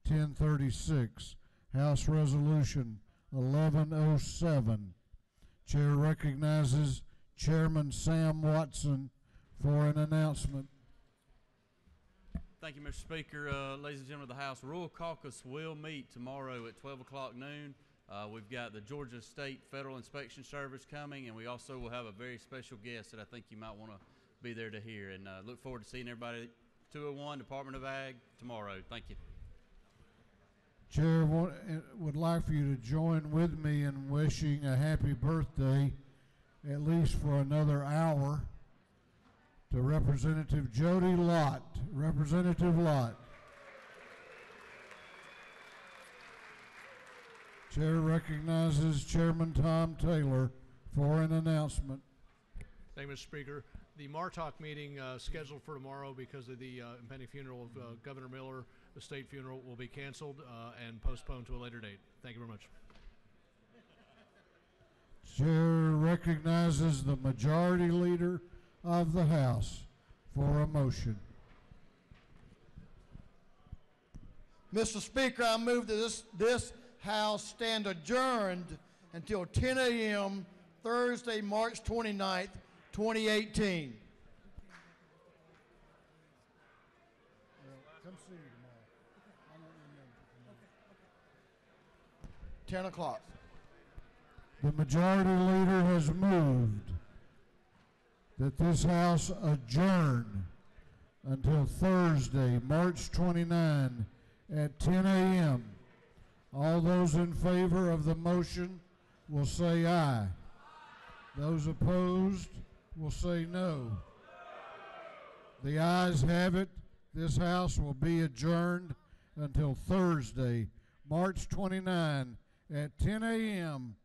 1036, House Resolution 1107. Chair recognizes Chairman Sam Watson for an announcement. Thank you, Mr. Speaker. Ladies and gentlemen of the House, Rural Caucus will meet tomorrow at 12 o'clock noon. We've got the Georgia State Federal Inspection Service coming, and we also will have a very special guest that I think you might want to be there to hear. And look forward to seeing everybody at 201 Department of Ag tomorrow. Thank you. Chair would like for you to join with me in wishing a happy birthday, at least for another hour, to Representative Jody Lott. Representative Lott. Chair recognizes Chairman Tom Taylor for an announcement. Thank you, Mr. Speaker. The Martok meeting scheduled for tomorrow because of the impending funeral of Governor Miller, the state funeral, will be canceled and postponed to a later date. Thank you very much. Chair recognizes the Majority Leader of the House for a motion. Mr. Speaker, I move that this House stand adjourned until 10 a.m. Thursday, March 29th, 2018. Come see me tomorrow. I don't remember. 10 o'clock. The Majority Leader has moved that this House adjourn until Thursday, March 29 at 10 a.m. All those in favor of the motion will say aye. Those opposed will say no. The ayes have it. This House will be adjourned until Thursday, March 29 at 10 a.m.